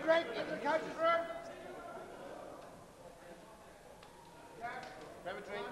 Drink in the coach's room. Grab a drink.